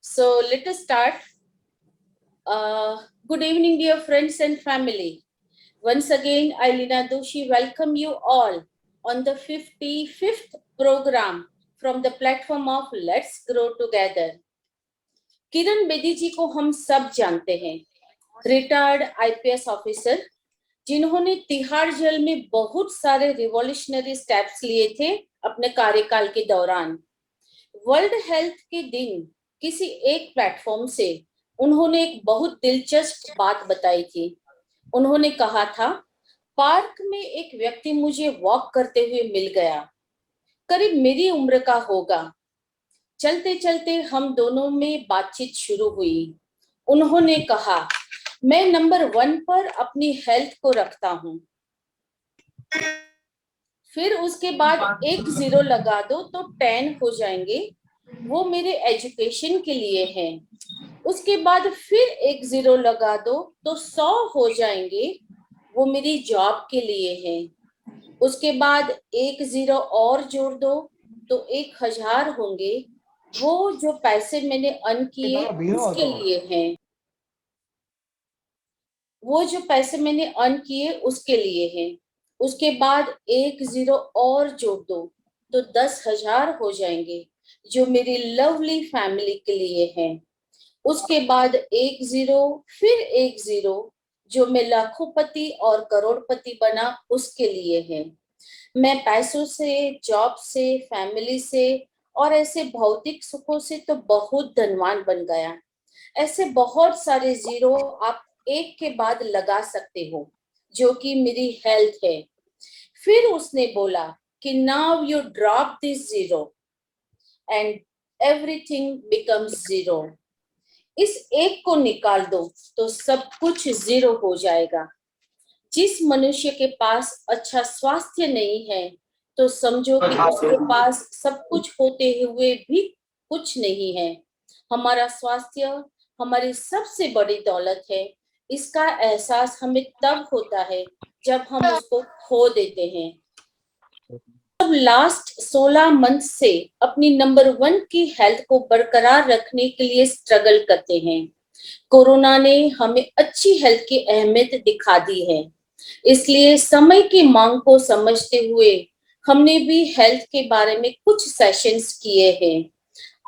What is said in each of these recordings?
So let us start. Good evening, dear friends and family. Once again, I, Lina Doshi, welcome you all on the 55th program from the platform of Let's Grow Together. Kiran Bedi जी को हम सब जानते हैं, retired IPS officer जिन्होंने Tihar jail में बहुत सारे revolutionary steps लिए थे अपने कार्यकाल के दौरान। वर्ल्ड हेल्थ के दिन किसी एक प्लेटफॉर्म से उन्होंने एक बहुत दिलचस्प बात बताई थी। उन्होंने कहा था, पार्क में एक व्यक्ति मुझे वॉक करते हुए मिल गया, करीब मेरी उम्र का होगा। चलते चलते हम दोनों में बातचीत शुरू हुई। उन्होंने कहा, मैं नंबर 1 पर अपनी हेल्थ को रखता हूँ। फिर उसके बाद एक 0 लगा दो तो 10 हो जाएंगे, वो मेरे एजुकेशन के लिए है। उसके बाद फिर एक 0 लगा दो तो 100 हो जाएंगे, वो मेरी जॉब के लिए है। उसके बाद एक 0 और जोड़ दो तो 1000 होंगे, वो जो पैसे मैंने अर्न किए उसके लिए हैं। वो जो पैसे मैंने अर्न किए उसके लिए हैं। उसके बाद एक 0 और जोड़ दो तो 10,000 हो जाएंगे, जो मेरी लवली फैमिली के लिए हैं। उसके बाद एक 0, फिर एक 0, जो मैं लाखोंपति और करोड़पति बना उसके लिए है। मैं पैसों से, जॉब से, फैमिली से और ऐसे भौतिक सुखों से तो बहुत धनवान बन गया। ऐसे बहुत सारे 0 आप एक के बाद लगा सकते हो, जो कि मेरी हेल्थ है। फिर उसने बोला कि now you drop this 0 and everything becomes 0। इस एक को निकाल दो तो सब कुछ 0 हो जाएगा। जिस मनुष्य के पास अच्छा स्वास्थ्य नहीं है तो समझो कि उसके पास सब कुछ होते हुए भी कुछ नहीं है। हमारा स्वास्थ्य हमारी सबसे बड़ी दौलत है। इसका एहसास हमें तब होता है जब हम उसको खो देते हैं। अब लास्ट 16 मंथ से अपनी नंबर 1 की हेल्थ को बरकरार रखने के लिए स्ट्रगल करते हैं। कोरोना ने हमें अच्छी हेल्थ की अहमियत दिखा दी है, इसलिए समय की मांग को समझते हुए हमने भी हेल्थ के बारे में कुछ सेशंस किए हैं।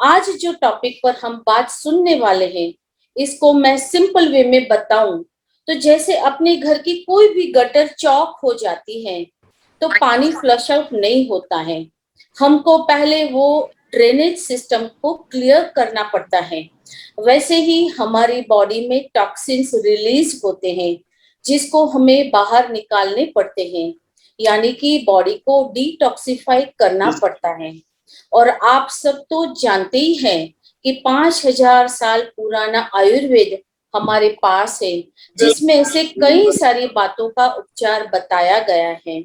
आज जो टॉपिक पर हम बात सुनने वाले हैं, इसको मैं सिंपल वे में बताऊं तो जैसे अपने घर की कोई भी गटर चौक हो जाती है तो पानी फ्लश आउट नहीं होता है, हमको पहले वो ड्रेनेज सिस्टम को क्लियर करना पड़ता है। वैसे ही हमारी बॉडी में टॉक्सिन्स रिलीज होते हैं, जिसको हमें बाहर निकालने पड़ते हैं, यानी कि बॉडी को डिटॉक्सिफाई करना पड़ता है। और आप सब तो जानते ही हैं कि 5000 साल पुराना आयुर्वेद हमारे पास है, जिसमें ऐसे कई सारी बातों का उपचार बताया गया है।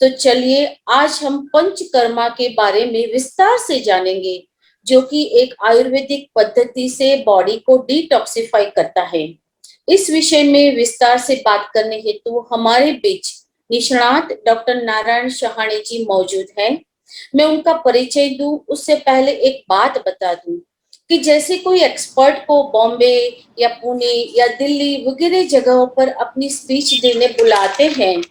तो चलिए आज हम पंचकर्मा के बारे में विस्तार से जानेंगे, जो कि एक आयुर्वेदिक पद्धति से बॉडी को डिटॉक्सिफाई करता है। इस विषय में विस्तार से बात करने हेतु हमारे बीच निष्णात डॉक्टर नारायण शहाणे जी मौजूद हैं। मैं उनका परिचय दूं उससे पहले एक बात बता दूं कि जैसे कोई एक्सपर्ट को बॉम्बे या पुणे या दिल्ली वगैरह जगहों पर अपनी स्पीच देने बुलाते हैं,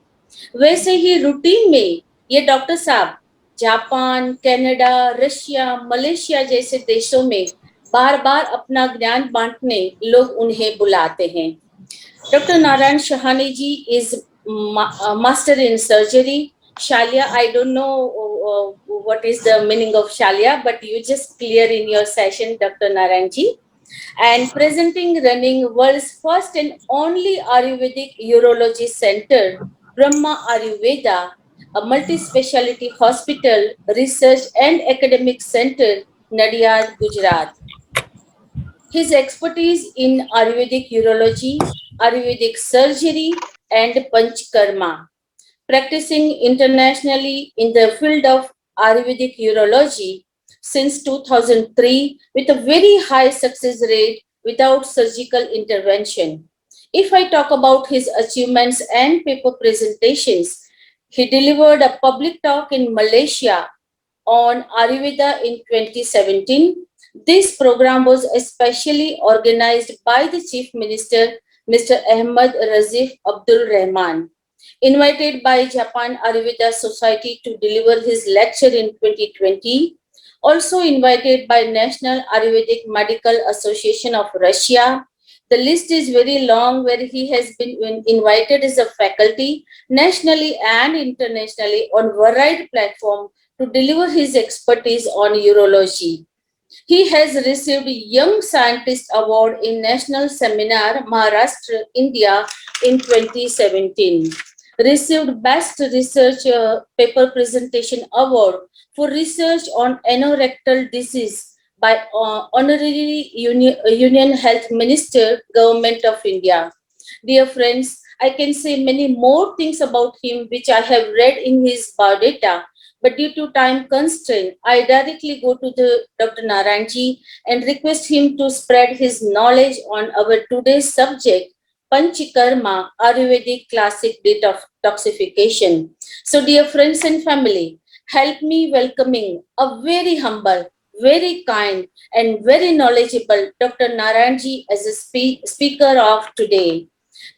वैसे ही रूटीन में ये डॉक्टर साहब जापान, कनाडा, रशिया, मलेशिया जैसे देशों में बार बार अपना ज्ञान बांटने लोग उन्हें बुलाते हैं। Doctor Narayan Shahane ji is master in surgery. Shalia, I don't know what is the meaning of Shalia, but you just clear in your session, Dr. Narayan ji. And presenting, running world's first and only Ayurvedic urology center, Brahma Ayurveda, a multi-speciality hospital, research and academic center, Nadiad, Gujarat. His expertise in Ayurvedic urology, Ayurvedic surgery, and Panchkarma. Practicing internationally in the field of Ayurvedic urology since 2003 with a very high success rate without surgical intervention. If I talk about his achievements and paper presentations, he delivered a public talk in Malaysia on Ayurveda in 2017, This program was especially organized by the Chief Minister, Mr. Ahmad Razif Abdul Rahman, invited by Japan Ayurveda Society to deliver his lecture in 2020, also invited by National Ayurvedic Medical Association of Russia. The list is very long where he has been invited as a faculty nationally and internationally on varied platform to deliver his expertise on urology. He has received Young Scientist Award in National Seminar, Maharashtra, India in 2017. Received Best Research Paper Presentation Award for research on anorectal disease by Honorary Union Health Minister, Government of India. Dear friends, I can say many more things about him which I have read in his biodata, but due to time constraint, I directly go to the Dr. Naranji and request him to spread his knowledge on our today's subject, Panchakarma, Ayurvedic classic detoxification. So, dear friends and family, help me welcoming a very humble, very kind, and very knowledgeable Dr. Naranji as a speaker of today.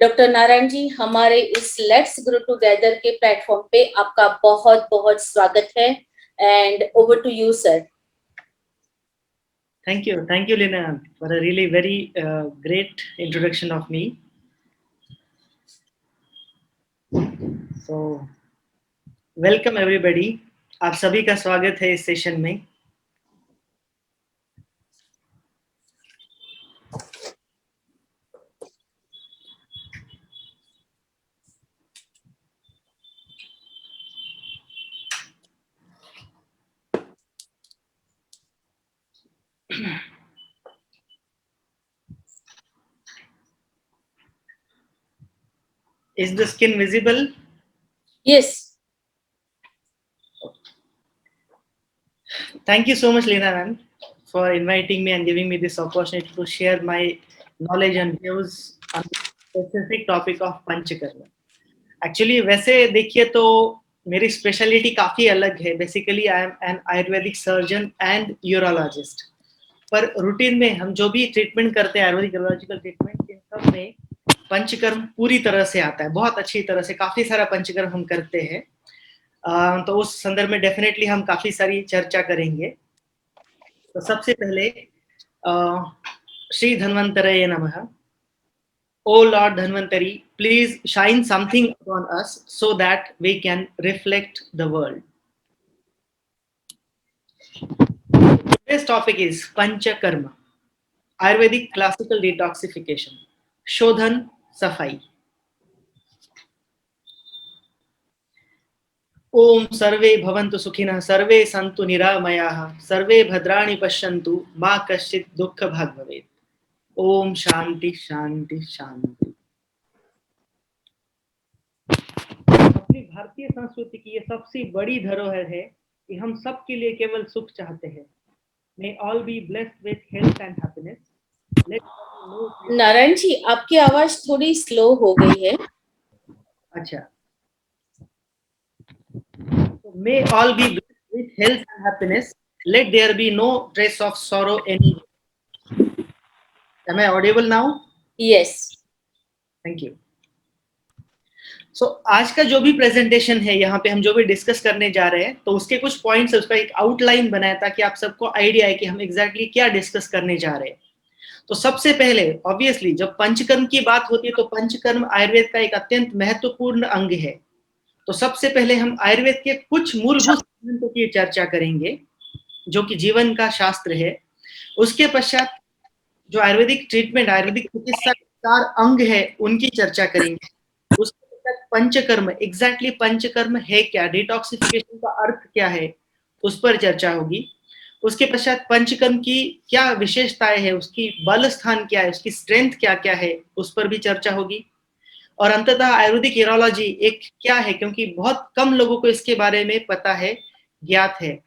Doctor Narayan ji, हमारे इस let's grow together के platform पे आपका बहुत बहुत स्वागत है and over to you sir. Thank you, Lina, for a really very great introduction of me. So, welcome everybody. आप सभी का स्वागत है इस सेशन में. Is the skin visible? Yes. Thank you so much, Lina ma'am, for inviting me and giving me this opportunity to share my knowledge and views on the specific topic of Panchakarma. Actually, वैसे देखिए तो मेरी speciality काफी अलग है. Basically I am an Ayurvedic surgeon and urologist. पर routine में हम जो भी ट्रीटमेंट करते हैं, आयुर्वेदिक यूरोलॉजिकल ट्रीटमेंट, इन सब में पंचकर्म पूरी तरह से आता है, बहुत अच्छी तरह से. काफी सारा पंचकर्म हम करते हैं. तो उस संदर्भ में डेफिनेटली हम काफी सारी चर्चा करेंगे. तो सबसे पहले श्री धन्वंतरये नमः. O Lord Dhanvantari, please shine something upon us so that we can reflect the world. Today's topic is Panchakarma, Ayurvedic classical detoxification, Shodhan Safai. Om Sarve Bhavantu Sukhina, Sarve Santu Niramayaha, Sarve Bhadrani Pashyantu, Ma Kaschit Dukkha Bhag Bhavet. Om Shanti Shanti Shanti. अपनी भारतीय संस्कृति की ये सबसे बड़ी धरोहर है कि हम सब के लिए केवल सुख चाहते हैं. May all be blessed with health and happiness. Narayan ji, आपकी आवाज थोड़ी स्लो हो गई है. अच्छा. May all be blessed with health and happiness. Let there be no trace of sorrow anywhere. Am I audible now? Yes. Thank you. So, आज का जो भी प्रेजेंटेशन है, यहाँ पे हम जो भी डिस्कस करने जा रहे हैं, तो उसके कुछ पॉइंट्स, उसका एक आउटलाइन बनाया ताकि आप सबको आइडिया है कि हम एग्जैक्टली क्या डिस्कस करने जा रहे हैं. तो सबसे पहले ऑब्वियसली जब पंचकर्म की बात होती है तो पंचकर्म आयुर्वेद का एक अत्यंत महत्वपूर्ण अंग है. तो सबसे पहले हम आयुर्वेद के कुछ मूलभूत सिद्धांतों की चर्चा करेंगे जो कि जीवन का शास्त्र है. उसके पश्चात जो आयुर्वेदिक ट्रीटमेंट, आयुर्वेदिक चिकित्सा के 4 अंग है उनकी चर्चा करेंगे. उसके पश्चात पंचकर्म, एग्जैक्टली पंचकर्म है क्या, डिटॉक्सिफिकेशन का अर्थ क्या है, उस पर चर्चा होगी. उसके पश्चात पंचकर्म की क्या विशेषताएं है, उसकी बल स्थान क्या है, उसकी स्ट्रेंथ क्या क्या है, उस पर भी चर्चा होगी. और अंततः आयुर्वेदिक यूरोलॉजी एक क्या है, क्योंकि बहुत कम लोगों को इसके बारे में पता है, ज्ञात है,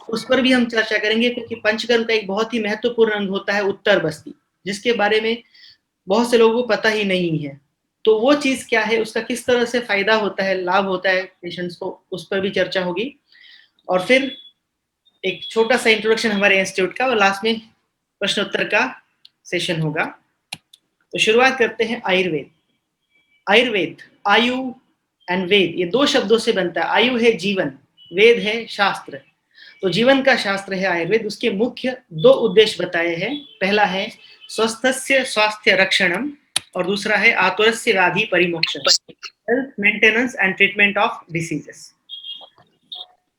उस पर भी हम चर्चा करेंगे. क्योंकि पंचकर्म का एक बहुत ही महत्वपूर्ण अंग होता है उत्तर बस्ती, जिसके बारे में बहुत से लोगों को पता ही नहीं है. तो वो चीज क्या है, उसका किस तरह से फायदा होता है, लाभ होता है पेशेंट्स को, उस पर भी चर्चा होगी. और फिर एक छोटा सा इंट्रोडक्शन हमारे इंस्टीट्यूट का, और लास्ट में प्रश्नोत्तर का सेशन होगा। तो शुरुआत करते हैं आयुर्वेद। आयुर्वेद, आयु एंड वेद, ये दो शब्दों से बनता है। आयु है जीवन, वेद है शास्त्र। तो जीवन का शास्त्र है आयुर्वेद। उसके मुख्य दो उद्देश्य बताए हैं। पहला है स्वस्थस्य स्वास्थ्य रक्षणम और दूसरा है आतुरस्य व्याधि परिमोक्षण, health maintenance and treatment of diseases.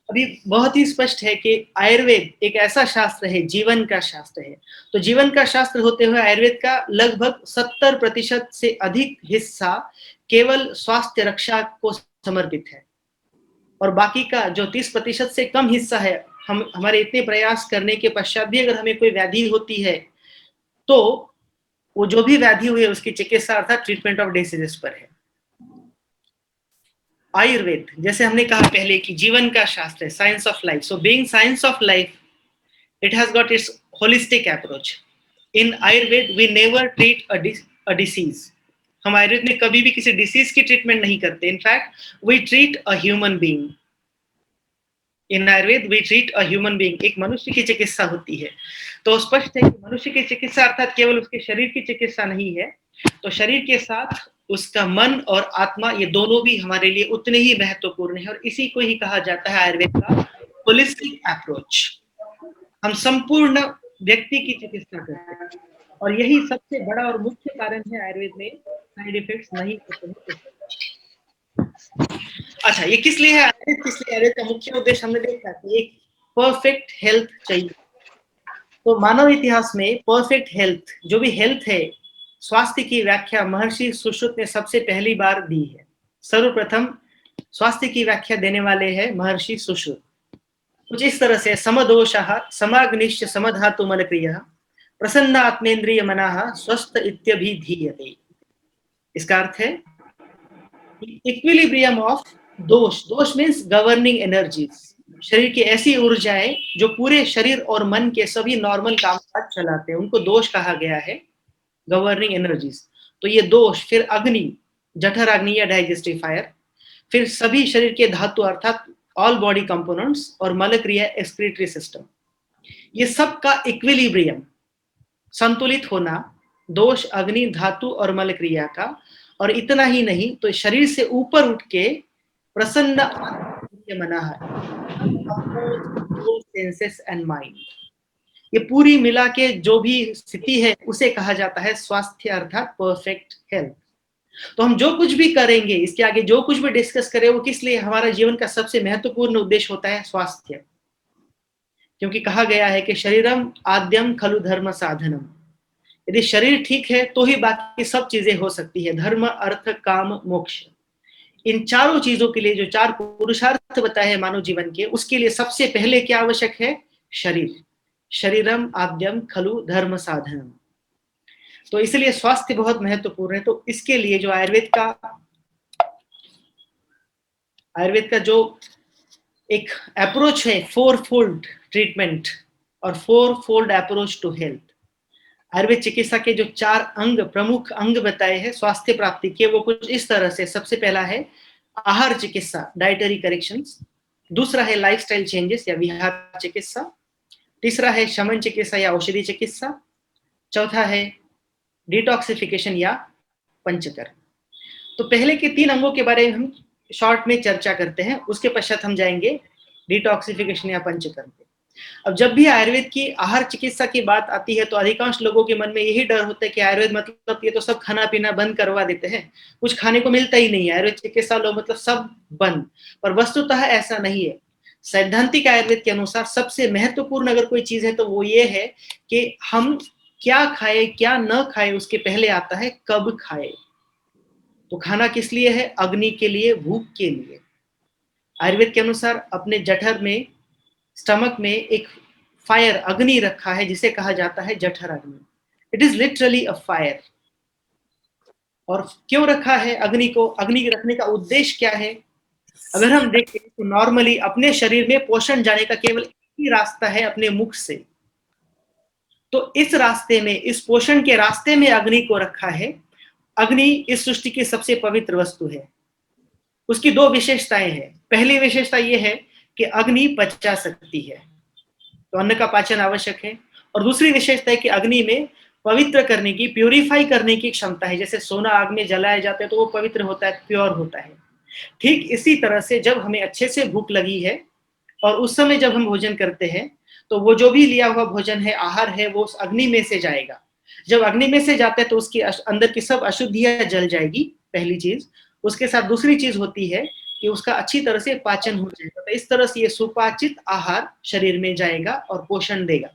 अभी बहुत ही स्पष्ट है कि आयुर्वेद एक ऐसा शास्त्र है, जीवन का शास्त्र है। तो जीवन का शास्त्र होते हुए आयुर्वेद का लगभग 70% से अधिक हिस्सा केवल स्वास्थ्य रक्षा को समर्पित है, और बाकी का जो 30% से कम हिस्सा है, हम हमारे इतने प्रयास करने के पश्चात भी अगर हमें कोई व्याधि होती है तो वो जो भी व्याधि हुई है उसकी चिकित्सा अर्थात ट्रीटमेंट ऑफ डिसीजेस पर है। आयुर्वेद, जैसे हमने कहा पहले कि जीवन का शास्त्र है, science of life. So being science of life, it has got its holistic approach. In Ayurveda we never treat a disease. हम आयुर्वेद में कभी भी किसी डिसीज की ट्रीटमेंट नहीं करते। In fact we treat a human being. In Ayurveda we treat a human being. एक मनुष्य की चिकित्सा होती है। तो स्पष्ट है कि मनुष्य की चिकित्सा अर्थात केवल उसके शरीर की चिकित्सा नहीं है। तो शरीर के साथ उसका मन और आत्मा, ये दोनों भी हमारे लिए उतने ही महत्वपूर्ण है, और इसी को ही कहा जाता है आयुर्वेद का होलिस्टिक अप्रोच। हम संपूर्ण व्यक्ति की चिकित्सा करते हैं, और यही सबसे बड़ा और मुख्य कारण है आयुर्वेद में साइड इफेक्ट्स नहीं होते हैं। अच्छा, ये किस लिए है आयुर्वेद? किस लिए आयुर्वेद का मुख्य उद्देश्य हमने देखा कि एक परफेक्ट हेल्थ चाहिए। तो मानव इतिहास में परफेक्ट हेल्थ, जो भी हेल्थ है, स्वास्थ्य की व्याख्या महर्षि सुश्रुत ने सबसे पहली बार दी है। सर्वप्रथम स्वास्थ्य की व्याख्या देने वाले हैं महर्षि सुश्रुत। कुछ इस तरह से, समदोषः समाग्निश्च समधातु मलक्रियः प्रसन्न आत्मेन्द्रिय मनाः स्वस्थ इत्यभिधीयते। इसका अर्थ है इक्विलिब्रियम ऑफ दोष। दोष मीन्स गवर्निंग एनर्जीज, शरीर की ऐसी ऊर्जाएं जो पूरे शरीर और मन के सभी नॉर्मल कामकाज चलाते हैं, उनको दोष कहा गया है, गवर्निंग एनर्जीज। तो ये दोष, फिर अग्नि, जठर अग्नि या डाइजेस्टिव फायर, फिर सभी शरीर के धातु अर्थात ऑल बॉडी कंपोनेंट्स, और मल क्रिया एक्सक्रीटरी सिस्टम, ये सब का इक्विलिब्रियम, संतुलित होना, दोष, अग्नि, धातु और मल क्रिया का। और इतना ही नहीं, तो शरीर से ऊपर उठ के प्रसन्न मना सेंसेस एंड माइंड, ये पूरी मिला के जो भी स्थिति है उसे कहा जाता है स्वास्थ्य अर्थात परफेक्ट हेल्थ। तो हम जो कुछ भी करेंगे, इसके आगे जो कुछ भी डिस्कस करें, वो किस लिए? हमारा जीवन का सबसे महत्वपूर्ण उद्देश्य होता है स्वास्थ्य। क्योंकि कहा गया है कि शरीरम आद्यम खलु धर्म साधनम। यदि शरीर ठीक है तो ही बाकी सब चीजें हो सकती है, धर्म, अर्थ, काम, मोक्ष। इन चारों चीजों के लिए जो चार पुरुषार्थ बताए हैं मानव जीवन के, उसके लिए सबसे पहले क्या आवश्यक है? शरीर। शरीरम आद्यम खलु धर्म साधनम। तो इसलिए स्वास्थ्य बहुत महत्वपूर्ण है। तो इसके लिए जो आयुर्वेद का जो एक अप्रोच है, फोर फोल्ड ट्रीटमेंट और four fold approach to health, Ayurveda चिकित्सा के जो चार अंग, प्रमुख अंग बताए हैं स्वास्थ्य प्राप्ति के, वो कुछ इस तरह से। सबसे पहला है आहार चिकित्सा, डाइटरी करेक्शंस। दूसरा है लाइफस्टाइल चेंजेस या विहार चिकित्सा। तीसरा है शमन चिकित्सा या औषधि चिकित्सा। चौथा है डिटॉक्सिफिकेशन या पंचकर्म। तो पहले के तीन अंगों के बारे में हम शॉर्ट में चर्चा करते हैं, उसके पश्चात हम जाएंगे डिटॉक्सिफिकेशन या पंचकर्म पे। अब जब भी आयुर्वेद की आहार चिकित्सा की बात आती है तो अधिकांश लोगों के मन में यही डर होता है कि आयुर्वेद मतलब ये तो सब खाना पीना बंद करवा देते हैं, कुछ खाने को मिलता ही नहीं है, आयुर्वेद चिकित्सा लोग मतलब सब बंद। पर वस्तुतः ऐसा नहीं है। सैद्धांतिक आयुर्वेद के अनुसार सबसे महत्वपूर्ण अगर कोई चीज है तो वो ये है कि हम क्या खाए क्या न खाए, उसके पहले आता है कब खाए। तो खाना किस लिए है? अग्नि के लिए, भूख के लिए। आयुर्वेद के अनुसार अपने जठर में, स्टमक में एक फायर, अग्नि रखा है जिसे कहा जाता है जठर अग्नि। It is literally a fire. और क्यों रखा है अग्नि को? अग्नि रखने का उद्देश्य क्या है? अगर हम देखें तो नॉर्मली अपने शरीर में पोषण जाने का केवल एक ही रास्ता है, अपने मुख से। तो इस रास्ते में, इस पोषण के रास्ते में अग्नि को रखा है। अग्नि इस सृष्टि की सबसे पवित्र वस्तु है। उसकी दो विशेषताएं हैं। पहली विशेषता यह है कि अग्नि पचा सकती है, तो अन्न का पाचन आवश्यक है। और दूसरी विशेषता है कि अग्नि में पवित्र करने की, प्यूरिफाई करने की क्षमता है। जैसे सोना आग में जलाया जाता है तो वो पवित्र होता है, प्योर होता है। ठीक इसी तरह से जब हमें अच्छे से भूख लगी है और उस समय जब हम भोजन करते हैं तो वो जो भी लिया हुआ भोजन है, आहार है, वो उस अग्नि में से जाएगा। जब अग्नि में से जाता है तो उसकी अंदर की सब अशुद्धियां जल जाएगी, पहली चीज। उसके साथ दूसरी चीज होती है कि उसका अच्छी तरह से पाचन हो जाएगा। तो इस तरह से ये सुपाचित आहार शरीर में जाएगा और पोषण देगा।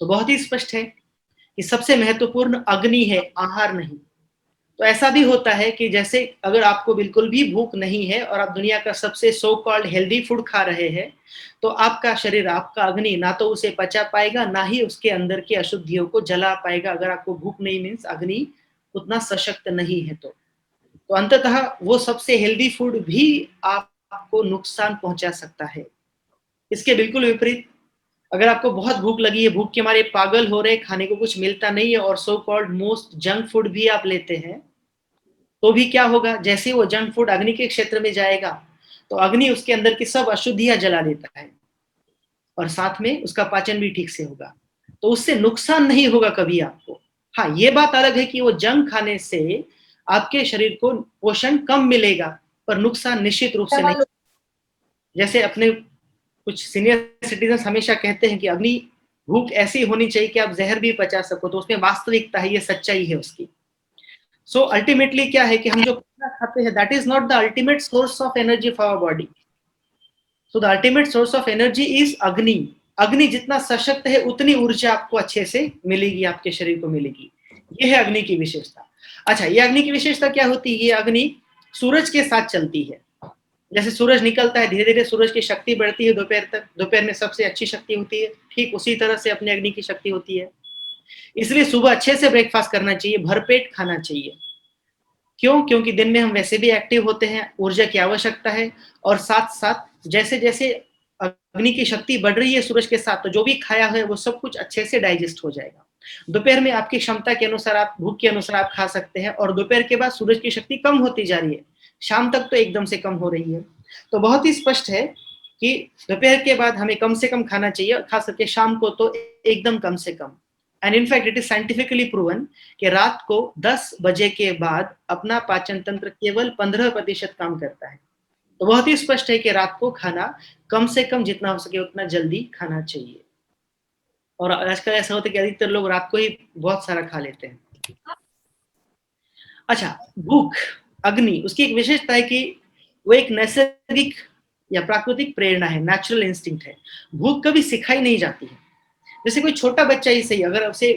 तो बहुत ही स्पष्ट है कि सबसे महत्वपूर्ण अग्नि है, आहार नहीं। तो ऐसा भी होता है कि जैसे अगर आपको बिल्कुल भी भूख नहीं है और आप दुनिया का सबसे सो कॉल्ड हेल्दी फूड खा रहे हैं, तो आपका शरीर, आपका अग्नि ना तो उसे पचा पाएगा, ना ही उसके अंदर की अशुद्धियों को जला पाएगा। अगर आपको भूख नहीं, मीन्स अग्नि उतना सशक्त नहीं है तो अंततः वो सबसे हेल्दी फूड भी आपको नुकसान पहुंचा सकता है। इसके बिल्कुल विपरीत, अगर आपको बहुत भूख लगी है, भूख के मारे पागल हो रहे, खाने को कुछ मिलता नहीं है और so called most junk food भी आप लेते हैं, तो भी क्या होगा, जैसे वो जंक फूड अग्नि के क्षेत्र में जाएगा तो अग्नि उसके अंदर की सब अशुद्धियां जला देता है और साथ में उसका पाचन भी ठीक से होगा। तो उससे नुकसान नहीं होगा कभी आपको। हाँ, ये बात अलग है कि वो जंक खाने से आपके शरीर को पोषण कम मिलेगा, पर नुकसान निश्चित रूप से नहीं। जैसे अपने कुछ सीनियर सिटीजन हमेशा कहते हैं कि अग्नि भूख ऐसी होनी चाहिए कि आप जहर भी पचा सको, तो उसमें वास्तविकता है, ये सच्चाई है उसकी। सो अल्टीमेटली क्या है कि हम जो खाना खाते हैं, that is not the ultimate source of energy for our body. So the ultimate source of energy is agni. अग्नि जितना सशक्त है उतनी ऊर्जा आपको अच्छे से मिलेगी, आपके शरीर को मिलेगी। ये है अग्नि की विशेषता। अच्छा, ये अग्नि की विशेषता क्या होती है? ये अग्नि सूरज के साथ चलती है। जैसे सूरज निकलता है, धीरे धीरे सूरज की शक्ति बढ़ती है दोपहर तक, दोपहर में सबसे अच्छी शक्ति होती है, ठीक उसी तरह से अपने अग्नि की शक्ति होती है। इसलिए सुबह अच्छे से ब्रेकफास्ट करना चाहिए, भरपेट खाना चाहिए। क्यों? क्योंकि दिन में हम वैसे भी एक्टिव होते हैं, ऊर्जा की आवश्यकता है, और साथ साथ जैसे जैसे अग्नि की शक्ति बढ़ रही है सूरज के साथ, तो जो भी खाया है वो सब कुछ अच्छे से डाइजेस्ट हो जाएगा। दोपहर में आपकी क्षमता के अनुसार, आप भूख के अनुसार आप खा सकते हैं, और दोपहर के बाद सूरज की शक्ति कम होती जा रही है, शाम तक तो एकदम से कम हो रही है। तो बहुत ही स्पष्ट है कि दोपहर के बाद हमें कम से कम खाना चाहिए, खास करके शाम को तो एकदम कम से कम। And in fact it is scientifically proven कि रात को 10 बजे के बाद अपना पाचन तंत्र केवल 15% काम करता है। तो बहुत ही स्पष्ट है कि रात को खाना कम से कम जितना हो सके उतना जल्दी खाना चाहिए। और आजकल ऐसा होता है कि अधिकतर लोग रात को ही बहुत सारा खा लेते हैं। अच्छा, भूख, अग्नि, उसकी एक विशेषता है कि वो एक नैसर्गिक या प्राकृतिक प्रेरणा है, नेचुरल इंस्टिंक्ट है। भूख कभी सिखाई नहीं जाती है। जैसे कोई छोटा बच्चा ही सही, अगर उसे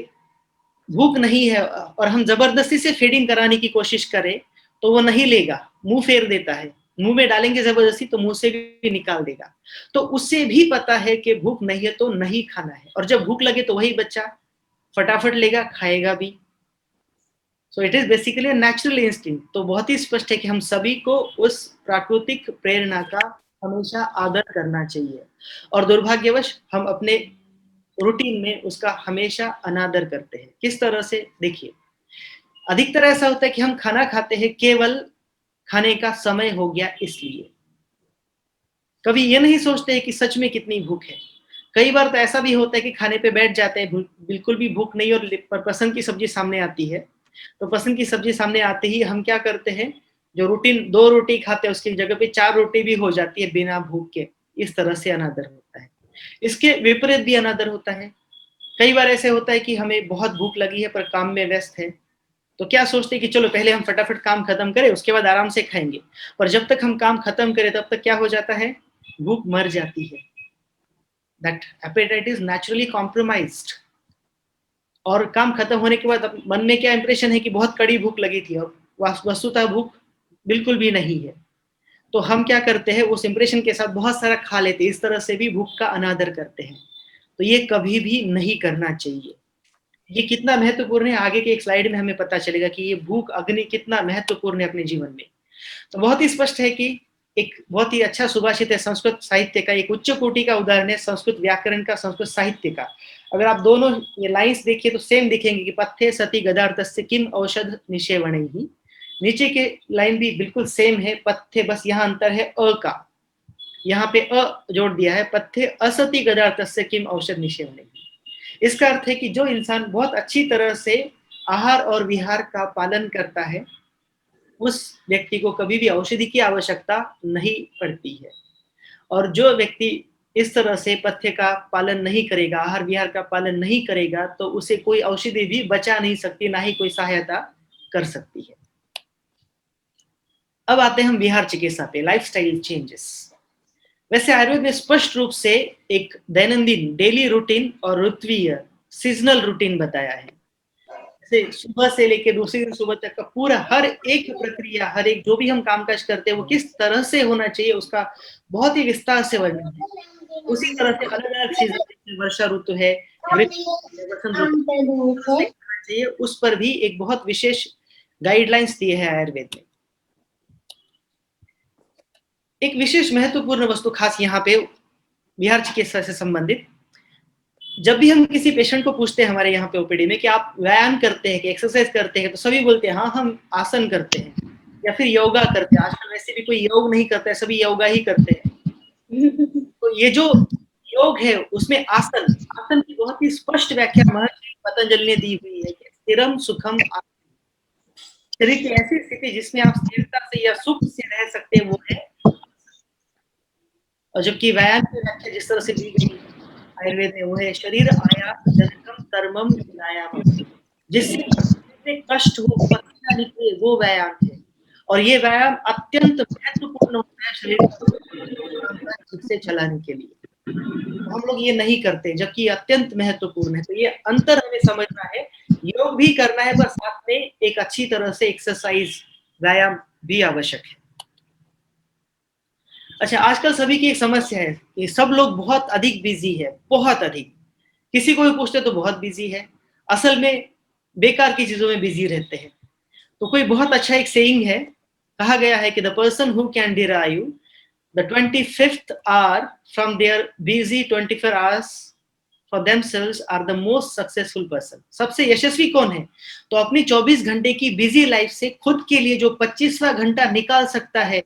भूख नहीं है और हम जबरदस्ती से फीडिंग कराने की कोशिश करें तो वो नहीं लेगा, मुंह फेर देता है। मुंह में डालेंगे जबरदस्ती तो मुंह से भी निकाल देगा। तो उससे भी पता है कि भूख नहीं है तो नहीं खाना है, और जब भूख लगे तो वही बच्चा फटाफट लेगा, खाएगा भी। So it is basically natural instinct. तो बहुत ही स्पष्ट है कि हम सभी को उस प्राकृतिक प्रेरणा का हमेशा आदर करना चाहिए, और दुर्भाग्यवश हम अपने रूटीन में उसका हमेशा अनादर करते हैं। किस तरह से? देखिए, अधिकतर ऐसा होता है कि हम खाना खाते हैं केवल खाने का समय हो गया इसलिए, कभी ये नहीं सोचते हैं कि सच में कितनी भूख है। कई बार तो ऐसा भी होता है कि खाने पे बैठ जाते हैं, बिल्कुल भी भूख नहीं, और पर पसंद की सब्जी सामने आती है, तो पसंद की सब्जी सामने आते ही हम क्या करते हैं, जो रूटीन 2 रोटी खाते हैं उसकी जगह पे 4 रोटी भी हो जाती है बिना भूख के। इस तरह से अनादर होता है। इसके विपरीत भी अनादर होता है। कई बार ऐसे होता है कि हमें बहुत भूख लगी है पर काम में व्यस्त है, तो क्या सोचते हैं कि चलो पहले हम फटाफट काम खत्म करें, उसके बाद आराम से खाएंगे। पर जब तक हम काम खत्म करें तब तक क्या हो जाता है, भूख मर जाती है। That appetite is naturally compromised. और काम खत्म होने के बाद मन में क्या इंप्रेशन है कि बहुत कड़ी भूख लगी थी, और वस्तुतः भूख बिल्कुल भी नहीं है। तो हम क्या करते हैं, उस इंप्रेशन के साथ बहुत सारा खा लेते हैं। इस तरह से भी भूख का अनादर करते हैं। तो ये कभी भी नहीं करना चाहिए। ये कितना महत्वपूर्ण है, आगे के एक स्लाइड में हमें पता चलेगा कि ये भूख अग्नि कितना महत्वपूर्ण है अपने जीवन में। तो बहुत ही स्पष्ट है कि एक बहुत ही अच्छा सुभाषित है संस्कृत साहित्य का, एक उच्च कोटि का उदाहरण है संस्कृत व्याकरण का, संस्कृत साहित्य का। अगर आप दोनों ये लाइंस देखिए तो सेम दिखेंगे कि पथ्ये सति गदार्थस्य किम औषध निषेवणैः। नीचे के लाइन भी बिल्कुल सेम है, पथ्ये, बस यहाँ अंतर है अ का, यहाँ पे अ जोड़ दिया है, पथ्ये असति गदार्थस्य किम औषध निषेवणैः। इसका अर्थ है कि जो इंसान बहुत अच्छी तरह से आहार और विहार का पालन करता है, उस व्यक्ति को कभी भी औषधि की आवश्यकता नहीं पड़ती है। और जो व्यक्ति इस तरह से पथ्य का पालन नहीं करेगा, आहार विहार का पालन नहीं करेगा, तो उसे कोई औषधि भी बचा नहीं सकती, ना ही कोई सहायता कर सकती है। अब आते हैं हम विहार चिकित्सा पे, लाइफस्टाइल चेंजेस। वैसे आयुर्वेद ने स्पष्ट रूप से एक दैनंदिन डेली रूटीन और ऋत्वीय सीजनल रूटीन बताया है। जैसे सुबह से लेकर दूसरे दिन सुबह तक का पूरा हर एक प्रक्रिया, हर एक जो भी हम कामकाज करते हैं वो किस तरह से होना चाहिए, उसका बहुत ही विस्तार से वर्णन है। उसी तरह से अलग अलग सीजन, वर्षा ऋतु है, वसंत ऋतु चाहिए, उस पर भी एक बहुत विशेष गाइडलाइंस दिए है आयुर्वेद ने। एक विशेष महत्वपूर्ण वस्तु खास यहाँ पे विहार चिकित्सा से संबंधित, जब भी हम किसी पेशेंट को पूछते हैं हमारे यहाँ पे ओपीडी में कि आप व्यायाम करते हैं कि एक्सरसाइज करते हैं, तो सभी बोलते हैं हाँ हम आसन करते हैं या फिर योगा करते हैं। आजकल वैसे भी कोई योग नहीं करता है, सभी योगा ही करते हैं। तो ये जो योग है उसमें आसन आसन की बहुत ही स्पष्ट व्याख्या महर्षि पतंजलि ने दी हुई है कि स्थिरम सुखम आसन। शरीर की ऐसी स्थिति जिसमें आप स्थिरता से या सुख से रह सकते हैं, वो है। और जबकि व्यायाम की व्याख्या जिस तरह से दी गई आयुर्वेद में, वो है शरीर आयास जनकम कर्मम व्यायाम, जिससे कष्ट हो, पसीना निकले, वो व्यायाम है। और ये व्यायाम अत्यंत महत्वपूर्ण होता है शरीर को ठीक से चलाने के लिए। तो हम लोग ये नहीं करते, जबकि अत्यंत महत्वपूर्ण है। तो ये अंतर हमें समझना है, योग भी करना है पर साथ में एक अच्छी तरह से एक्सरसाइज, व्यायाम भी आवश्यक है। अच्छा, आजकल सभी की एक समस्या है कि सब लोग बहुत अधिक बिजी है, बहुत अधिक। किसी को भी पूछते तो बहुत बिजी है, असल में बेकार की चीजों में बिजी रहते हैं। तो कोई बहुत अच्छा एक सेइंग है, कहा गया है कि the person who can derive the 25th hour from their busy 24 hours for themselves are the most successful person। सबसे यशस्वी कौन है? तो अपनी 24 घंटे की बिजी लाइफ से खुद के लिए जो 25वां घंटा निकाल सकता है,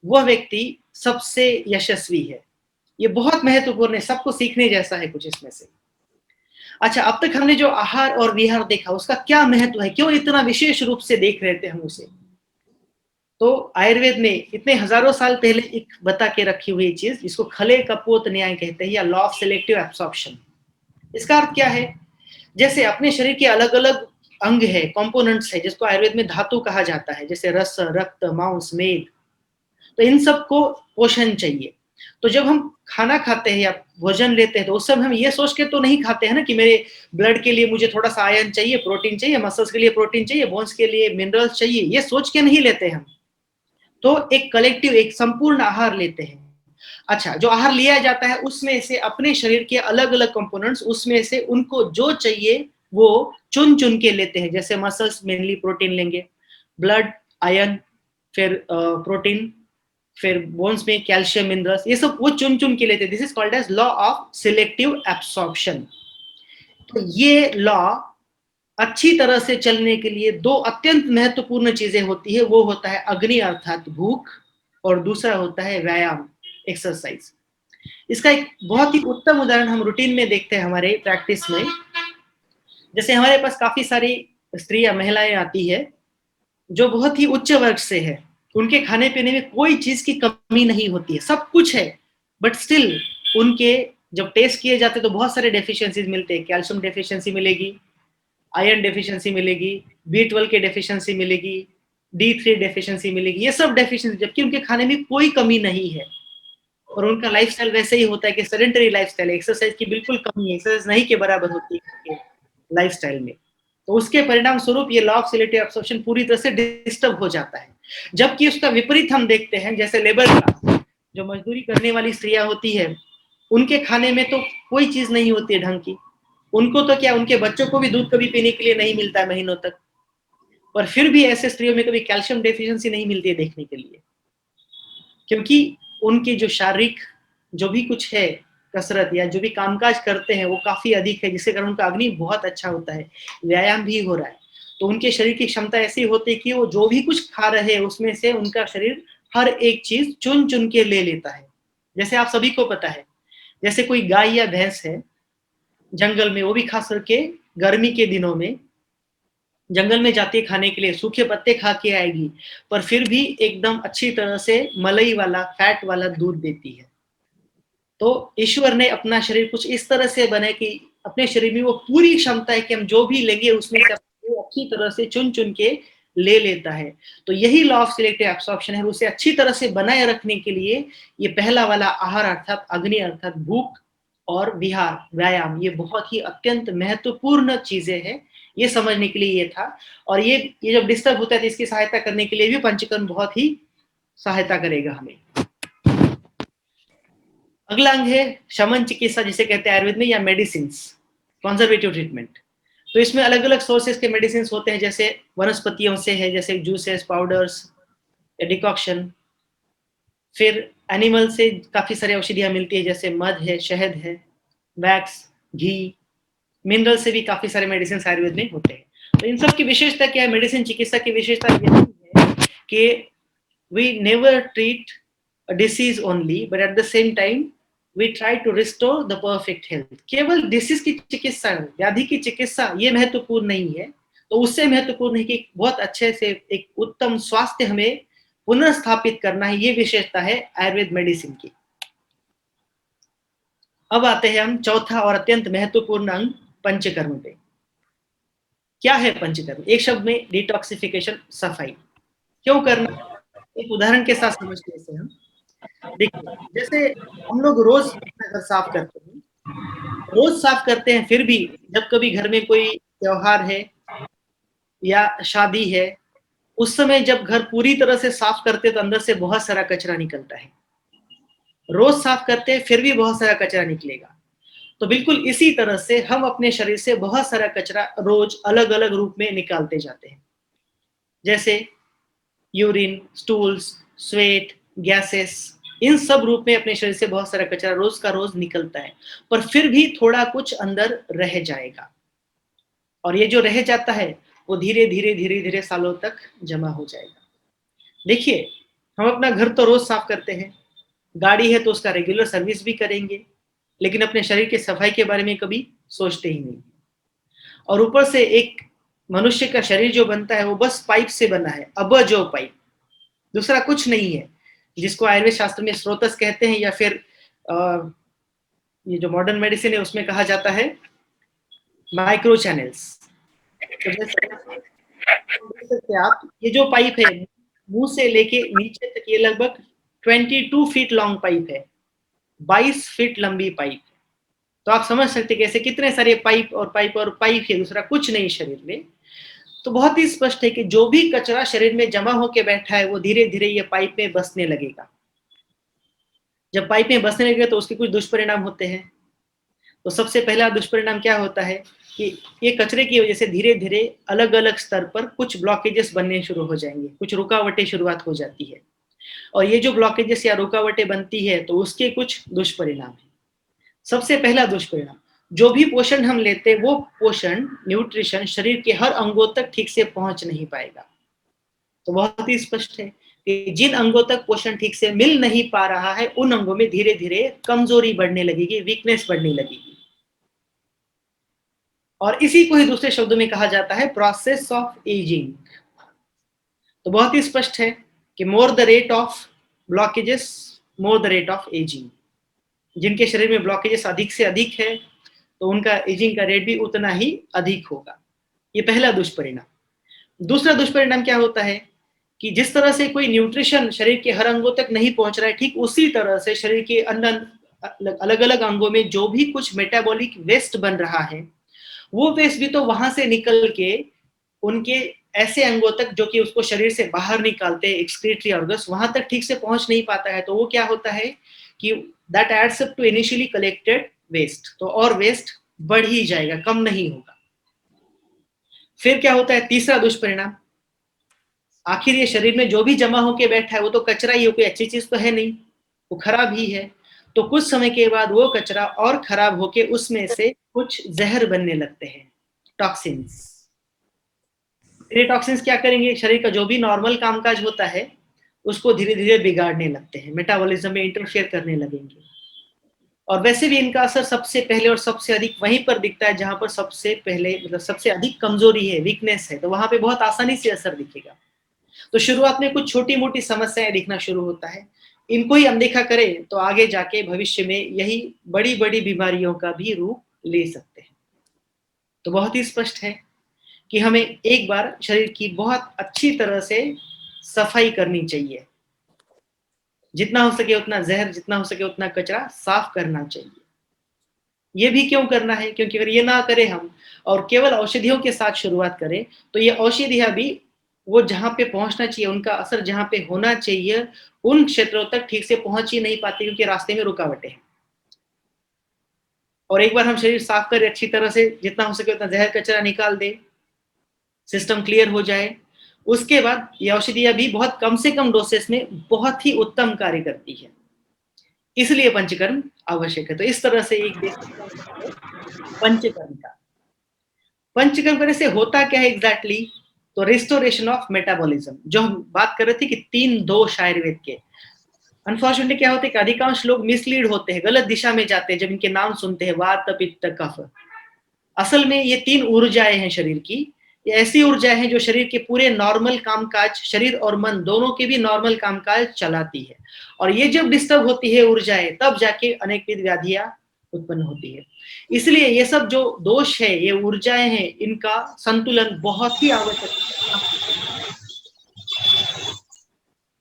वह व्यक्ति सबसे यशस्वी है। ये बहुत महत्वपूर्ण है, सबको सीखने जैसा है कुछ इसमें से। अच्छा, अब तक हमने जो आहार और विहार देखा, उसका क्या महत्व है, क्यों इतना विशेष रूप से देख रहे थे हम उसे? तो आयुर्वेद ने इतने हजारों साल पहले एक बता के रखी हुई चीज, जिसको खले कपोत न्याय कहते हैं, या लॉ ऑफ सिलेक्टिव एब्सॉर्प्शन। इसका अर्थ क्या है? जैसे अपने शरीर के अलग अलग अंग है, कंपोनेंट्स है, जिसको आयुर्वेद में धातु कहा जाता है, जैसे रस, रक्त, मांस, मेद। तो इन सबको पोषण चाहिए। तो जब हम खाना खाते हैं या भोजन लेते हैं, तो उस समय हम ये सोच के तो नहीं खाते हैं ना कि मेरे ब्लड के लिए मुझे थोड़ा सा आयरन चाहिए, प्रोटीन चाहिए, मसल्स के लिए प्रोटीन चाहिए, बोन्स के लिए मिनरल्स चाहिए, ये सोच के नहीं लेते हम। तो एक कलेक्टिव, एक संपूर्ण आहार लेते हैं। अच्छा, जो आहार लिया जाता है उसमें से अपने शरीर के अलग अलग कंपोनेंट्स, उसमें से उनको जो चाहिए वो चुन चुन के लेते हैं। जैसे मसल्स मेनली प्रोटीन लेंगे, ब्लड आयरन, फिर प्रोटीन, फिर बोन्स में कैल्शियम, मिनरल्स, ये सब वो चुन चुन के लेते हैं। This is called as law of selective absorption. तो ये लॉ अच्छी तरह से चलने के लिए दो अत्यंत महत्वपूर्ण चीजें होती है, वो होता है अग्नि अर्थात भूख, और दूसरा होता है व्यायाम, एक्सरसाइज। इसका एक बहुत ही उत्तम उदाहरण हम रूटीन में देखते हैं हमारे प्रैक्टिस में। जैसे हमारे पास काफी सारी स्त्रियां, महिलाएं आती है जो बहुत ही उच्च वर्ग से है, उनके खाने पीने में कोई चीज की कमी नहीं होती है, सब कुछ है, बट स्टिल उनके जब टेस्ट किए जाते तो बहुत सारे डेफिशिएंसीज मिलते हैं। कैल्शियम डेफिशिएंसी मिलेगी, आयरन डेफिशिएंसी मिलेगी, B12 के डेफिशिएंसी मिलेगी, D3 डेफिशिएंसी मिलेगी, ये सब डेफिशिएंसी, जबकि उनके खाने में कोई कमी नहीं है। और उनका लाइफस्टाइल वैसे ही होता है कि सेडेंटरी लाइफस्टाइल, एक्सरसाइज की बिल्कुल कमी है, एक्सरसाइज नहीं के बराबर होती है लाइफस्टाइल में। तो उसके परिणाम स्वरूप ये लॉ ऑफ सिलेक्टिव एब्सॉर्प्शन पूरी तरह से डिस्टर्ब हो जाता है। जबकि उसका विपरीत हम देखते हैं, जैसे लेबर क्लास, जो मजदूरी करने वाली स्त्रियां होती है, उनके खाने में तो कोई चीज नहीं होती है ढंग की। उनको तो क्या, उनके बच्चों को भी दूध कभी पीने के लिए नहीं मिलता है महीनों तक, और फिर भी ऐसे स्त्रियों में कभी कैल्शियम डेफिशिएंसी नहीं मिलती है देखने के लिए, क्योंकि उनकी जो शारीरिक जो भी कुछ है कसरत या जो भी कामकाज करते हैं वो काफी अधिक है, जिसके कारण उनका अग्नि बहुत अच्छा होता है, व्यायाम भी हो रहा है। तो उनके शरीर की क्षमता ऐसी होती है कि वो जो भी कुछ खा रहे हैं उसमें से उनका शरीर हर एक चीज चुन चुन के ले लेता है। जैसे आप सभी को पता है, जैसे कोई गाय या भैंस है, जंगल में, वो भी खास करके गर्मी के दिनों में जंगल में जाती है खाने के लिए, सूखे पत्ते खा के आएगी, पर फिर भी एकदम अच्छी तरह से मलाई वाला, फैट वाला दूध देती है। तो ईश्वर ने अपना शरीर कुछ इस तरह से बनाया कि अपने शरीर में वो पूरी क्षमता है कि हम जो भी लेंगे उसमें से वो अच्छी तरह से चुन चुन के ले लेता है। तो यही लॉ ऑफ सिलेक्टिव एब्सॉर्प्शन है। उसे अच्छी तरह से बनाए रखने के लिए ये पहला वाला आहार अर्थात अग्नि अर्थात भूख और विहार व्यायाम, ये बहुत ही अत्यंत महत्वपूर्ण चीजें हैं। ये समझने के लिए ये था। और ये जब डिस्टर्ब होता है तो इसकी सहायता करने के लिए भी पंचकर्म बहुत ही सहायता करेगा हमें। अगला अंग है शमन चिकित्सा, जिसे कहते हैं आयुर्वेद में, या मेडिसिन, कंजर्वेटिव ट्रीटमेंट। तो इसमें अलग अलग सोर्सेज के मेडिसिन होते हैं, जैसे वनस्पतियों से है, जैसे जूसेस, पाउडर्स या डिकॉक्शन। फिर एनिमल से काफी सारी औषधियां मिलती है, जैसे मध है, शहद है, वैक्स, घी। मिनरल से भी काफी सारे मेडिसिन आयुर्वेद में होते हैं। तो इन सब की विशेषता क्या है? मेडिसिन चिकित्सा की विशेषता यही है कि we never treat a disease only, but at the same time we try to restore the perfect health. केवल डिसीज की चिकित्सा, व्याधि की चिकित्सा ये महत्वपूर्ण नहीं है, तो उससे महत्वपूर्ण है कि बहुत अच्छे से एक उत्तम स्वास्थ्य हमें पुनर्स्थापित करना है। ये विशेषता है आयुर्वेद मेडिसिन की। अब आते हैं हम चौथा और अत्यंत महत्वपूर्ण अंग पंचकर्म पे। क्या है पंचकर्म? एक शब्द में डिटॉक्सिफिकेशन, सफाई। क्यों करना? एक उदाहरण के साथ समझते हैं इसे हम। देखिए, जैसे हम लोग रोज अपना घर साफ करते हैं, रोज साफ करते हैं, फिर भी जब कभी घर में कोई त्योहार है या शादी है, उस समय जब घर पूरी तरह से साफ करते हैं तो अंदर से बहुत सारा कचरा निकलता है। रोज साफ करते हैं फिर भी बहुत सारा कचरा निकलेगा। तो बिल्कुल इसी तरह से हम अपने शरीर से बहुत सारा कचरा रोज अलग अलग रूप में निकालते जाते हैं, जैसे यूरिन, स्टूल्स, स्वेट, गैसेस। इन सब रूप में अपने शरीर से बहुत सारा कचरा रोज का रोज निकलता है, पर फिर भी थोड़ा कुछ अंदर रह जाएगा। और ये जो रह जाता है वो धीरे धीरे धीरे धीरे सालों तक जमा हो जाएगा। देखिए, हम अपना घर तो रोज साफ करते हैं, गाड़ी है तो उसका रेगुलर सर्विस भी करेंगे, लेकिन अपने शरीर की सफाई के बारे में कभी सोचते ही नहीं। और ऊपर से एक मनुष्य का शरीर जो बनता है वो बस पाइप से बना है, अबजो पाइप, दूसरा कुछ नहीं है, जिसको आयुर्वेद शास्त्र में स्रोतस कहते हैं, या फिर ये जो मॉडर्न मेडिसिन है उसमें कहा जाता है माइक्रो चैनल्स। तो जैसे आप ये जो पाइप है मुंह से लेके नीचे तक, ये लगभग 22 फीट लॉन्ग पाइप है, 22 फीट लंबी पाइप। तो आप समझ सकते कैसे कितने सारे पाइप और पाइप और पाइप है, दूसरा कुछ नहीं शरीर में। तो बहुत ही स्पष्ट है कि जो भी कचरा शरीर में जमा होकर बैठा है वो धीरे धीरे ये पाइप में बसने लगेगा। जब पाइप में बसने लगेगा तो उसके कुछ दुष्परिणाम होते हैं। तो सबसे पहला दुष्परिणाम क्या होता है कि ये कचरे की वजह से धीरे धीरे अलग अलग स्तर पर कुछ ब्लॉकेजेस बनने शुरू हो जाएंगे, कुछ रुकावटें शुरुआत हो जाती है। और ये जो ब्लॉकेजेस या रुकावटें बनती है तो उसके कुछ दुष्परिणाम है। सबसे पहला दुष्परिणाम, जो भी पोषण हम लेते हैं वो पोषण, न्यूट्रिशन शरीर के हर अंगों तक ठीक से पहुंच नहीं पाएगा। तो बहुत ही स्पष्ट है कि जिन अंगों तक पोषण ठीक से मिल नहीं पा रहा है उन अंगों में धीरे धीरे कमजोरी बढ़ने लगेगी, वीकनेस बढ़ने लगेगी। और इसी को ही दूसरे शब्दों में कहा जाता है प्रोसेस ऑफ एजिंग। तो बहुत ही स्पष्ट है कि more the rate of blockages, more the rate of ageing. जिनके शरीर में ब्लॉकेजेस अधिक से अधिक है तो उनका एजिंग का रेट भी उतना ही अधिक होगा। ये पहला दुष्परिणाम। दूसरा दुष्परिणाम क्या होता है कि जिस तरह से कोई न्यूट्रिशन शरीर के हर अंगों तक नहीं पहुंच रहा है, ठीक उसी तरह से शरीर के अंदर अलग अलग अंगों में जो भी कुछ मेटाबॉलिक वेस्ट बन रहा है वो वेस्ट भी तो वहां से निकल के उनके ऐसे अंगों तक जो कि उसको शरीर से बाहर निकालते हैं, एक्सक्रीटरी ऑर्गन्स, वहां तक ठीक से पहुंच नहीं पाता है। तो वो क्या होता है कि that adds up to initially collected waste. तो और वेस्ट बढ़ ही जाएगा, कम नहीं होगा। फिर क्या होता है तीसरा दुष्परिणाम, आखिर ये शरीर में जो भी जमा होके बैठा है वो तो कचरा ही, कोई अच्छी चीज तो है नहीं, वो खराब ही है। तो कुछ समय के बाद वो कचरा और खराब होके उसमें से कुछ जहर बनने लगते हैं, टॉक्सिन्स। ये टॉक्सिन्स क्या करेंगे, शरीर का जो भी नॉर्मल कामकाज होता है उसको धीरे धीरे बिगाड़ने लगते हैं, मेटाबॉलिज्म में इंटरफेयर करने लगेंगे। और वैसे भी इनका असर सबसे पहले और सबसे अधिक वहीं पर दिखता है जहां पर सबसे पहले मतलब सबसे अधिक कमजोरी है, वीकनेस है, तो वहां पे बहुत आसानी से असर दिखेगा। तो शुरुआत में कुछ छोटी मोटी समस्याएं दिखना शुरू होता है, इनको ही अनदेखा करें तो आगे जाके भविष्य में यही बड़ी बड़ी बीमारियों का भी रूप ले सकते हैं। तो बहुत ही स्पष्ट है कि हमें एक बार शरीर की बहुत अच्छी तरह से सफाई करनी चाहिए, जितना हो सके उतना जहर, जितना हो सके उतना कचरा साफ करना चाहिए। ये भी क्यों करना है? क्योंकि अगर ये ना करें हम और केवल औषधियों के साथ शुरुआत करें तो ये औषधियां भी वो जहां पे पहुंचना चाहिए, उनका असर जहां पे होना चाहिए उन क्षेत्रों तक ठीक से पहुंच ही नहीं पाती, क्योंकि रास्ते में रुकावटें हैं। और एक बार हम शरीर साफ करें अच्छी तरह से, जितना हो सके उतना जहर कचरा निकाल दे, सिस्टम क्लियर हो जाए, उसके बाद ये औषधियां भी बहुत कम से कम डोसेस में बहुत ही उत्तम कार्य करती है। इसलिए पंचकर्म आवश्यक है। तो इस तरह से एक पंचकर्म का पंचकर्म करने से होता क्या है एग्जैक्टली? तो रिस्टोरेशन ऑफ मेटाबॉलिज्म, जो हम बात कर रहे थे कि 3 दोष आयुर्वेद के, अनफॉर्चुनेटली क्या होता है कि अधिकांश लोग मिसलीड होते हैं, गलत दिशा में जाते हैं जब इनके नाम सुनते हैं, वात पित्त कफ। असल में ये 3 ऊर्जाएं हैं शरीर की। ये ऐसी ऊर्जाएं हैं जो शरीर के पूरे नॉर्मल कामकाज, शरीर और मन दोनों के भी नॉर्मल कामकाज चलाती है। और ये जब डिस्टर्ब होती है ऊर्जाएं, तब जाके अनेक व्याधियां उत्पन्न होती है। इसलिए ये सब जो दोष है, ये ऊर्जाएं हैं, इनका संतुलन बहुत ही आवश्यक है।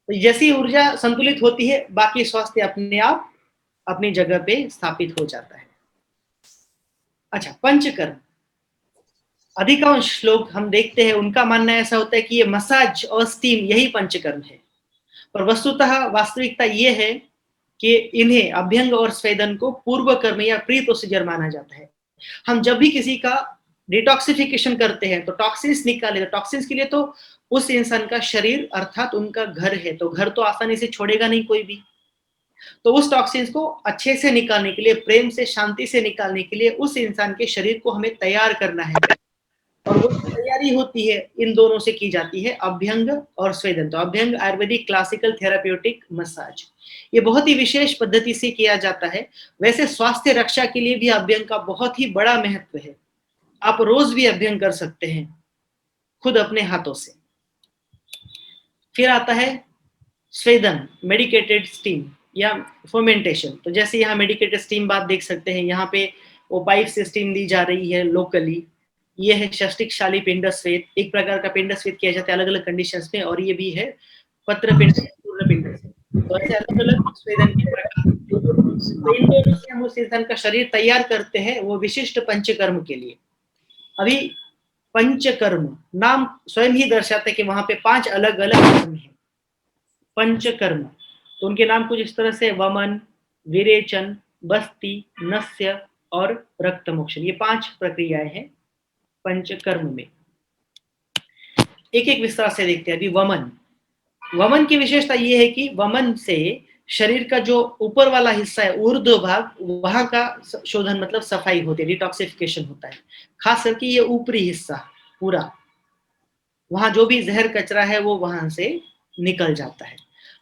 तो जैसी ऊर्जा संतुलित होती है, बाकी स्वास्थ्य अपने आप अपनी जगह पे स्थापित हो जाता है। अच्छा, पंचकर्म, अधिकांश लोग हम देखते हैं उनका मानना ऐसा होता है कि ये मसाज और स्टीम यही पंचकर्म है, पर वस्तुतः वास्तविकता ये है कि इन्हें अभ्यंग और स्वेदन को पूर्व कर्म या प्री प्रोसीजर माना जाता है। हम जब भी किसी का डिटॉक्सिफिकेशन करते हैं तो टॉक्सिन्स निकाले, तो टॉक्सिन्स के लिए तो उस इंसान का शरीर अर्थात उनका घर है, तो घर तो आसानी से छोड़ेगा नहीं कोई भी। तो उस टॉक्सिन्स को अच्छे से निकालने के लिए, प्रेम से, शांति से निकालने के लिए उस इंसान के शरीर को हमें तैयार करना है। और वो तैयारी होती है, इन दोनों से की जाती है, अभ्यंग और स्वेदन। तो अभ्यंग आयुर्वेदिक क्लासिकल थेराप्यूटिक मसाज, ये बहुत ही विशेष पद्धति से किया जाता है। वैसे स्वास्थ्य रक्षा के लिए भी अभ्यंग का बहुत ही बड़ा महत्व है। आप रोज भी अभ्यंग कर सकते हैं खुद अपने हाथों से। फिर आता है स्वेदन, मेडिकेटेड स्टीम या फर्मेंटेशन। तो जैसे यहाँ मेडिकेटेड स्टीम बात देख सकते हैं, यहाँ पे वो पाइप से स्टीम दी जा रही है लोकली। ये है षष्टिकशाली पिंड स्वेद, एक प्रकार का पिंड स्वेद किया जाता है अलग अलग कंडीशंस में। और ये भी है पत्र पिंड, पूर्ण पिंड। तो ऐसे अलग अलग स्वेदन के प्रकार। तो इन दोनों से हम उस इंसान का शरीर तैयार करते हैं वो विशिष्ट पंचकर्म के लिए। अभी पंचकर्म नाम स्वयं ही दर्शाता है कि वहां पे 5 अलग अलग कर्म है। पंचकर्म, तो उनके नाम कुछ इस तरह से: वमन, विरेचन, बस्ती, नस्य और रक्तमोक्षण। ये 5 प्रक्रियाएं हैं पंचकर्म में। एक एक विस्तार से देखते हैं। अभी वमन, वमन की विशेषता ये है कि वमन से शरीर का जो ऊपर वाला हिस्सा है, ऊर्ध्व भाग, वहां का शोधन मतलब सफाई होती है, डिटॉक्सिफिकेशन होता है। खास करके ये ऊपरी हिस्सा पूरा, वहां जो भी जहर कचरा है वो वहां से निकल जाता है।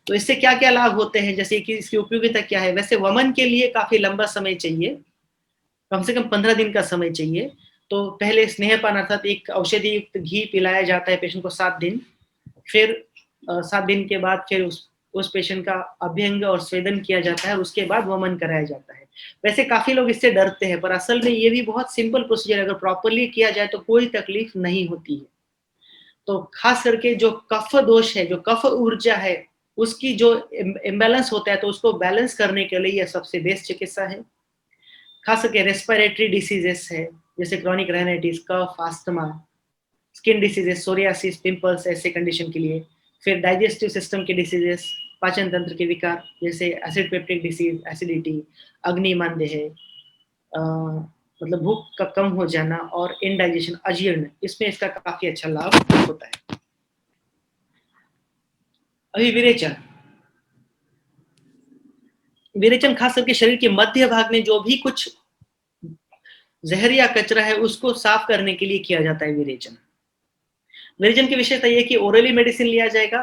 तो इससे क्या क्या लाभ होते हैं, जैसे कि इसकी उपयोगिता क्या है? वैसे वमन के लिए काफी लंबा समय चाहिए, कम से कम 15 दिन का समय चाहिए। तो पहले स्नेहपान अर्थात एक औषधि युक्त घी पिलाया जाता है पेशेंट को 7 दिन। फिर 7 दिन के बाद फिर उस पेशेंट का अभ्यंग और स्वेदन किया जाता है, उसके बाद वमन कराया जाता है। वैसे काफी लोग इससे डरते हैं, पर असल में ये भी बहुत सिंपल प्रोसीजर, अगर प्रॉपरली किया जाए तो कोई तकलीफ नहीं होती है। तो खास करके जो कफ दोष है, जो कफ ऊर्जा है, उसकी जो इम्बैलेंस होता है, तो उसको बैलेंस करने के लिए यह सबसे बेस्ट चिकित्सा है। खास करके रेस्पिरेटरी डिसीजेस है, जैसे chronic rhinitis, cough, asthma, skin diseases, psoriasis, pimples, ऐसे कंडीशन के लिए। फिर डाइजेस्टिव सिस्टम के डिसीजेस, पाचन तंत्र के विकार, जैसे एसिड पेप्टिक डिसीज, एसिडिटी, अग्निमांद्य है, मतलब भूख का कम हो जाना और इनडाइजेशन, अजीर्ण, इसमें इसका काफी अच्छा लाभ होता है। अभी विरेचन, विरेचन खास करके शरीर के मध्य भाग में जो भी कुछ जहर या कचरा है उसको साफ करने के लिए किया जाता है विरेचन। विरेचन की विशेषता यह कि ओरली मेडिसिन लिया जाएगा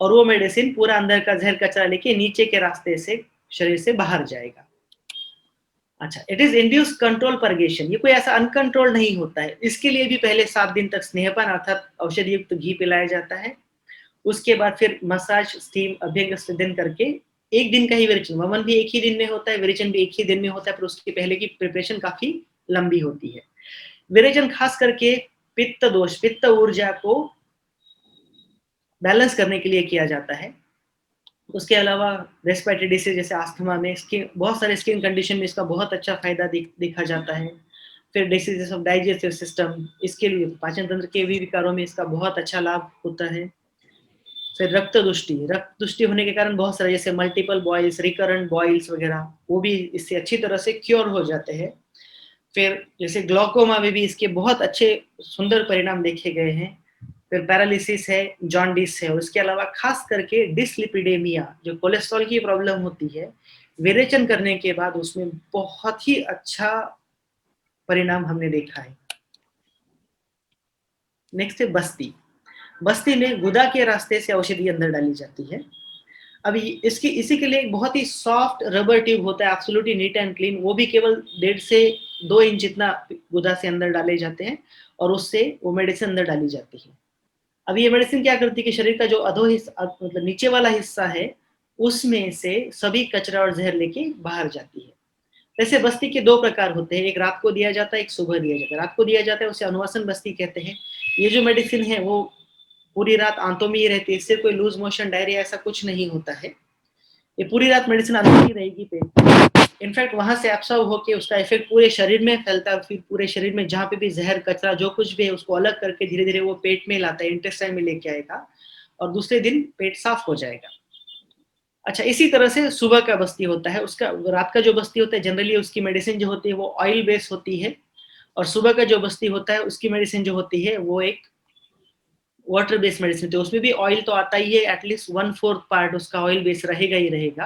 और वो मेडिसिन पूरा अंदर का जहर कचरा लेके नीचे के रास्ते से शरीर से बाहर जाएगा। अच्छा, it is induce control purgation, ये कोई ऐसा अनकंट्रोल नहीं होता है। इसके लिए भी पहले 7 दिन तक स्नेहपान अर्थात औषधि युक्त घी पिलाया जाता है। उसके बाद फिर मसाज, स्टीम, अभ्यंग स्वेदन करके 1 दिन का ही विरेचन, वमन भी 1 ही दिन में होता है, विरेचन भी 1 ही दिन में होता है, पर उसके पहले की प्रिपरेशन काफी लंबी होती है। विरेचन खास करके पित्त दोष, पित्त ऊर्जा को बैलेंस करने के लिए किया जाता है। उसके अलावा रेस्पिरेटरी डिसीज जैसे अस्थमा में, स्किन, बहुत सारे स्किन कंडीशन में इसका बहुत अच्छा फायदा देखा जाता है। फिर डिसीजेस ऑफ डाइजेस्टिव सिस्टम, इसके लिए पाचन तंत्र के भी विकारों में इसका बहुत अच्छा लाभ होता है। फिर रक्त दुष्टि होने के कारण बहुत सारे जैसे मल्टीपल बॉइल्स, रिकरेंट बॉइल्स वगैरह, वो भी इससे अच्छी तरह से क्योर हो जाते हैं। फिर जैसे ग्लूकोमा में भी इसके बहुत अच्छे सुंदर परिणाम देखे गए हैं। फिर पैरालिसिस है, जॉन्डिस है, और इसके अलावा खास करके डिसलिपिडेमिया, जो कोलेस्ट्रॉल की प्रॉब्लम होती है, विरेचन करने के बाद उसमें बहुत ही अच्छा परिणाम हमने देखा है। नेक्स्ट है बस्ती। बस्ती में गुदा के रास्ते से औषधि अंदर डाली जाती है। अब इसी के लिए एक बहुत ही सॉफ्ट रबर ट्यूब होता है, एब्सोल्युटली नीट एंड क्लीन, वो भी केवल 1.5 से 2 इंच जितना गुदा से अंदर डाले जाते हैं, और उससे वो मेडिसिन अंदर डाली जाती है। अब ये मेडिसिन क्या करती है कि शरीर का जो अधो हिस्सा, मतलब नीचे वाला हिस्सा है, उसमें से सभी कचरा और जहर लेके बाहर जाती है। वैसे बस्ती के 2 प्रकार होते हैं, एक रात को दिया जाता है, एक सुबह दिया जाता है। रात को दिया जाता है उसे अनुवासन बस्ती कहते हैं। ये जो मेडिसिन है वो पूरी रात आंतों में ही रहती है, इससे कोई लूज मोशन, डायरिया ऐसा कुछ नहीं होता है। ये पूरी रात मेडिसिन अंदर ही रहेगी पेट। इनफैक्ट वहां से एब्सॉर्ब होकर उसका इफेक्ट पूरे शरीर में फैलता है, फिर पूरे शरीर में जहां पे भी जहर, कचरा, जो कुछ भी है उसको अलग करके धीरे धीरे वो पेट में लाता है, इंटेस्टाइन में लेके आएगा, और दूसरे दिन पेट साफ हो जाएगा। अच्छा, इसी तरह से सुबह का बस्ती होता है, उसका रात का जो बस्ती होता है जनरली उसकी मेडिसिन जो होती है वो ऑयल बेस होती है, और सुबह का जो बस्ती होता है उसकी मेडिसिन जो होती है वो एक वाटर बेस्ड मेडिसिन, तो उसमें भी ऑयल तो आता ही है, एटलीस्ट 1/4 पार्ट उसका ऑयल बेस रहेगा ही रहेगा,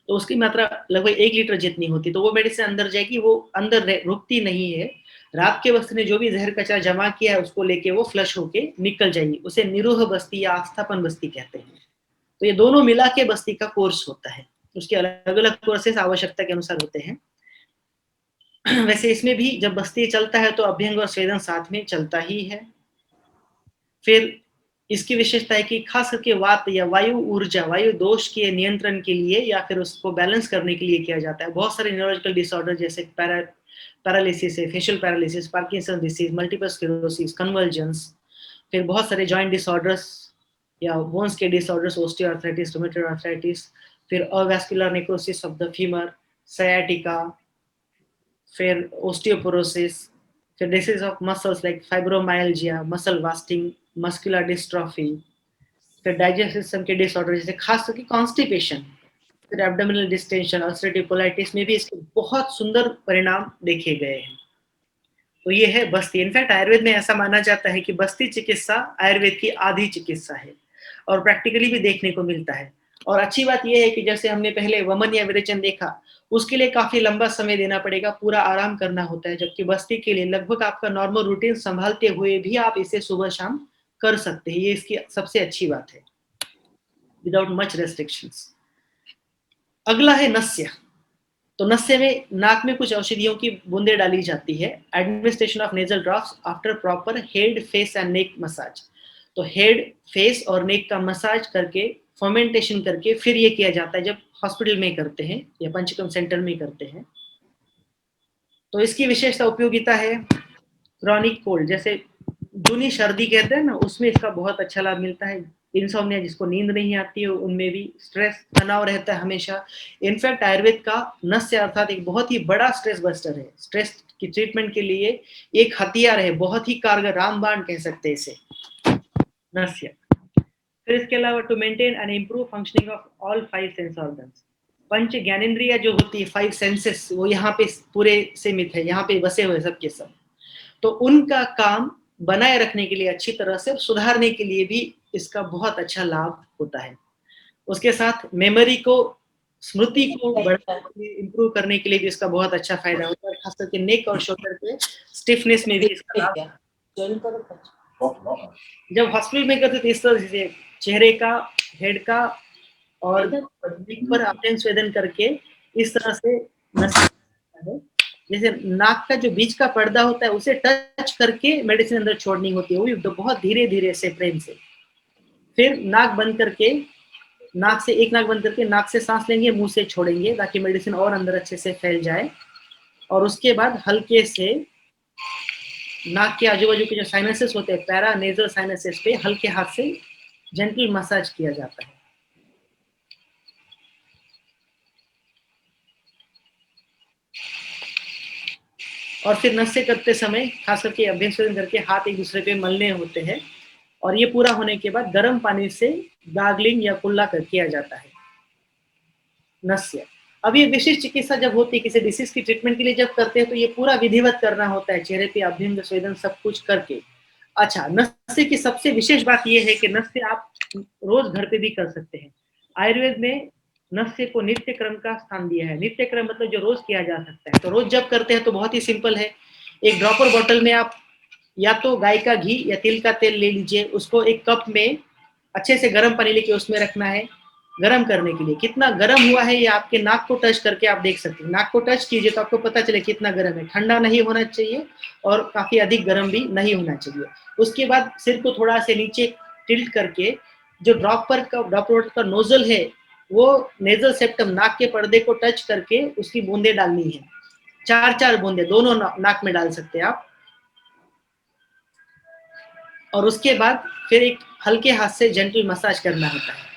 तो उसकी मात्रा लगभग 1 लीटर जितनी होती, तो वो मेडिसिन अंदर जाएगी, वो अंदर रुकती नहीं है। रात के वक्त ने जो भी जहर कचरा जमा किया है उसको लेके वो फ्लश होके निकल जाएगी, उसे निरोह बस्ती या आस्थापन बस्ती कहते हैं। तो ये दोनों मिला के बस्ती का कोर्स होता है, उसके अलग अलग कोर्सेस आवश्यकता के अनुसार होते हैं। वैसे इसमें भी जब बस्ती चलता है तो अभ्यंग और स्वेदन साथ में चलता ही है। फिर इसकी विशेषता है कि खास करके वात या वायु ऊर्जा, वायु दोष के नियंत्रण के लिए या फिर उसको बैलेंस करने के लिए किया जाता है। बहुत सारे न्यूरोलॉजिकल डिसऑर्डर जैसे पैरालिसिस है, facial paralysis, Parkinson disease, multiple sclerosis, convergence, फिर बहुत सारे जॉइंट डिसऑर्डर्स या बोन्स के डिसऑर्डर्स, ओस्टियोआर्थराइटिस, रूमेटॉइड आर्थराइटिस, फिर अवैस्कुलर नेक्रोसिस ऑफ द फीमर, सयाटिका, फिर ओस्टियोपोरोसिस, फिर disease of muscles like fibromyalgia, muscle wasting, muscular dystrophy, फिर डाइजेस्टिव सिस्टम के डिसऑर्डर जैसे खास करके कॉन्स्टिपेशन, फिर एब्डोमिनल डिस्टेंशन, अल्सरेटिव कोलाइटिस में भी इसके बहुत सुंदर परिणाम देखे गए हैं। तो ये है बस्ती। इनफैक्ट आयुर्वेद में ऐसा माना जाता है कि बस्ती चिकित्सा आयुर्वेद की आधी चिकित्सा है, और प्रैक्टिकली भी देखने को मिलता है। और अच्छी बात यह है कि जैसे हमने पहले वमन या विरेचन देखा, उसके लिए काफी लंबा समय देना पड़ेगा, पूरा आराम करना होता है, जबकि बस्ती के लिए लगभग आपका नॉर्मल रूटीन संभालते हुए भी आप इसे सुबह शाम कर सकते हैं। ये इसकी सबसे अच्छी बात है, विदाउट मच रेस्ट्रिक्शंस। अगला है नस्य। तो नस्य में नाक में कुछ औषधियों की बूंदे डाली जाती है। Administration of nasal drops after proper head, face and neck massage. तो हेड, फेस और नेक का मसाज करके, फर्मेंटेशन करके फिर ये किया जाता है, जब हॉस्पिटल में करते हैं या पंचकर्म सेंटर में करते हैं। तो इसकी विशेषता उपयोगिता है क्रॉनिक कोल्ड, जैसे जूनी सर्दी कहते हैं ना, उसमें इसका बहुत अच्छा लाभ मिलता है। इंसोम्निया, जिसको नींद नहीं आती है, उनमें भी, स्ट्रेस, तनाव रहता है हमेशा। इनफैक्ट आयुर्वेद का नस्य अर्थात एक बहुत ही बड़ा स्ट्रेस बस्टर है, स्ट्रेस की ट्रीटमेंट के लिए एक हथियार है, बहुत ही कारगर, रामबाण कह सकते हैं इसे, नस्य। फिर इसके अलावा to maintain and improve functioning of all 5 sense organs. पंच ज्ञानेंद्रिय जो होती है, 5 सेंसेस, वो यहाँ पे पूरे सीमित है, यहाँ पे बसे हुए सबके सब, तो उनका काम बनाए रखने के लिए, अच्छी तरह से सुधारने के लिए भी इसका बहुत अच्छा लाभ होता है। उसके साथ मेमोरी को, स्मृति को बढ़ाने, इम्प्रूव करने के लिए भी इसका बहुत अच्छा फायदा होता है, खास करके नेक और शोल्डर के स्टिफनेस में भी इसका लाभ। जब हॉस्पिटल में करते तो इस तरह से चेहरे का, हेड का और नेक पर अभ्यंग स्वेदन करके इस तरह से जाता है, जैसे नाक का जो बीच का पर्दा होता है उसे टच करके मेडिसिन अंदर छोड़नी होती है, वो भी बहुत धीरे धीरे से, प्रेम से। फिर नाक बंद करके, नाक से एक नाक बंद करके नाक से सांस लेंगे, मुंह से छोड़ेंगे ताकि मेडिसिन और अंदर अच्छे से फैल जाए। और उसके बाद हल्के से नाक के आजू बाजू के जो साइनसेस होते हैं, पैरा नेजल साइनसेस पे हल्के हाथ से जेंटल मसाज किया जाता है। और फिर नस्य करते समय खास करके अभ्यंग करके हाथ एक दूसरे पे मलने होते हैं। और ये पूरा होने के बाद गर्म पानी से गार्गलिंग या कुल्ला कर किया जाता है नस्य। अब ये विशिष्ट चिकित्सा जब होती है किसी डिसीज की ट्रीटमेंट के लिए जब करते हैं तो ये पूरा विधिवत करना होता है, चेहरे पे अभ्यंग स्वेदन सब कुछ करके। अच्छा, नस्य की सबसे विशेष बात यह है कि नस्य आप रोज घर पे भी कर सकते हैं। आयुर्वेद में नस्य को नित्य क्रम का स्थान दिया है। नित्य क्रम मतलब जो रोज किया जा सकता है। तो रोज जब करते हैं तो बहुत ही सिंपल है, एक ड्रॉपर बॉटल में आप या तो गाय का घी या तिल का तेल ले लीजिए, उसको एक कप में अच्छे से गर्म पानी लेके उसमें रखना है गर्म करने के लिए। कितना गर्म हुआ है ये आपके नाक को टच करके आप देख सकते हैं। नाक को टच कीजिए तो आपको पता चले कितना गर्म है। ठंडा नहीं होना चाहिए और काफी अधिक गर्म भी नहीं होना चाहिए। उसके बाद सिर को थोड़ा से नीचे टिल्ट करके जो ड्रॉपर का नोजल है वो नेजल सेप्टम नाक के पर्दे को टच करके उसकी बूंदे डालनी है। 4-4 बूंदे दोनों नाक में डाल सकते हैं आप। और उसके बाद फिर एक हल्के हाथ से जेंटल मसाज करना होता है।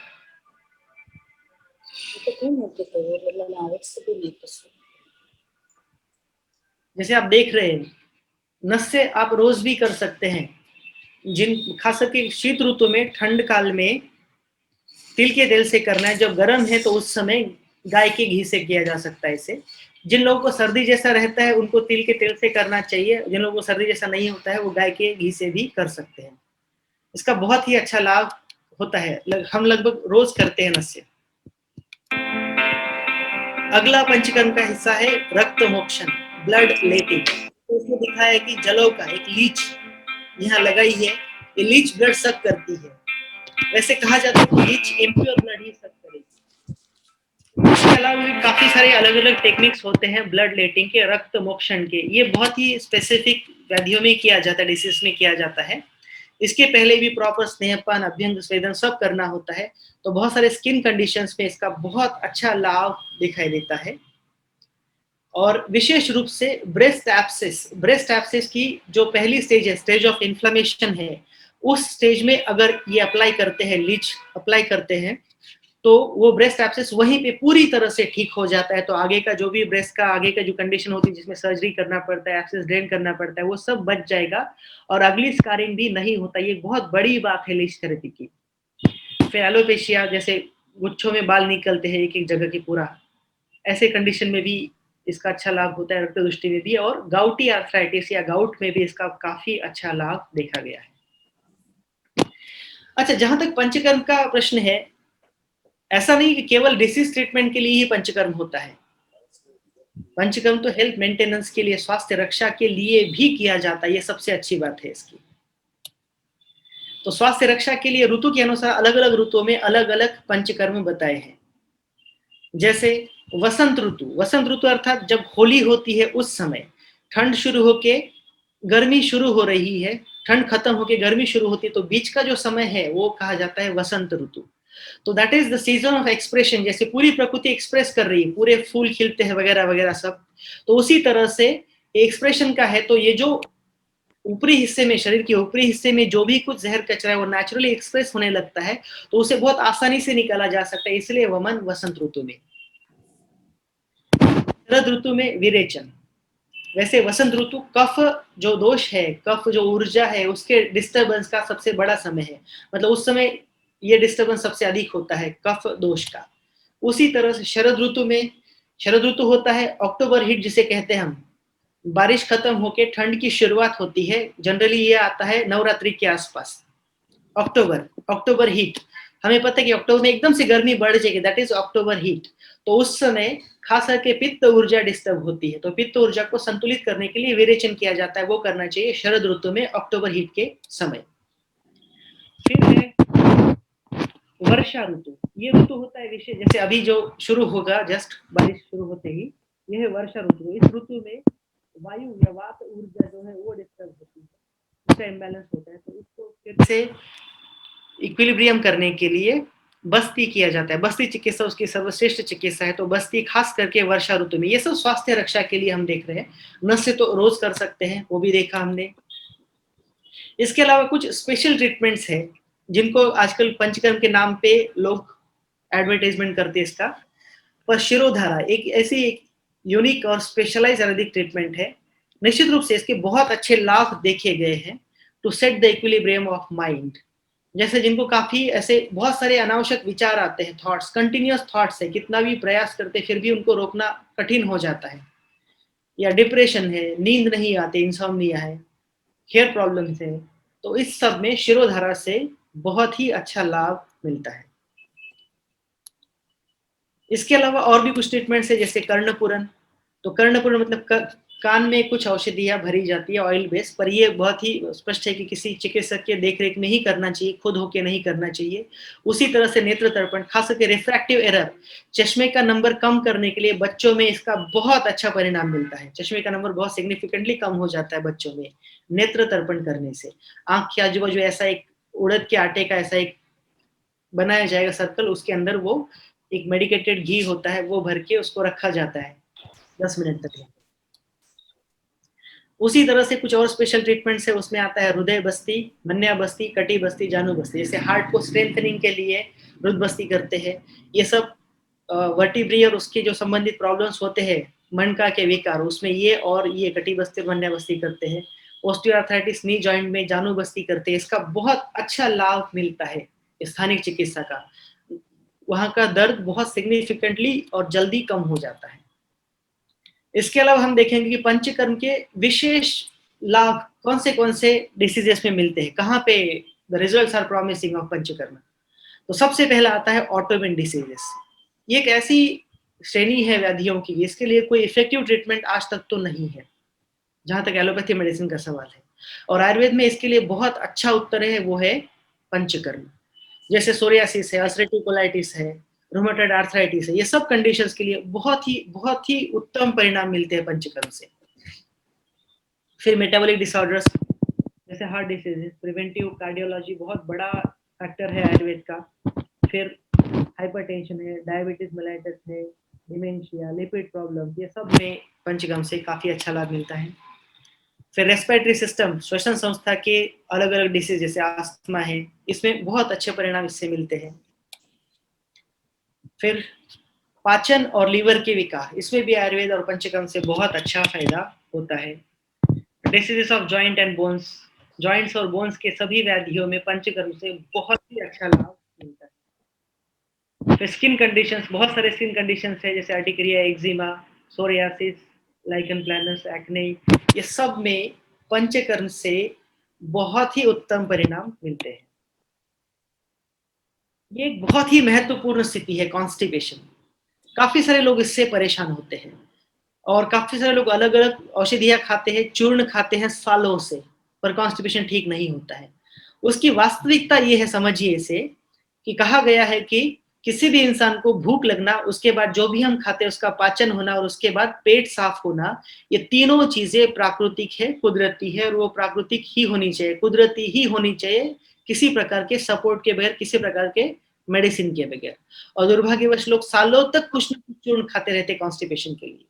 जैसे आप देख रहे हैं, नस से आप रोज भी कर सकते हैं। जिन खास करके शीत ऋतु में, ठंड काल में तिल के तेल से करना है। जब गर्म है तो उस समय गाय के घी से किया जा सकता है इसे। जिन लोगों को सर्दी जैसा रहता है उनको तिल के तेल से करना चाहिए। जिन लोगों को सर्दी जैसा नहीं होता है वो गाय के घी से भी कर सकते हैं। इसका बहुत ही अच्छा लाभ होता है, हम लगभग रोज करते हैं नस्य। अगला पंचकर्म का हिस्सा है रक्त मोक्षण, ब्लड लेटिंग। तो इसमें दिखा है कि जलों का एक लीच यहाँ लगाई है, ये लीच ब्लड सक करती है। वैसे कहा जाता है कि लीच इम्प्योर ब्लड ही सक करेगी। इसके अलावा भी काफी सारे अलग अलग टेक्निक्स होते हैं ब्लड लेटिंग के, रक्त मोक्षण के। ये बहुत ही स्पेसिफिक व्याधियों में किया जाता है, डिसीज में किया जाता है। इसके पहले भी प्रॉपर स्नेहपान, अभ्यंग स्वेदन सब करना होता है। तो बहुत सारे स्किन कंडीशंस में इसका बहुत अच्छा लाभ दिखाई देता है। और विशेष रूप से ब्रेस्ट एब्सेस की जो पहली स्टेज है, स्टेज ऑफ इन्फ्लेमेशन है, उस स्टेज में अगर ये अप्लाई करते हैं, लीच अप्लाई करते हैं, तो वो ब्रेस्ट एब्सेस वहीं पे पूरी तरह से ठीक हो जाता है। तो आगे का जो भी ब्रेस्ट का आगे का जो कंडीशन होती है जिसमें सर्जरी करना पड़ता है, एब्सेस ड्रेन करना पड़ता है, वो सब बच जाएगा और अगली स्कारिंग भी नहीं होता। ये बहुत बड़ी बात है लीच थेरेपी की। फिर एलोपेशिया, जैसे गुच्छों में बाल निकलते हैं एक एक जगह की पूरा, ऐसे कंडीशन में भी इसका अच्छा लाभ होता है, रक्त दृष्टि में भी। और गाउटी आर्थराइटिस या गाउट में भी इसका काफी अच्छा लाभ देखा गया है। अच्छा, जहां तक पंचकर्म का प्रश्न है, ऐसा नहीं कि केवल डिसीज ट्रीटमेंट के लिए ही पंचकर्म होता है। पंचकर्म तो हेल्थ मेंटेनेंस के लिए, स्वास्थ्य रक्षा के लिए भी किया जाता है। ये सबसे अच्छी बात है इसकी। तो स्वास्थ्य रक्षा के लिए ऋतु के अनुसार अलग अलग ऋतुओं में अलग अलग पंचकर्म बताए हैं। जैसे वसंत ऋतु अर्थात जब होली होती है उस समय, ठंड शुरू होके गर्मी शुरू हो रही है, ठंड खत्म होके गर्मी शुरू होती है, तो बीच का जो समय है वो कहा जाता है वसंत ऋतु। तो that is the season of expression. जैसे पूरी प्रकृति एक्सप्रेस कर रही है, पूरे फूल खिलते हैं वगैरह वगैरह सब, तो उसी तरह से एक्सप्रेशन का है। तो ये जो ऊपरी हिस्से में, शरीर के ऊपरी हिस्से में जो भी कुछ जहर कचरा है वो नेचुरली एक्सप्रेस होने लगता है, तो उसे बहुत आसानी से निकाला जा सकता है। इसलिए वमन वसंत ऋतु में। शरद ऋतु में विरेचन। वैसे वसंत ऋतु कफ जो दोष है, कफ जो ऊर्जा है, उसके डिस्टर्बेंस का सबसे बड़ा समय है। मतलब उस समय ये डिस्टर्बेंस सबसे अधिक होता है कफ दोष का। उसी तरह से शरद ऋतु होता है अक्टूबर हीट जिसे कहते हैं हम। बारिश खत्म होके ठंड की शुरुआत होती है। जनरली ये आता है नवरात्रि के आसपास। अक्टूबर हीट, हमें पता है कि अक्टूबर में एकदम से गर्मी बढ़ जाएगी, दैट इज अक्टूबर हीट। तो उस समय खास करके पित्त ऊर्जा डिस्टर्ब होती है, तो पित्त ऊर्जा को संतुलित करने के लिए विरेचन किया जाता है, वो करना चाहिए शरद ऋतु में अक्टूबर हीट के समय। फिर है वर्षा ऋतु। ये ऋतु होता है विशेष, जैसे अभी जो शुरू होगा, जस्ट बारिश शुरू होते ही ये है वर्षा ऋतु। इस ऋतु में वायु या वात ऊर्जा जो है वो डिस्टर्ब होती है, उसका इम्बैलेंस होता है, तो इसको फिर से इक्विलिब्रियम करने के लिए बस्ती किया जाता है। बस्ती चिकित्सा उसकी सर्वश्रेष्ठ चिकित्सा है, तो बस्ती खास करके वर्षा ऋतु में। ये सब स्वास्थ्य रक्षा के लिए हम देख रहे हैं, नस से तो रोज कर सकते हैं, वो भी देखा हमने। इसके अलावा कुछ स्पेशल ट्रीटमेंट्स है जिनको आजकल पंचकर्म के नाम पे लोग एडवर्टाइजमेंट करते हैं इसका, पर शिरोधारा एक ऐसी एक यूनिक और स्पेशलाइज आयुर्वेदिक ट्रीटमेंट है। निश्चित रूप से इसके बहुत अच्छे लाभ देखे गए हैं to set the equilibrium of mind. जैसे जिनको काफी ऐसे बहुत सारे अनावश्यक विचार आते हैं, थॉट्स, कंटिन्यूअस थॉट्स है, कितना भी प्रयास करते फिर भी उनको रोकना कठिन हो जाता है, या डिप्रेशन है, नींद नहीं आती, इंसोम्निया है, हेयर प्रॉब्लम्स है, तो इस सब में शिरोधारा से बहुत ही अच्छा लाभ मिलता है। इसके अलावा और भी कुछ ट्रीटमेंट्स है, जैसे कर्णपुरन। तो कर्णपुरन मतलब कान में कुछ औषधियां भरी जाती है ऑयल बेस पर, ये बहुत ही स्पष्ट है कि किसी चिकित्सक के देखरेख में ही करना चाहिए, खुद होके नहीं करना चाहिए। उसी तरह से नेत्र तर्पण, खास करके रिफ्रैक्टिव एरर, चश्मे का नंबर कम करने के लिए बच्चों में इसका बहुत अच्छा परिणाम मिलता है। चश्मे का नंबर बहुत सिग्निफिकेंटली कम हो जाता है बच्चों में नेत्र तर्पण करने से। आंख के आजू बाजू ऐसा एक उड़द के आटे का ऐसा एक बनाया जाएगा सर्कल, उसके अंदर वो एक मेडिकेटेड घी होता है, वो भर के उसको रखा जाता है 10 मिनट तक। उसी तरह से कुछ और स्पेशल ट्रीटमेंट्स है, उसमें आता है हृदय बस्ती, मन्या बस्ती, कटी बस्ती, जानू बस्ती। जैसे हार्ट को स्ट्रेंथनिंग के लिए हृदय बस्ती करते हैं। ये सब वर्टिब्री और उसके जो संबंधित प्रॉब्लम्स होते हैं, मनका के विकार, उसमें ये और ये कटी बस्ती और मन्या बस्ती करते हैं। ऑस्टियोआर्थराइटिस नी जॉइंट में जानू बस्ती करते हैं। इसका बहुत अच्छा लाभ मिलता है स्थानिक चिकित्सा का, वहां का दर्द बहुत सिग्निफिकेंटली और जल्दी कम हो जाता है। इसके अलावा हम देखेंगे कि पंचकर्म के विशेष लाभ कौन से डिसीजेस में मिलते हैं, कहाँ पे the results are promising of panchakarma. तो सबसे पहला आता है ऑटोइम्यून डिसीजेस। ये एक ऐसी श्रेणी है व्याधियों की, इसके लिए कोई इफेक्टिव ट्रीटमेंट आज तक तो नहीं है, जहां तक एलोपैथी मेडिसिन का सवाल है। और आयुर्वेद में इसके लिए बहुत अच्छा उत्तर है, वो है पंचकर्म। जैसे सोरियासिस है, अल्सरेटिव कोलाइटिस है, रूमेटॉइड आर्थराइटिस है, ये सब कंडीशंस के लिए बहुत ही उत्तम परिणाम मिलते हैं पंचकर्म से। फिर मेटाबॉलिक डिसऑर्डर्स जैसे हार्ट डिसीजेस, प्रिवेंटिव कार्डियोलॉजी बहुत बड़ा फैक्टर है आयुर्वेद का। फिर हाइपरटेंशन है, डायबिटीज मेलाइटस है, डिमेंशिया, लिपिड प्रॉब्लम, ये सब में पंचकर्म से काफी अच्छा लाभ मिलता है। फिर रेस्पिरेटरी सिस्टम, श्वसन संस्था के अलग अलग डिसीज जैसे आस्थमा है, इसमें बहुत अच्छे परिणाम इससे मिलते हैं। फिर पाचन और लीवर के विकार, इसमें भी आयुर्वेद और पंचकर्म से बहुत अच्छा फायदा होता है। Diseases of joint and bones, joints और बोन्स के सभी व्याधियों में पंचकर्म से बहुत ही अच्छा लाभ मिलता है। फिर स्किन कंडीशंस, बहुत सारे स्किन कंडीशंस है, जैसे urticaria, eczema, psoriasis, lichen planus, acne, ये सब में पंचकर्म से बहुत ही उत्तम परिणाम मिलते हैं। ये एक बहुत ही महत्वपूर्ण स्थिति है कॉन्स्टिपेशन। काफी सारे लोग इससे परेशान होते हैं और काफी सारे लोग अलग अलग औषधियां खाते हैं, चूर्ण खाते हैं सालों से, पर कॉन्स्टिपेशन ठीक नहीं होता है। उसकी वास्तविकता ये है, समझिए इसे, कि कहा गया है कि किसी भी इंसान को भूख लगना, उसके बाद जो भी हम खाते हैं उसका पाचन होना और उसके बाद पेट साफ होना, ये तीनों चीजें प्राकृतिक है, कुदरती है, और वो प्राकृतिक ही होनी चाहिए, कुदरती ही होनी चाहिए, किसी प्रकार के सपोर्ट के बगैर, किसी प्रकार के मेडिसिन के बगैर। और दुर्भाग्यवश लोग सालों तक कुछ न कुछ चूर्ण खाते रहते कॉन्स्टिपेशन के लिए।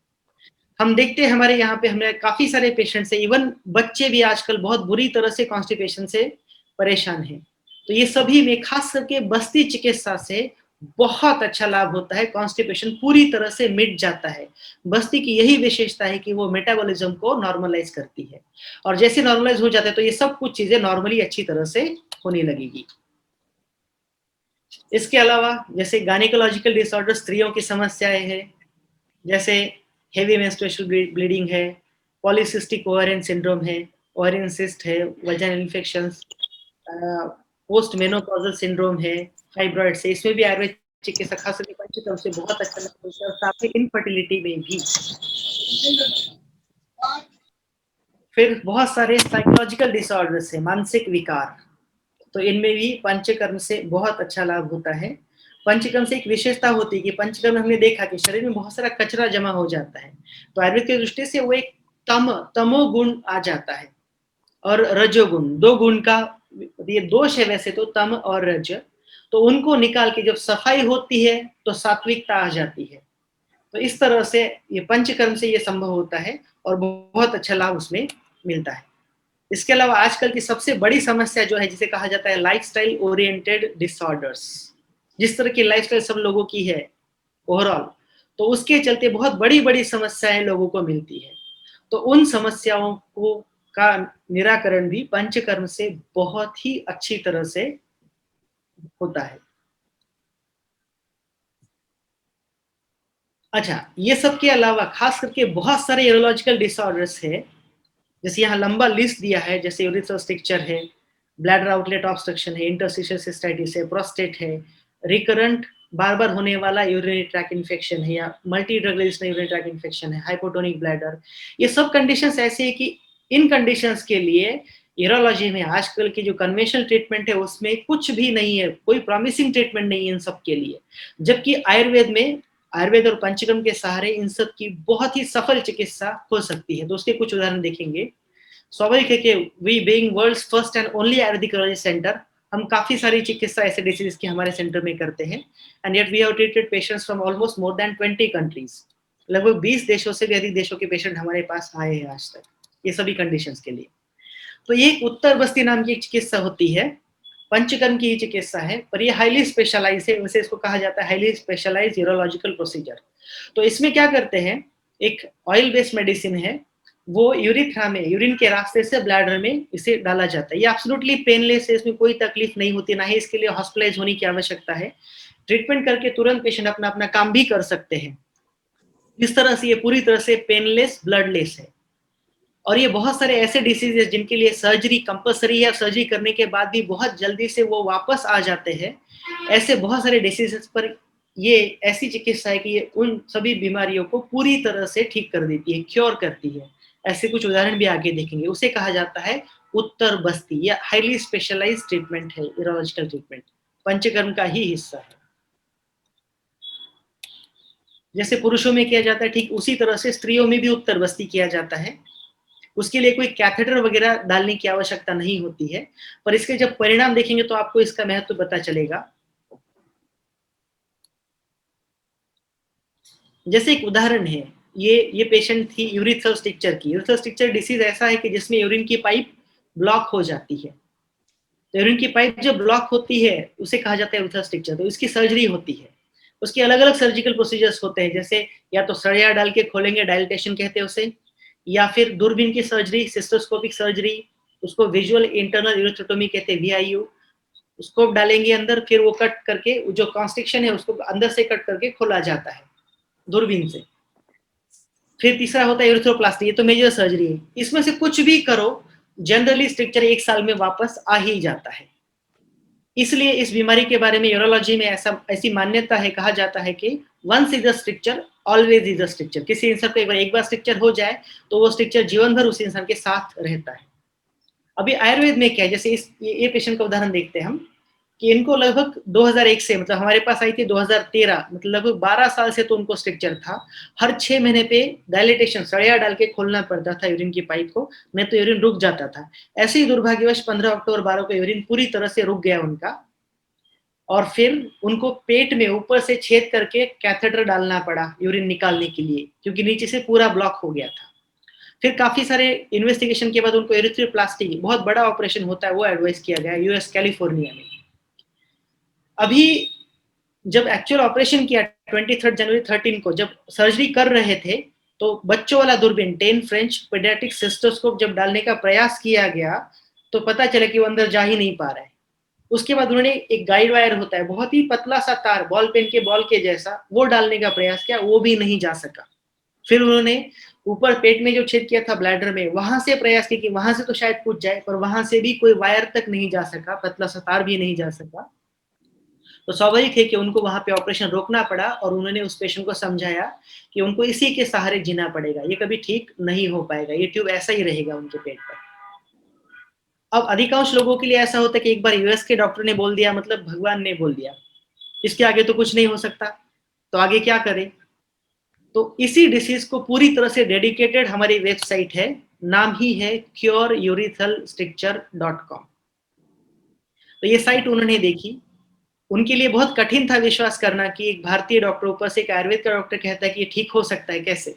हम देखते हैं हमारे यहाँ पे हमें काफी सारे पेशेंट्स है, इवन बच्चे भी आजकल बहुत बुरी तरह से कॉन्स्टिपेशन से परेशान हैं। तो ये सभी में खास करके बस्ती चिकित्सा से बहुत अच्छा लाभ होता है, कॉन्स्टिपेशन पूरी तरह से मिट जाता है। बस्ती की यही विशेषता है कि वो मेटाबॉलिज्म को नॉर्मलाइज करती है, और जैसे नॉर्मलाइज हो जाता है तो ये सब कुछ चीजें नॉर्मली अच्छी तरह से होने लगेगी। इसके अलावा जैसे गायनेकोलॉजिकल डिसऑर्डर, स्त्रियों की समस्याएं हैं, जैसे हेवी मेंस्ट्रुएशनल ब्लीडिंग है, पॉलीसिस्टिक ओवेरियन सिंड्रोम है, ओवेरियन सिस्ट है, vaginal infections, post menopausal syndrome है, फाइब्रॉइड से, इसमें भी आयुर्वेद चिकित्सा खास करके पंचकर्म से बहुत अच्छा लगता है। और साथ ही इनफर्टिलिटी में भी। फिर बहुत सारे साइकोलॉजिकल डिसऑर्डर्स है, मानसिक विकार, तो इनमें भी पंचकर्म से बहुत अच्छा लाभ होता है। पंचकर्म से एक विशेषता होती है कि पंचकर्म में हमने देखा कि शरीर में बहुत सारा कचरा जमा हो जाता है, तो आयुर्वेद की दृष्टि से वो एक तमोगुण आ जाता है और रजोगुण, 2 गुण का ये दोष है वैसे तो, तम और रज, तो उनको निकाल के जब सफाई होती है तो सात्विकता आ जाती है। तो इस तरह से ये पंचकर्म से ये संभव होता है और बहुत अच्छा लाभ उसमें मिलता है। इसके अलावा आजकल की सबसे बड़ी समस्या जो है जिसे कहा जाता है लाइफस्टाइल ओरिएंटेड डिसऑर्डर्स, जिस तरह की लाइफस्टाइल सब लोगों की है ओवरऑल, तो उसके चलते बहुत बड़ी-बड़ी समस्याएं लोगों को मिलती है। तो उन समस्याओं को का निराकरण भी पंचकर्म से बहुत ही अच्छी तरह से होता है। अच्छा, ये सब के अलावा खास करके बहुत सारे यूरोलॉजिकल डिसऑर्डर्स है, जैसे यहाँ लंबा लिस्ट दिया है, जैसे यूरिथ्रल स्ट्रक्चर है, ब्लैडर आउटलेट ऑब्स्ट्रक्शन है, इंटरस्टिशियल सिस्टाइटिस है, प्रोस्टेट है, रिकरेंट बार-बार होने वाला यूरिनरी ट्रैक्ट इन्फेक्शन है या multi drug resistant urinary tract infection है, हाइपोटोनिक ब्लैडर, ये सब कंडीशंस ऐसी है कि इन कंडीशंस के लिए यूरोलॉजी में आजकल की जो कन्वेंशनल ट्रीटमेंट है उसमें कुछ भी नहीं है, कोई प्रॉमिसिंग ट्रीटमेंट नहीं है इन सब के लिए। जबकि आयुर्वेद और पंचकर्म के सहारे इन सब की बहुत ही सफल चिकित्सा हो सकती है। तो उसके कुछ उदाहरण देखेंगे। स्वाभाविक है कि we being world's first and only Ayurvedic centre, हम काफी सारी चिकित्सा ऐसे डिसीज की हमारे सेंटर में करते हैं, and yet we have treated patients from almost more than 20 countries. लगभग 20 देशों से भी अधिक देशों के पेशेंट हमारे पास आए हैं आज तक, ये सभी कंडीशंस के लिए। तो ये उत्तर बस्ती नाम की एक चिकित्सा होती है, पंचकर्म की ही चिकित्सा है, पर ये हाईली स्पेशलाइज है, वैसे इसको कहा जाता है हाईली स्पेशलाइज यूरोलॉजिकल प्रोसीजर। तो इसमें क्या करते हैं, एक ऑयल बेस्ड मेडिसिन है, वो यूरिथ्रा में, यूरिन के रास्ते से ब्लैडर में इसे डाला जाता है। ये एब्सोल्युटली पेनलेस है, इसमें कोई तकलीफ नहीं होती, ना ही इसके लिए हॉस्पिटलाइज होने की आवश्यकता है। ट्रीटमेंट करके तुरंत पेशेंट अपना अपना काम भी कर सकते हैं। इस तरह से ये पूरी तरह से पेनलेस, ब्लडलेस है। और ये बहुत सारे ऐसे डिसीज है जिनके लिए सर्जरी कंपलसरी है, सर्जरी करने के बाद भी बहुत जल्दी से वो वापस आ जाते हैं। ऐसे बहुत सारे डिसीजेस पर ये ऐसी चिकित्सा है कि ये उन सभी बीमारियों को पूरी तरह से ठीक कर देती है, क्योर करती है। ऐसे कुछ उदाहरण भी आगे देखेंगे। उसे कहा जाता है उत्तर बस्ती या हाईली स्पेशलाइज्ड ट्रीटमेंट है, यूरोलॉजिकल ट्रीटमेंट, पंचकर्म का ही हिस्सा है। जैसे पुरुषों में किया जाता है ठीक उसी तरह से स्त्रियों में भी उत्तर बस्ती किया जाता है। उसके लिए कोई कैथेटर वगैरह डालने की आवश्यकता नहीं होती है, पर इसके जब परिणाम देखेंगे तो आपको इसका महत्व पता चलेगा। जैसे एक उदाहरण है, ये पेशेंट थी यूरिथ्रल स्ट्रक्चर की। यूरिथ्रल स्ट्रक्चर डिसीज ऐसा है कि जिसमें यूरिन की पाइप ब्लॉक हो जाती है। तो यूरिन की पाइप जब ब्लॉक होती है उसे कहा जाता है यूरिथ्रल स्ट्रक्चर। तो इसकी सर्जरी होती है, उसके अलग अलग सर्जिकल प्रोसीजर्स होते हैं, जैसे या तो सरिया डाल के खोलेंगे, डायलिटेशन कहते हैं उसे, या फिर दूरबीन की सर्जरी, सिस्टोस्कोपिक सर्जरी, उसको विजुअल इंटरनल यूरेथ्रोटोमी कहते हैं, VIU। स्कोप डालेंगे अंदर, फिर वो कट करके जो कॉन्स्ट्रिक्शन है उसको अंदर से कट करके खोला जाता है दूरबीन से। फिर तीसरा होता है यूरेथ्रोप्लास्टी, ये तो मेजर सर्जरी है। इसमें से कुछ भी करो, जनरली स्ट्रक्चर 1 साल में वापस आ ही जाता है। इसलिए इस बीमारी के बारे में यूरोलॉजी में ऐसी मान्यता है, कहा जाता है कि once is a structure always is a structure. किसी इंसान को एक बार स्ट्रक्चर हो जाए तो वो स्ट्रक्चर जीवन भर उस इंसान के साथ रहता है। अभी आयुर्वेद में क्या है, जैसे ये पेशेंट का उदाहरण देखते हैं हम, कि इनको लगभग 2001 से, मतलब हमारे पास आई थी 2013, मतलब लगभग 12 साल से तो उनको स्ट्रक्चर था। हर 6 महीने पे डायलिटेशन, सरिया डाल के खोलना पड़ता था यूरिन की पाइप को, नहीं तो यूरिन रुक जाता था। ऐसे ही दुर्भाग्यवश 15 अक्टूबर 12 को यूरिन पूरी तरह से रुक गया उनका, और फिर उनको पेट में ऊपर से छेद करके कैथेटर डालना पड़ा यूरिन निकालने के लिए, क्योंकि नीचे से पूरा ब्लॉक हो गया था। फिर काफी सारे इन्वेस्टिगेशन के बाद उनको एरिथ्रोप्लास्टी, बहुत बड़ा ऑपरेशन होता है, वो एडवाइस किया गया यूएस कैलिफोर्निया में। अभी जब एक्चुअल ऑपरेशन किया 23 जनवरी 13 को, जब सर्जरी कर रहे थे, तो बच्चों वाला दूरबीन 10 फ्रेंच पेडियाट्रिक सिस्टोस्कोप जब डालने का प्रयास किया गया तो पता चला कि वो अंदर जा ही नहीं पा रहा है। उसके बाद उन्होंने एक गाइड वायर होता है, बहुत ही पतला सा तार, बॉल पेन के बॉल के जैसा, वो डालने का प्रयास किया, वो भी नहीं जा सका। फिर उन्होंने ऊपर पेट में जो छेद किया था ब्लैडर में, वहां से प्रयास किया कि वहां से तो शायद कूद जाए, पर वहां से भी कोई वायर तक नहीं जा सका, पतला सा तार भी नहीं जा सका। तो स्वाभाविक है कि उनको वहां पे ऑपरेशन रोकना पड़ा, और उन्होंने उस पेशेंट को समझाया कि उनको इसी के सहारे जीना पड़ेगा, ये कभी ठीक नहीं हो पाएगा, ये ट्यूब ऐसा ही रहेगा उनके पेट पर। अब अधिकांश लोगों के लिए ऐसा होता है कि एक बार यूएस के डॉक्टर ने बोल दिया, मतलब भगवान ने बोल दिया। इसके आगे तो कुछ नहीं हो सकता, तो आगे क्या करें? तो इसी डिसीज को पूरी तरह से डेडिकेटेड हमारी वेबसाइट है, नाम ही है cureurethral stricture.com। तो ये साइट उन्होंने देखी, उनके लिए बहुत कठिन था विश्वास करना कि एक भारतीय डॉक्टर ऊपर से एक आयुर्वेद का डॉक्टर कहता है कि ये ठीक हो सकता है, कैसे?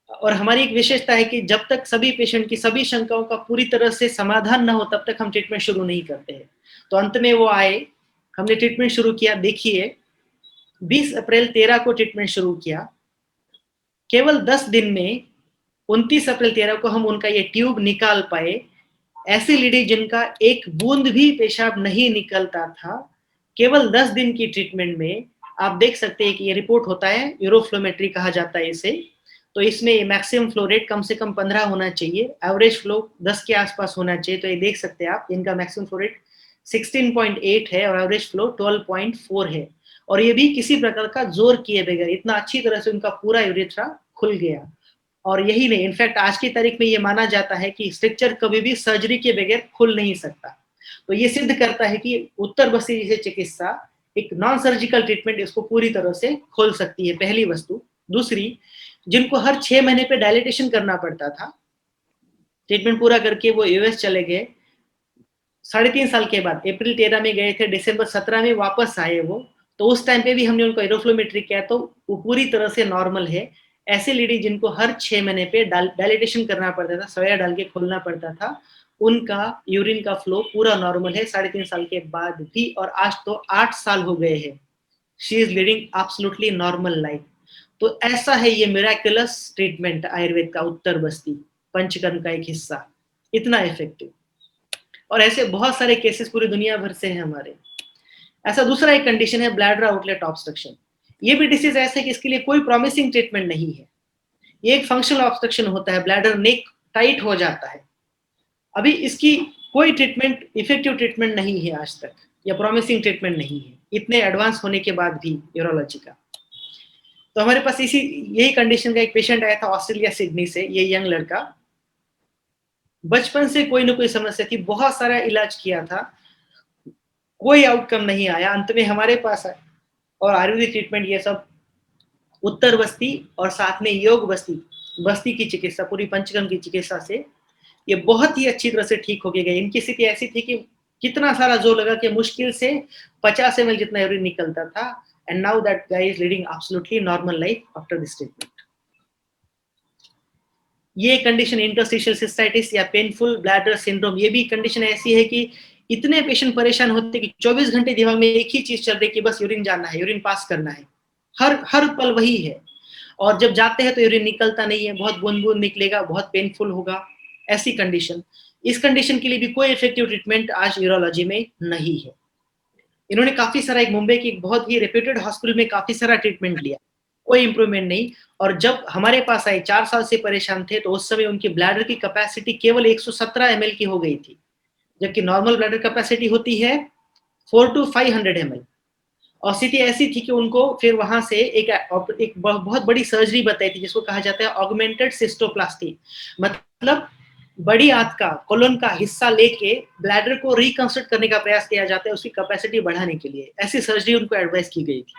और हमारी एक विशेषता है कि जब तक सभी पेशेंट की सभी शंकाओं का पूरी तरह से समाधान न हो तब तक हम ट्रीटमेंट शुरू नहीं करते हैं। तो अंत में वो आए, हमने ट्रीटमेंट शुरू किया। देखिए 20 अप्रैल 13 को ट्रीटमेंट शुरू किया, केवल 10 दिन में 29 अप्रैल 13 को हम उनका ये ट्यूब निकाल पाए। ऐसी लेडी जिनका एक बूंद भी पेशाब नहीं निकलता था, केवल 10 दिन की ट्रीटमेंट में आप देख सकते हैं कि ये रिपोर्ट होता है, यूरोफ्लोमेट्री कहा जाता है इसे। तो इसमें मैक्सिमम फ्लो रेट कम से कम 15 होना चाहिए, एवरेज फ्लो 10 के आसपास होना चाहिए। तो ये देख सकते हैं आप, इनका मैक्सिमम फ्लो रेट 16.8 है और एवरेज फ्लो 12.4 है। और ये भी किसी प्रकार का जोर किए बगैर इतना अच्छी तरह से उनका पूरा यूरेथ्रा खुल गया। और यही नहीं, इनफैक्ट आज की तारीख में ये माना जाता है कि स्ट्रक्चर कभी भी सर्जरी के बगैर खुल नहीं सकता। तो ये सिद्ध करता है कि उत्तर बस्ती जैसे चिकित्सा एक नॉन सर्जिकल ट्रीटमेंट इसको पूरी तरह से खोल सकती है, पहली वस्तु। दूसरी, जिनको हर 6 महीने पे डायलिटेशन करना पड़ता था, ट्रीटमेंट पूरा करके वो यूएस चले गए। 3.5 साल के बाद अप्रैल 13 में गए थे, दिसंबर 17 में वापस आए वो। तो उस टाइम पे भी हमने उनको एरोफ्लोमेट्री किया तो वो पूरी तरह से नॉर्मल है। ऐसे लेडी जिनको हर 6 महीने पे डायलिटेशन करना पड़ता था, सोया डाल के खोलना पड़ता था, उनका यूरिन का फ्लो पूरा नॉर्मल है 3.5 साल के बाद भी। और आज तो 8 साल हो गए हैं, she is living absolutely normal life. तो ऐसा है ये मिराकुलस ट्रीटमेंट आयुर्वेद का, उत्तर बस्ती पंचकर्म का एक हिस्सा, इतना इफेक्टिव। और ऐसे बहुत सारे केसेस पूरी दुनिया भर से हैं हमारे। ऐसा दूसरा एक कंडीशन है ब्लैडर आउटलेट ऑब्स्ट्रक्शन। ये भी डिसीज ऐसे है कि इसके लिए कोई प्रॉमिसिंग ट्रीटमेंट नहीं है। ये एक फंक्शनल ऑब्स्ट्रक्शन होता है, ब्लैडर नेक टाइट हो जाता है। अभी इसकी कोई ट्रीटमेंट, इफेक्टिव ट्रीटमेंट नहीं है आज तक, या प्रॉमिसिंग ट्रीटमेंट नहीं है, इतने एडवांस होने के बाद भी यूरोलॉजी का। तो हमारे पास यही कंडीशन का एक पेशेंट आया था ऑस्ट्रेलिया सिडनी से। ये यंग लड़का, बचपन से कोई ना कोई समस्या थी, बहुत सारा इलाज किया था, कोई आउटकम नहीं आया। अंत में हमारे पास आया और आयुर्वेदिक ट्रीटमेंट ये सब उत्तर बस्ती और साथ में योग बस्ती की चिकित्सा, पूरी पंचकर्म की चिकित्सा से ये बहुत ही अच्छी तरह से ठीक हो गए। इनकी स्थिति ऐसी थी कि कितना सारा जोर लगा कि मुश्किल से 50 ml जितना यूरिन निकलता था। And now that guy is leading absolutely normal life after this treatment. ये कंडीशन इंटरस्टिशियल सिस्टाइटिस या पेनफुल ब्लैडर सिंड्रोम, ये भी कंडीशन ऐसी है कि इतने पेशेंट परेशान होते हैं कि 24 घंटे दिमाग में एक ही चीज चल रही है कि बस यूरिन जाना है, यूरिन पास करना है, हर पल वही है। और जब जाते हैं तो यूरिन निकलता नहीं है, बहुत बूंद बूंद निकलेगा, बहुत पेनफुल होगा, ऐसी कंडीशन। इस कंडीशन के लिए भी कोई इफेक्टिव ट्रीटमेंट आज यूरोलॉजी में नहीं है। इन्होंने काफी सारा, एक मुंबई की एक बहुत ही रेप्यूटेड हॉस्पिटल में काफी सारा ट्रीटमेंट लिया, कोई इंप्रूवमेंट नहीं। और जब हमारे पास आए 4 साल से परेशान थे, तो उस समय उनकी ब्लैडर की कैपेसिटी केवल 117 ml की हो गई थी, जबकि नॉर्मल ब्लैडर कैपेसिटी होती है 4 to 500 ml। और स्थिति ऐसी थी कि उनको फिर वहां से एक बहुत बड़ी सर्जरी बताई थी, जिसको कहा जाता है ऑगमेंटेड सिस्टोप्लास्टी। मतलब बड़ी आंत का, कोलन का हिस्सा लेके ब्लैडर को रिकंस्ट्रक्ट करने का प्रयास किया जाता है उसकी कैपेसिटी बढ़ाने के लिए। ऐसी सर्जरी उनको एडवाइस की गई थी।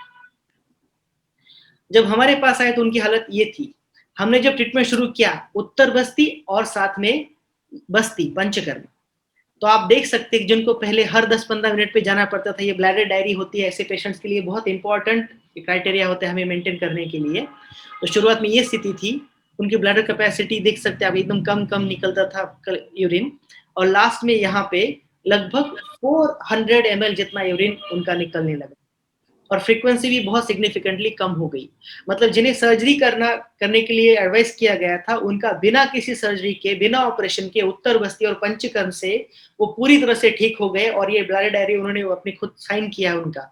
जब हमारे पास आए तो उनकी हालत ये थी। हमने जब ट्रीटमेंट शुरू किया उत्तर बस्ती और साथ में बस्ती पंचकर्म, तो आप देख सकते हैं जिनको पहले हर 10-15 मिनट पे जाना पड़ता था, ये ब्लैडर डायरी होती है ऐसे पेशेंट्स के लिए बहुत इंपॉर्टेंट क्राइटेरिया होते हैं हमें मेंटेन करने के लिए। तो शुरुआत में ये स्थिति थी, उनकी ब्लैडर कैपेसिटी देख सकते हैं आप, एकदम कम निकलता था यूरिन। और लास्ट में यहाँ पे लगभग 400 ml जितना यूरिन उनका निकलने लगा, और फ्रीक्वेंसी भी बहुत सिग्निफिकेंटली कम हो गई। मतलब जिन्हें सर्जरी करने के लिए एडवाइस किया गया था, उनका बिना किसी सर्जरी के, बिना ऑपरेशन के उत्तर बस्ती और पंचकर्म से वो पूरी तरह से ठीक हो गए। और ये ब्लैडर डायरी उन्होंने अपनी खुद साइन किया उनका।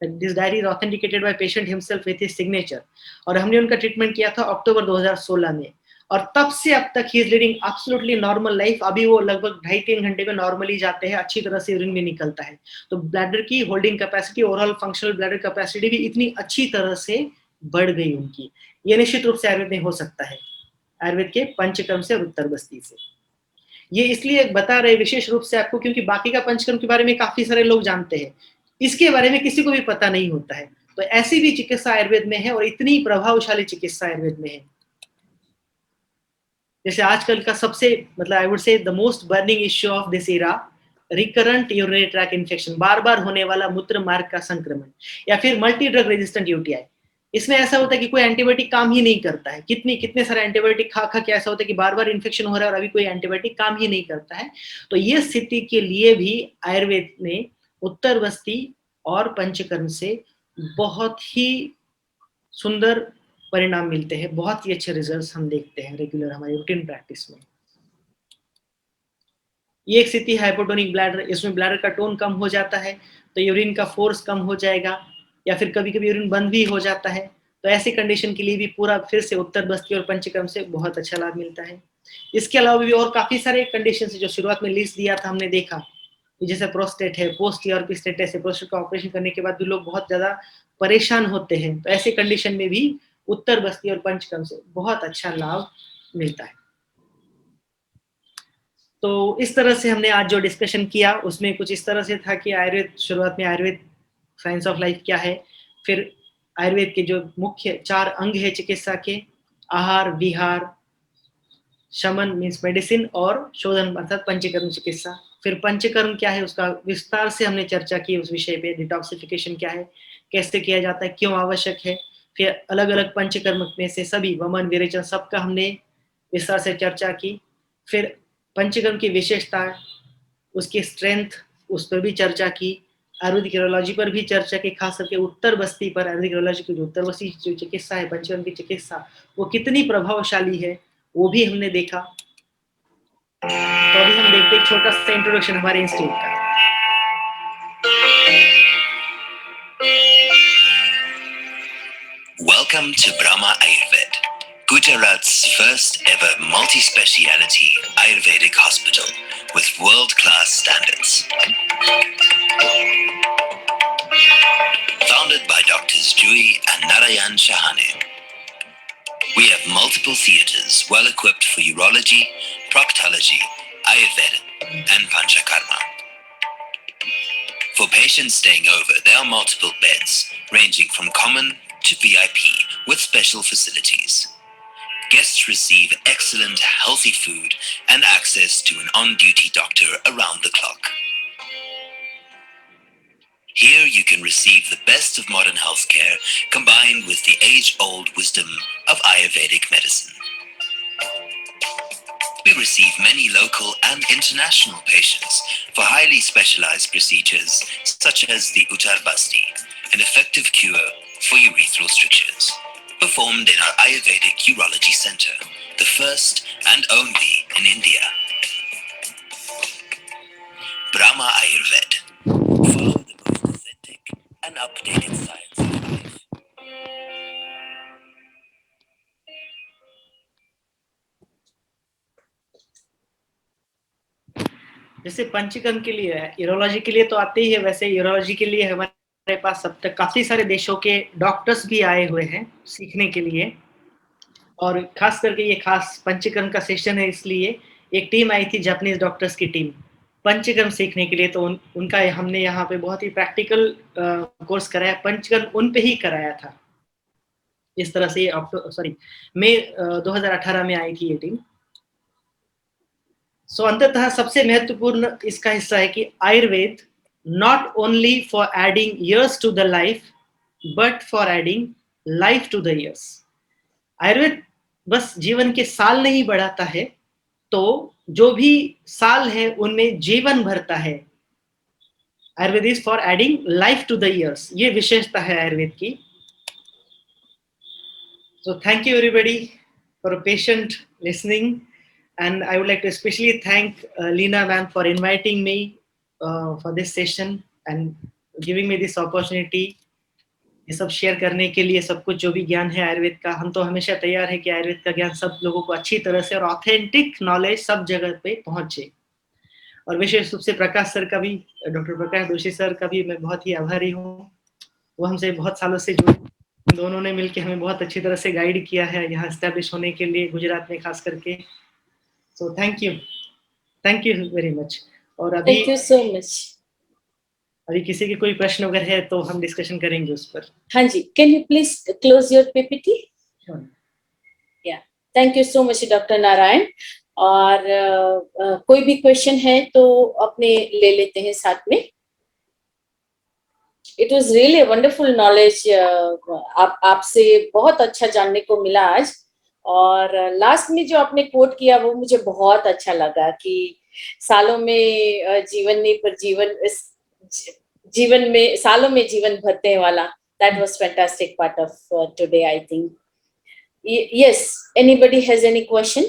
This diary is authenticated by patient himself with his signature. और हमने उनका ट्रीटमेंट किया था अक्टूबर 2016 में, और तब से अब तक he is leading absolutely normal life. अभी वो लगभग 2.5-3 घंटे में नॉर्मली जाते हैं, अच्छी तरह से यूरिन भी निकलता है। तो ब्लैडर की holding capacity, overall functional bladder capacity भी इतनी अच्छी तरह से बढ़ गई उनकी। ये निश्चित रूप से आयुर्वेद में हो सकता है, आयुर्वेद के पंचकर्म से और उत्तर बस्ती से। ये इसलिए बता रहे विशेष रूप से आपको क्योंकि बाकी का पंचकर्म के बारे में काफी सारे लोग जानते हैं, इसके बारे में किसी को भी पता नहीं होता है। तो ऐसी भी चिकित्सा आयुर्वेद में है और इतनी प्रभावशाली चिकित्सा आयुर्वेद में है। जैसे आजकल का सबसे मतलब I would say the most burning issue of this era, recurrent urinary tract infection, बार बार होने वाला मूत्र मार्ग का संक्रमण, या फिर मल्टी ड्रग रेजिस्टेंट यूटीआई। इसमें ऐसा होता है कि कोई एंटीबायोटिक काम ही नहीं करता है, कितने सारे एंटीबायोटिक खा खा के ऐसा होता है कि बार बार इन्फेक्शन हो रहा है और अभी कोई एंटीबायोटिक काम ही नहीं करता है। तो ये स्थिति के लिए भी आयुर्वेद में उत्तर बस्ती और पंचकर्म से बहुत ही सुंदर परिणाम मिलते हैं, बहुत ही अच्छे रिजल्ट्स हम देखते हैं रेगुलर हमारी रूटीन प्रैक्टिस में। ये एक स्थिति हाइपोटोनिक ब्लैडर, इसमें ब्लैडर का टोन कम हो जाता है तो यूरिन का फोर्स कम हो जाएगा, या फिर कभी कभी यूरिन बंद भी हो जाता है। तो ऐसी कंडीशन के लिए भी पूरा फिर से उत्तर बस्ती और पंचकर्म से बहुत अच्छा लाभ मिलता है। इसके अलावा भी और काफी सारे कंडीशन जो शुरुआत में लिस्ट दिया था हमने देखा, जैसे प्रोस्टेट है, पोस्ट ईआरपी स्टेटस है, प्रोस्टेट का ऑपरेशन करने के बाद भी लोग बहुत ज्यादा परेशान होते हैं, तो ऐसे कंडीशन में भी उत्तर बस्ती और पंचकर्म से बहुत अच्छा लाभ मिलता है। तो इस तरह से हमने आज जो डिस्कशन किया उसमें कुछ इस तरह से था कि आयुर्वेद, शुरुआत में आयुर्वेद साइंस ऑफ लाइफ क्या है, फिर आयुर्वेद के जो मुख्य 4 अंग है चिकित्सा के, आहार, विहार, शमन मीन्स मेडिसिन, और शोधन अर्थात पंचकर्म चिकित्सा। फिर पंचकर्म क्या है उसका विस्तार से हमने चर्चा की, उस विषय पे डिटॉक्सिफिकेशन क्या है, कैसे किया जाता है, क्यों आवश्यक है। फिर अलग अलग पंचकर्म में से सभी वमन, विरेचन, सबका हमने विस्तार से चर्चा की। फिर पंचकर्म की विशेषता, उसकी स्ट्रेंथ, उस पर भी चर्चा की। आयुर्वेदिक यूरोलॉजी पर भी चर्चा की, खास करके उत्तर बस्ती पर आयुर्वेदिक यूरोलॉजी की जो उत्तर बस्ती जो चिकित्सा है, पंचकर्म की चिकित्सा, वो कितनी प्रभावशाली है वो भी हमने देखा। तो अभी हम देखते हैं एक छोटा सा इंट्रोडक्शन हमारे इंस्टीट्यूट का। Welcome to Brahma Ayurved, Gujarat's first ever multi-speciality Ayurvedic hospital with world-class standards. Founded by Drs. Jui and Narayan Shahane. We have multiple theatres well equipped for urology, proctology, Ayurveda and Panchakarma. For patients staying over, there are multiple beds ranging from common to VIP with special facilities. Guests receive excellent healthy food and access to an on-duty doctor around the clock. Here you can receive the best of modern healthcare combined with the age-old wisdom of Ayurvedic medicine. We receive many local and international patients for highly specialized procedures such as the Uttar Basti, an effective cure for urethral strictures, performed in our Ayurvedic Urology Center, the first and only in India. Brahma Ayurved. Follow the most authentic and updated science of life. जैसे पंचकर्म के लिए है, urology के लिए तो आते ही है, वैसे यूरोलॉजी के लिए हमारे पास अब तक काफी सारे देशों के डॉक्टर्स भी आए हुए हैं सीखने के लिए, और खास करके ये खास पंचकर्म का सेशन है, इसलिए एक टीम आई थी जापानीज डॉक्टर्स की टीम पंचकर्म सीखने के लिए। तो उनका हमने यहाँ पे बहुत ही प्रैक्टिकल कोर्स कराया, पंचकर्म उन पे ही कराया था। इस तरह से मई 2018 में आई थी ये टीम। सो अंततः सबसे महत्वपूर्ण इसका हिस्सा है कि Ayurveda not only for adding years to the life but for adding life to the years. Ayurveda बस जीवन के साल नहीं बढ़ाता है, तो जो भी साल है उनमें जीवन भरता है। Ayurveda is for adding life to the years, ये विशेषता है आयुर्वेद की। So thank you everybody for patient listening, and I would like to especially thank Leena ma'am for inviting me for this session and giving me this opportunity ये सब share करने के लिए। सब कुछ जो भी ज्ञान है आयुर्वेद का, हम तो हमेशा तैयार है कि आयुर्वेद का ज्ञान सब लोगों को अच्छी तरह से और ऑथेंटिक नॉलेज सब जगह पे पहुंचे। और विशेष रूप से प्रकाश सर का भी, डॉक्टर प्रकाश जोशी सर का भी मैं बहुत ही आभारी हूँ। वो हमसे बहुत सालों से जुड़े, दोनों ने मिलकर हमें बहुत अच्छी तरह से गाइड किया है यहाँ एस्टैब्लिश होने के लिए, गुजरात में खास करके। So thank you very much. और अभी Thank you so much. अभी किसी के कोई प्रश्न अगर है तो हम डिस्कशन करेंगे उस पर। हाँ जी, can you please close your PPT? Yeah, thank you so much doctor Narayan. और कोई भी क्वेश्चन है तो अपने ले लेते हैं साथ में। It was really wonderful knowledge. आपसे बहुत अच्छा जानने को मिला आज। और लास्ट में जो आपने कोट किया वो मुझे बहुत अच्छा लगा कि सालों में जीवन नहीं पर जीवन में सालों में जीवन भरने वाला। That was fantastic part of today I think. Yes, anybody has any question?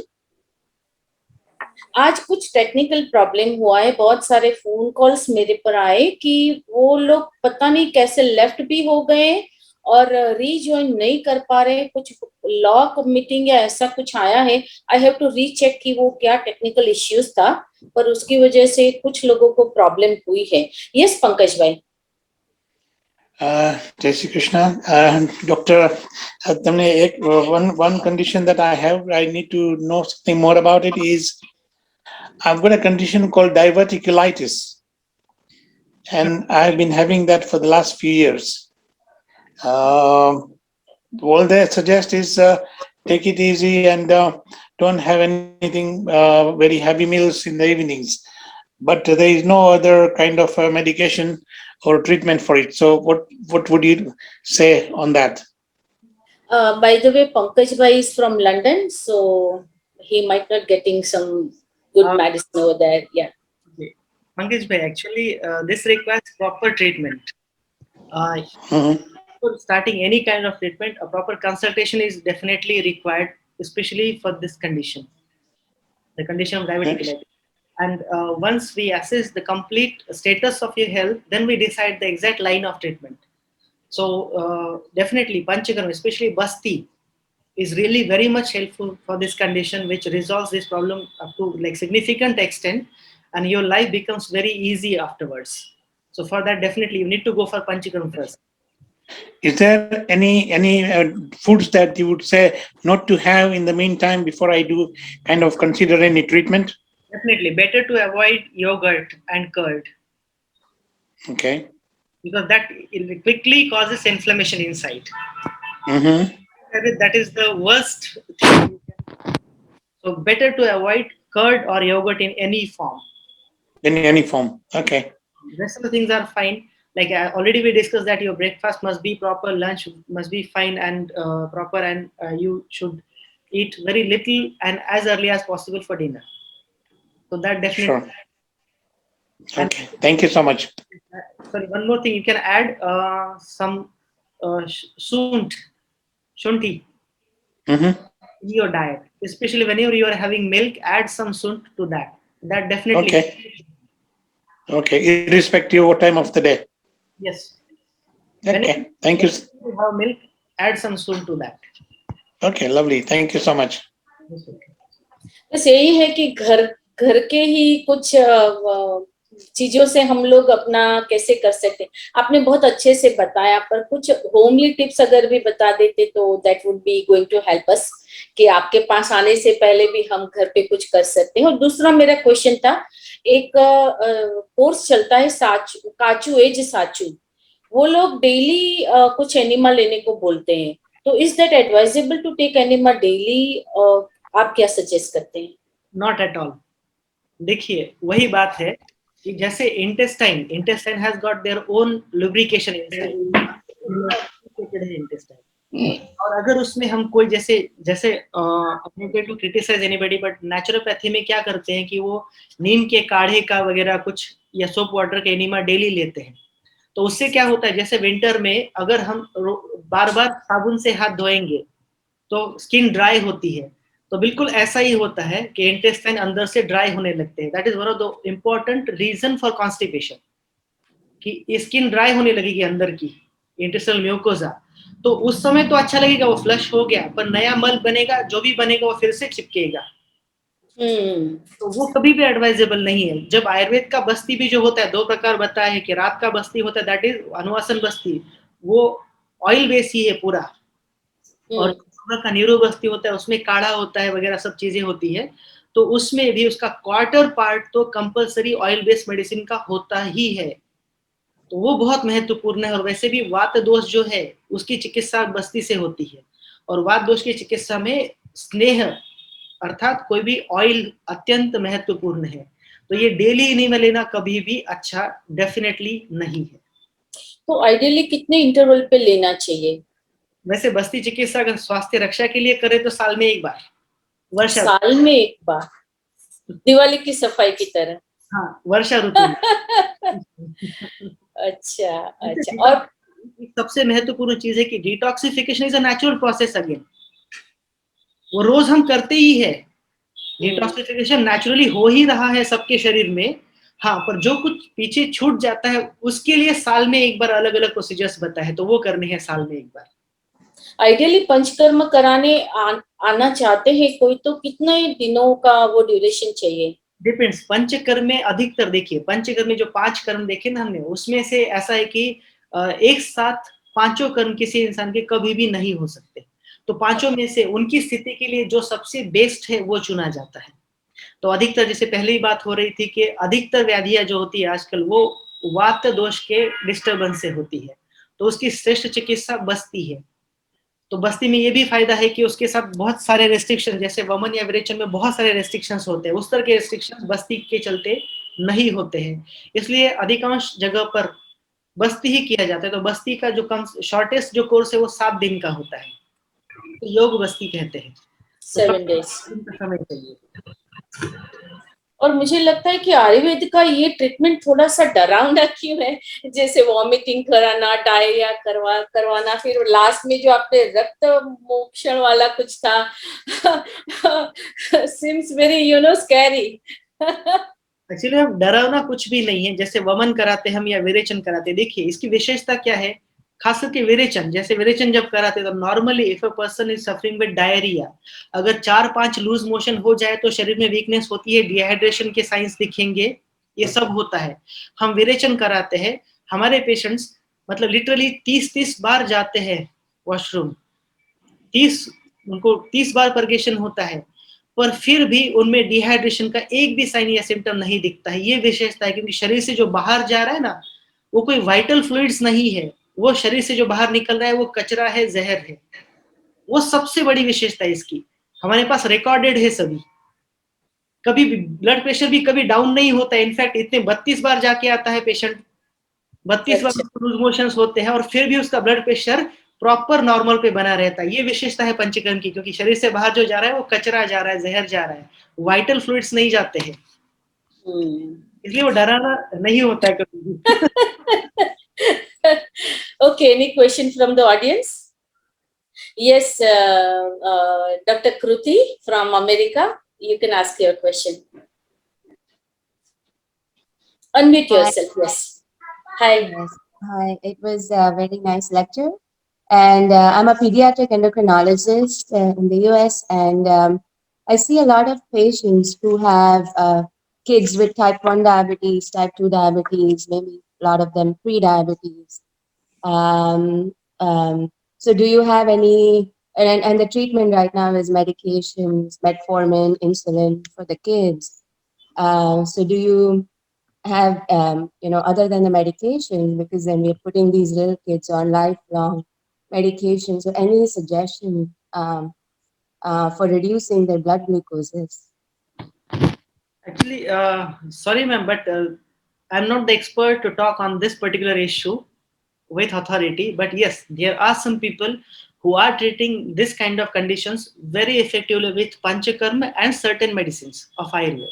आज कुछ टेक्निकल प्रॉब्लम हुआ है, बहुत सारे फोन कॉल्स मेरे पर आए कि वो लोग पता नहीं कैसे लेफ्ट भी हो गए और रीजॉइन नहीं कर पा रहे। कुछ लॉक मीटिंग या ऐसा कुछ आया है। आई हैव टू रीचेक कि वो क्या टेक्निकल इश्यूज था, पर उसकी वजह से कुछ लोगों को प्रॉब्लम हुई है। यस पंकज भाई। जय श्री कृष्णा। डॉक्टर, तुमने एक one condition that I have, I need to know something more about it, is I've got a condition called diverticulitis, and I've been having that for the last few years. All they suggest is take it easy and don't have anything very heavy meals in the evenings, but there is no other kind of medication or treatment for it. So what would you say on that? By the way, Pankaj bhai is from London, so he might not getting some good medicine over there. Yeah. Okay. Pankaj bhai, actually this requires proper treatment. For starting any kind of treatment, a proper consultation is definitely required, especially for this condition, the condition of diverticulitis. And once we assess the complete status of your health, then we decide the exact line of treatment. So definitely Panchakaram, especially Basti, is really very much helpful for this condition, which resolves this problem up to like significant extent, and your life becomes very easy afterwards. So for that, definitely you need to go for Panchakaram first. Is there any foods that you would say not to have in the meantime before I do kind of consider any treatment? Definitely better to avoid yogurt and curd. Okay. Because that quickly causes inflammation inside. That is the worst thing. So better to avoid curd or yogurt in any form. In any form. Okay. The rest of the things are fine. Like already we discussed that your breakfast must be proper, lunch must be fine and proper, and you should eat very little and as early as possible for dinner. So that definitely. Sure. Okay. Thank you so much. Sorry, one more thing. You can add some shunti in your diet. Especially whenever you are having milk, add some sunt to that. That definitely. Okay. Okay. Irrespective of what time of the day. Yes. Okay. Thank you. You have milk, add some sunt to that. Okay. Lovely. Thank you so much. बस यही है कि घर के ही कुछ चीजों से हम लोग अपना कैसे कर सकते हैं। आपने बहुत अच्छे से बताया, पर कुछ होमली टिप्स अगर भी बता देते तो that would be going to help us, कि आपके पास आने से पहले भी हम घर पे कुछ कर सकते हैं। और दूसरा मेरा क्वेश्चन था, एक कोर्स चलता है काचू एज साचू, वो लोग डेली कुछ एनिमा लेने को बोलते हैं, तो is that advisable to take enema daily? आप क्या सजेस्ट करते हैं? Not at all. देखिए वही बात है कि जैसे intestine has got their own lubrication intestine, और अगर उसमें हम कोई जैसे अपने to criticise anybody, but naturopathy में क्या करते हैं कि वो नीम के काढ़े का वगैरह कुछ या सोप वाटर का एनिमा डेली लेते हैं। तो उससे क्या होता है, जैसे विंटर में अगर हम बार बार साबुन से हाथ धोएंगे तो स्किन ड्राई होती है, तो बिल्कुल ऐसा ही होता है कि इंटेस्टाइन अंदर से ड्राई होने लगते हैं। That is one of the important reason for constipation, कि स्किन ड्राई होने लगेगी अंदर की इंटेस्टाइनल म्यूकोजा। तो उस समय तो अच्छा लगेगा, वो फ्लश हो गया, पर नया मल बनेगा, जो भी बनेगा वो फिर से चिपकेगा। तो वो कभी भी एडवाइजेबल नहीं है। जब आयुर्वेद का बस्ती भी जो होता है, 2 प्रकार बताया है कि रात का बस्ती होता है, दैट इज अनुवासन बस्ती, वो ऑयल बेस ही है पूरा, और सुबह का नीरो बस्ती होता है, उसमें काढ़ा होता है वगैरह सब चीजें होती है। तो उसमें भी उसका क्वार्टर पार्ट तो कंपलसरी ऑयल बेस्ड मेडिसिन का होता ही है। तो वो बहुत महत्वपूर्ण है। और वैसे भी वात दोष जो है उसकी चिकित्सा बस्ती से होती है, और वात दोष की चिकित्सा में स्नेह अर्थात कोई भी ऑयल अत्यंत महत्वपूर्ण है। तो ये डेली नहीं लेना कभी भी अच्छा डेफिनेटली नहीं है। तो आइडियली कितने इंटरवल पे लेना चाहिए? वैसे बस्ती चिकित्सा अगर स्वास्थ्य रक्षा के लिए करे तो साल में एक बार, वर्षा साल में एक बार, दिवाली की सफाई की तरह। हाँ, वर्षा ऋतु में। अच्छा अच्छा। डिटॉक्स- और सबसे महत्वपूर्ण चीज है कि detoxification is a natural process again, वो रोज हम करते ही है। डिटॉक्सिफिकेशन नेचुरली हो ही रहा है सबके शरीर में। हाँ, पर जो कुछ पीछे छूट जाता है उसके लिए साल में एक बार अलग अलग प्रोसीजर्स बताए हैं, तो वो करने हैं साल में एक बार। आइडियली पंचकर्म कराने आना चाहते हैं कोई, तो कितने दिनों का वो ड्यूरेशन चाहिए? डिपेंड्स। पंचकर्म में अधिकतर देखिए, पंचकर्म में जो 5 कर्म देखे ना हमने, उसमें से ऐसा है कि एक साथ पांचों कर्म किसी इंसान के कभी भी नहीं हो सकते। तो पांचों में से उनकी स्थिति के लिए जो सबसे बेस्ट है वो चुना जाता है। तो अधिकतर, जैसे पहले ही बात हो रही थी कि अधिकतर व्याधियां जो होती है आजकल वो वात दोष के डिस्टर्बेंस से होती है, तो उसकी श्रेष्ठ चिकित्सा बस्ती है। तो बस्ती में ये भी फायदा है कि उसके साथ बहुत सारे रेस्ट्रिक्शन, जैसे वमन या विरेचन में बहुत सारे रेस्ट्रिक्शंस होते हैं, उस तरह के रेस्ट्रिक्शंस बस्ती के चलते नहीं होते हैं। इसलिए अधिकांश जगह पर बस्ती ही किया जाता है। तो बस्ती का जो कम शॉर्टेस्ट जो कोर्स है वो 7 दिन का होता है, तो योग बस्ती कहते हैं। तो 7 days। दिन का समय चाहिए। और मुझे लगता है कि आयुर्वेद का ये ट्रीटमेंट थोड़ा सा डरावना क्यों है? जैसे वॉमिटिंग कराना, डायरिया करवाना, फिर लास्ट में जो आपने रक्त मोक्षण वाला कुछ था, सिम्स वेरी स्कैरी। एक्चुअली हम डरावना कुछ भी नहीं है। जैसे वमन कराते हम या विरेचन कराते, देखिए इसकी विशेषता क्या है। खास करके विरेचन, जैसे विरेचन जब कराते तो normally if a person is suffering with diarrhoea, अगर 4-5 लूज मोशन हो जाए तो शरीर में वीकनेस होती है, डिहाइड्रेशन के साइंस दिखेंगे, ये सब होता है। हम विरेचन कराते हैं, हमारे पेशेंट्स मतलब लिटरली 30 बार जाते हैं वॉशरूम, 30 बार परगेशन होता है, पर फिर भी उनमें डिहाइड्रेशन का एक भी साइन या सिम्टम नहीं दिखता है। ये विशेषता है, क्योंकि शरीर से जो बाहर जा रहा है ना, वो कोई वाइटल फ्लूइड्स नहीं है, वो शरीर से जो बाहर निकल रहा है वो कचरा है, जहर है। वो सबसे बड़ी विशेषता है इसकी। हमारे पास रिकॉर्डेड है सभी। कभी भी ब्लड प्रेशर भी कभी डाउन नहीं होता है। इनफैक्ट इतने 32 बार जाके आता है पेशेंट, 32 बार लूज मोशंस होते हैं, और फिर भी उसका ब्लड प्रेशर प्रॉपर नॉर्मल पे बना रहता है। ये विशेषता है पंचकर्म की, क्योंकि शरीर से बाहर जो जा रहा है वो कचरा जा रहा है, जहर जा रहा है, वाइटल फ्लूइड्स नहीं जाते हैं। इसलिए वो डराना नहीं होता है कभी भी। Okay, any question from the audience? Yes, Dr. Kruti from America, you can ask your question. Unmute yourself. Yes. Hi. Yes. Hi, it was a very nice lecture. And I'm a pediatric endocrinologist in the US, and I see a lot of patients who have kids with type 1 diabetes, type 2 diabetes, maybe a lot of them pre-diabetes. So do you have any, and the treatment right now is medications, metformin, insulin for the kids. So do you have, other than the medication, because then we're putting these little kids on lifelong medication. So any suggestion for reducing their blood glucoses? Actually, sorry ma'am, but I'm not the expert to talk on this particular issue with authority. But yes, there are some people who are treating this kind of conditions very effectively with panchakarma and certain medicines of Ayurveda.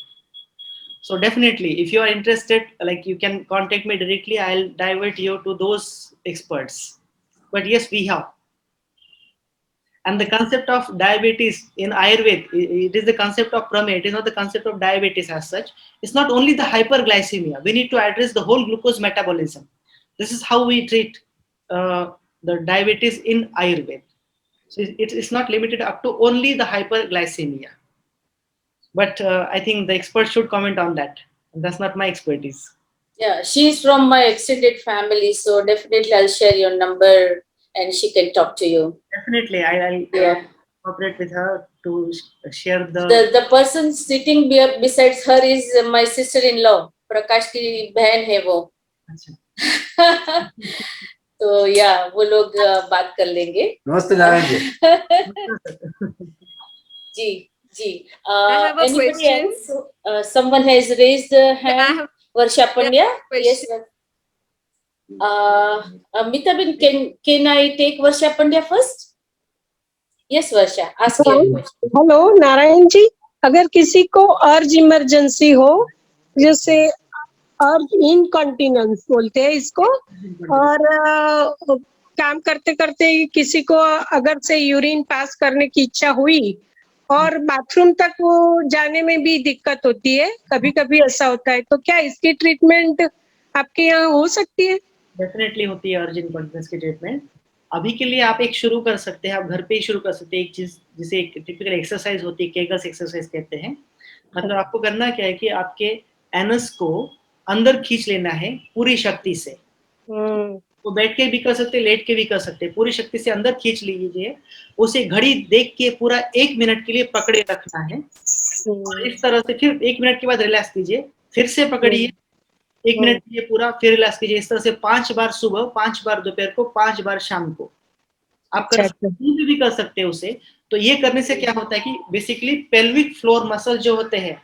So definitely, if you are interested, like you can contact me directly. I'll divert you to those experts. But yes, we have. And the concept of diabetes in Ayurveda, it is the concept of prame. It is not the concept of diabetes as such. It's not only the hyperglycemia. We need to address the whole glucose metabolism. This is how we treat the diabetes in Ayurveda. So it's not limited up to only the hyperglycemia. But I think the experts should comment on that. That's not my expertise. Yeah, she's from my extended family, so definitely I'll share your number and she can talk to you. Definitely, I'll cooperate with her to share the person sitting besides her is my sister-in-law. Prakash की बहन है वो. तो या वो लोग बात कर लेंगे। नमस्ते नारायण जी। जी जी। I have a Anybody question. else? Someone has raised a hand. I have Varsha Pandya. Yes. question. Mitabin, can I take Varsha Pandya first? Yes, Varsha, ask your question. Hello Narayan ji, अगर किसी को अर्ज इमरजेंसी हो, जैसे अर्ज incontinence बोलते हैं इसको, और काम करते करते किसी को अगर से यूरिन पास करने की इच्छा हुई और बाथरूम तक वो जाने में भी दिक्कत होती है, कभी कभी ऐसा होता है, तो क्या इसकी ट्रीटमेंट आपके यहाँ हो सकती है? डेफिनेटली होती है अर्ज इनकॉन्टिनेंस की ट्रीटमेंट। अभी के लिए आप एक शुरू कर सकते हैं, आप घर पे ही शुरू कर सकते हैं। एक चीज जिसे एक टिपिकल एक्सरसाइज होती है, केगल्स एक्सरसाइज कहते हैं। मतलब आपको करना क्या है कि आपके एनस को अंदर खींच लेना है पूरी शक्ति से। वो बैठ के भी कर सकते हैं, लेट के भी कर सकते हैं। पूरी शक्ति से अंदर खींच लीजिए, उसे घड़ी देख के पूरा 1 मिनट के लिए पकड़े रखना है। और इस तरह से फिर 1 मिनट के बाद रिलैक्स कीजिए, फिर से पकड़िए 1 मिनट के लिए पूरा, फिर रिलैक्स कीजिए। इस तरह से 5 बार सुबह, 5 बार दोपहर को, 5 बार शाम को आप कर सकते हैं, भी कर सकते हैं उसे। तो ये करने से क्या होता है कि बेसिकली पेल्विक फ्लोर मसल जो होते हैं,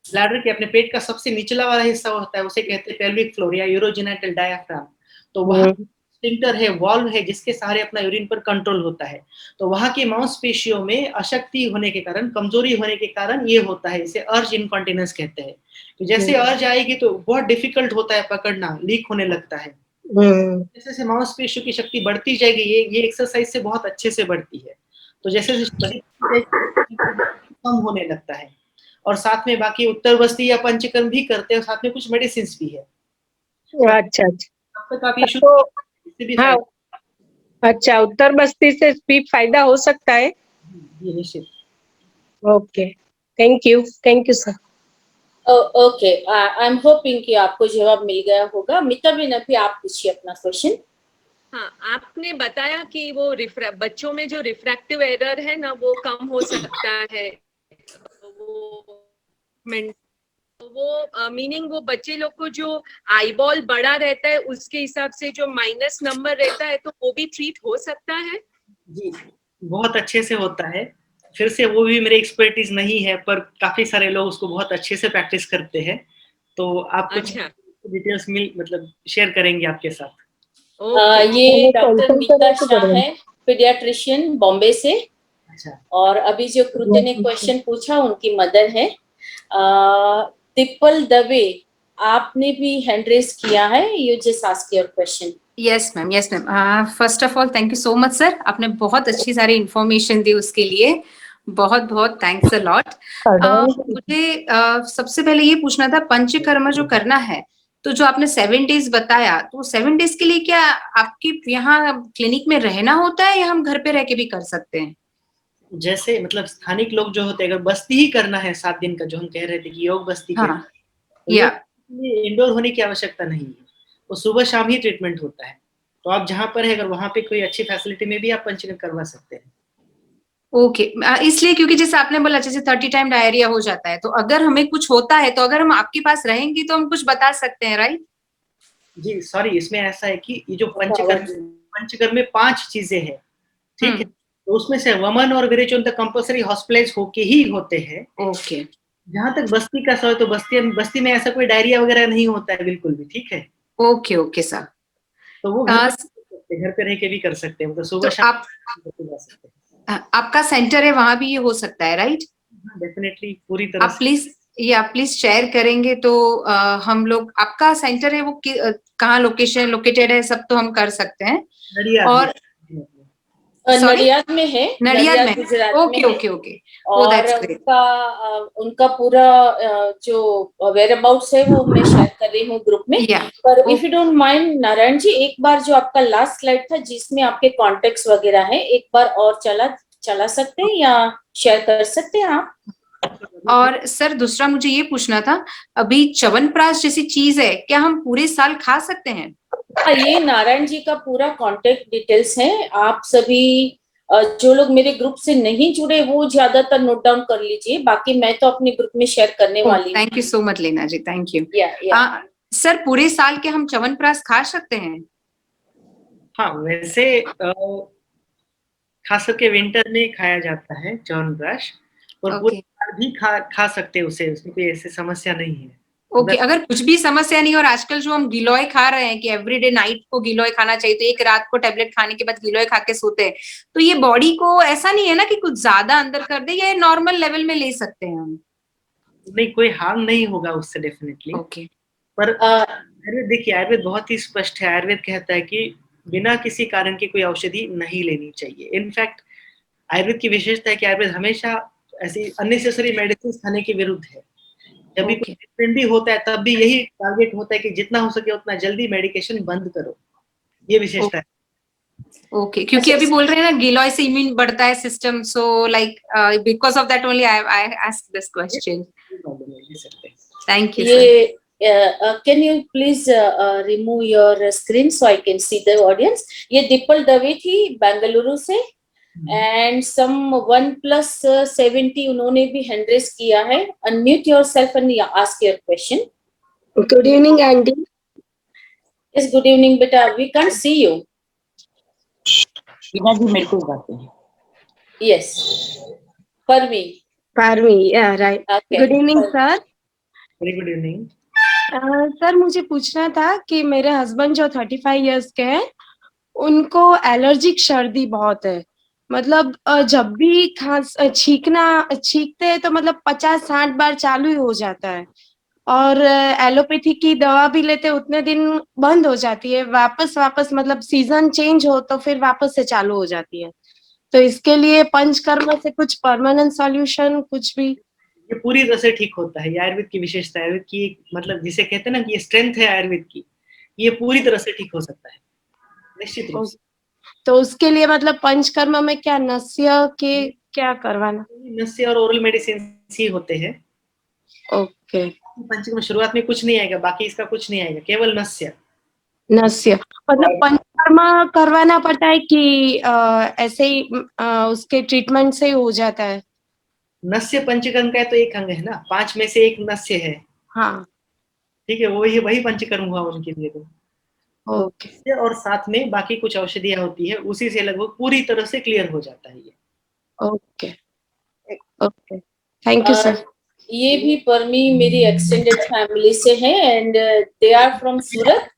ब्लैडर के अपने पेट का सबसे निचला वाला हिस्सा होता है, उसे कहते हैं पेल्विक फ्लोर या यूरोजेनिटल डायफ्राम। तो वहाँ स्फिंक्टर है, वॉल्व है, जिसके सहारे अपना यूरिन पर कंट्रोल होता है। तो वहाँ की मांसपेशियों में अशक्ति होने के कारण, कमजोरी होने के कारण ये होता है, इसे अर्ज इनकॉन्टिनेंस कहते हैं। तो जैसे अर्ज आएगी तो बहुत डिफिकल्ट होता है पकड़ना, लीक होने लगता है। जैसे जैसे मांसपेशियों की शक्ति बढ़ती जाएगी, ये एक्सरसाइज से बहुत अच्छे से बढ़ती है। तो जैसे कम होने लगता है। और साथ में बाकी उत्तर बस्ती या पंचकर्म भी करते हैं, और साथ में कुछ मेडिसिन भी है। अच्छा तब तक आप ये तो हाँ, अच्छा, उत्तर बस्ती से भी फायदा हो सकता है? जी निश्चित। Okay, thank you sir. Okay, I am hoping कि आपको जवाब मिल गया होगा। मिताबिन, अभी आप पूछिए अपना क्वेश्चन। हाँ, आपने बताया कि वो बच्चों में जो रिफ्रैक्टिव एरर है ना, वो कम हो सकता है। वो मीनिंग वो बच्चे लोग को जो आईबॉल बड़ा रहता है उसके हिसाब से जो माइनस नंबर रहता है, तो वो भी ट्रीट हो सकता है? जी, बहुत अच्छे से होता है। फिर से वो भी मेरे एक्सपर्टीज नहीं है, पर काफी सारे लोग उसको बहुत अच्छे से प्रैक्टिस करते हैं। तो आप कुछ डिटेल्स मतलब शेयर करेंगे आपके साथ। ये डॉक्टर मीता शाह है, पीडियाट्रिशियन बॉम्बे से। अच्छा। और अभी जो कृति ने क्वेश्चन पूछा उनकी मदर है। तिप्पल दवे, आपने भी हैंड रेज किया है, you just ask your question. Yes ma'am, yes ma'am. First of all thank you so much sir, आपने बहुत अच्छी सारी इंफॉर्मेशन दी, उसके लिए बहुत बहुत थैंक्स अ लॉट। मुझे सबसे पहले ये पूछना था, पंचकर्म जो करना है, तो जो आपने 7 डेज बताया, तो 7 डेज के लिए क्या आपके यहाँ क्लिनिक में रहना होता है या हम घर पे रह के भी कर सकते हैं? जैसे मतलब स्थानिक लोग जो होते हैं, अगर बस्ती ही करना है 7 दिन का, जो हम कह रहे थे कि योग बस्ती हाँ, या इंडोर होने की आवश्यकता नहीं है, वो सुबह शाम ही ट्रीटमेंट होता है। तो आप जहाँ पर है, अगर वहाँ पे कोई अच्छी फैसिलिटी में भी आप पंचकर्म करवा सकते हैं। ओके, इसलिए क्योंकि जैसे आपने बोला जैसे 30 टाइम डायरिया हो जाता है, तो अगर हमें कुछ होता है, तो अगर हम आपके पास रहेंगे तो हम कुछ बता सकते हैं, राइट? जी सॉरी, इसमें ऐसा है कि ये जो पंचकर्म में 5 चीजें हैं, ठीक है, तो उसमें से वमन और विरेचन तक कंपल्सरी हॉस्पिटलाइज होके ही होते हैं। ओके, जहाँ तक बस्ती का सवाल, तो बस्ती में ऐसा कोई डायरिया वगैरह नहीं होता है बिल्कुल भी, ठीक है। ओके ओके सर, तो वो घर पे रह के भी कर सकते हैं, मतलब सुबह शाम आप आपका सेंटर है, वहां भी ये हो सकता है, राइट? डेफिनेटली, पूरी तरह। आप प्लीज शेयर करेंगे तो हम लोग, आपका सेंटर है वो कहाँ लोकेटेड है, सब तो हम कर सकते हैं। और नडियाद में है, नडियाद में, गुजरात ओके में ओके ओके। और उनका पूरा जो वेयर अबाउट्स है वो मैं शेयर कर रही हूँ ग्रुप में। पर if you don't mind Narayan ji, एक बार जो आपका लास्ट स्लाइड था जिसमें आपके कॉन्टेक्ट्स वगैरह है, एक बार और चला सकते हैं या शेयर कर सकते हैं आप? और सर दूसरा मुझे ये पूछना था, अभी च्यवनप्राश जैसी चीज है, क्या हम पूरे साल खा सकते हैं? ये नारायण जी का पूरा कांटेक्ट डिटेल्स है। आप सभी जो लोग मेरे ग्रुप से नहीं जुड़े वो ज्यादातर नोट डाउन कर लीजिए, बाकी मैं तो अपने ग्रुप में शेयर करने वाली हूँ। थैंक यू सो मच लेना जी, थैंक यू। सर पूरे साल के हम च्यवनप्राश खा सकते हैं? हाँ, वैसे खास करके विंटर में खाया जाता है च्यवनप्राश, और पूरे ओके साल भी खा सकते हैं उसे, उसमें कोई ऐसी समस्या नहीं है। ओके, अगर कुछ भी समस्या नहीं, और आजकल जो हम गिलोय खा रहे हैं कि एवरीडे नाइट को गिलोय खाना चाहिए, तो एक रात को टेबलेट खाने के बाद गिलोय खा के सोते हैं, तो ये बॉडी को ऐसा नहीं है ना कि कुछ ज्यादा अंदर कर दे, या नॉर्मल लेवल में ले सकते हैं हम? नहीं, कोई हार्म नहीं होगा उससे डेफिनेटली। ओके पर आयुर्वेद, देखिए आयुर्वेद बहुत ही स्पष्ट है। आयुर्वेद कहता है कि बिना किसी कारण की कोई औषधि नहीं लेनी चाहिए। इनफैक्ट आयुर्वेद की विशेषता है कि आयुर्वेद हमेशा ऐसी अननेसेसरी मेडिसिन खाने के विरुद्ध है। जब भी कोई ओके ट्रीटमेंट भी होता है तब भी यही टारगेट होता है कि जितना हो सके उतना जल्दी मेडिकेशन बंद करो, ये विशेषता है। ओके, क्योंकि अभी बोल रहे हैं ना गिलोय से इम्यून बढ़ता है system, so like because of that only I ask this question. Thank you sir. ये can you please remove your screen so I can see the audience? ये दीपल दवे थी बेंगलुरु से, एंड सम 1+70 उन्होंने भी हैंड रेज किया है। Unmute yourself and ask your question. Good evening aunty. Yes, good evening बेटा, we can see you. जी मेरे को बातें हैं। यस, परवी। पारवी, या right. Okay. Good evening sir. Very good evening. Sir मुझे पूछना था कि मेरे हस्बैंड जो 35 इयर्स के हैं, उनको एलर्जिक सर्दी बहुत है। मतलब जब भी छींकते हैं तो मतलब 50-60 बार चालू ही हो जाता है, और एलोपैथी की दवा भी लेते उतने दिन बंद हो जाती है, वापस मतलब सीजन चेंज हो तो फिर वापस से चालू हो जाती है। तो इसके लिए पंचकर्म से कुछ परमानेंट सॉल्यूशन कुछ भी? ये पूरी तरह से ठीक होता है। ये आयुर्वेद की विशेषता है। आयुर्वेद की मतलब जिसे कहते हैं ना कि ये स्ट्रेंथ है आयुर्वेद की, ये पूरी तरह से ठीक हो सकता है निश्चित रूप से। तो उसके लिए मतलब पंचकर्म में क्या नस्य के क्या करवाना? नस्य और ओरल मेडिसिन ही होते हैं। ओके, पंचकर्म शुरुआत में कुछ नहीं आएगा, बाकी इसका कुछ नहीं आएगा, केवल नस्य। नस्य मतलब पंचकर्म करवाना पड़ता है कि ऐसे ही उसके ट्रीटमेंट से हो जाता है? नस्य पंचकर्म का है तो एक अंग है ना, 5 में से एक नस्य है। हाँ, ठीक है, वही पंचकर्म हुआ उनके लिए। तो ओके और साथ में बाकी कुछ औषधियां होती है, उसी से लगभग पूरी तरह से क्लियर हो जाता है ये। Okay okay, thank you sir. ये भी परमी मेरी एक्सटेंडेड फैमिली से है, एंड दे आर फ्रॉम सूरत,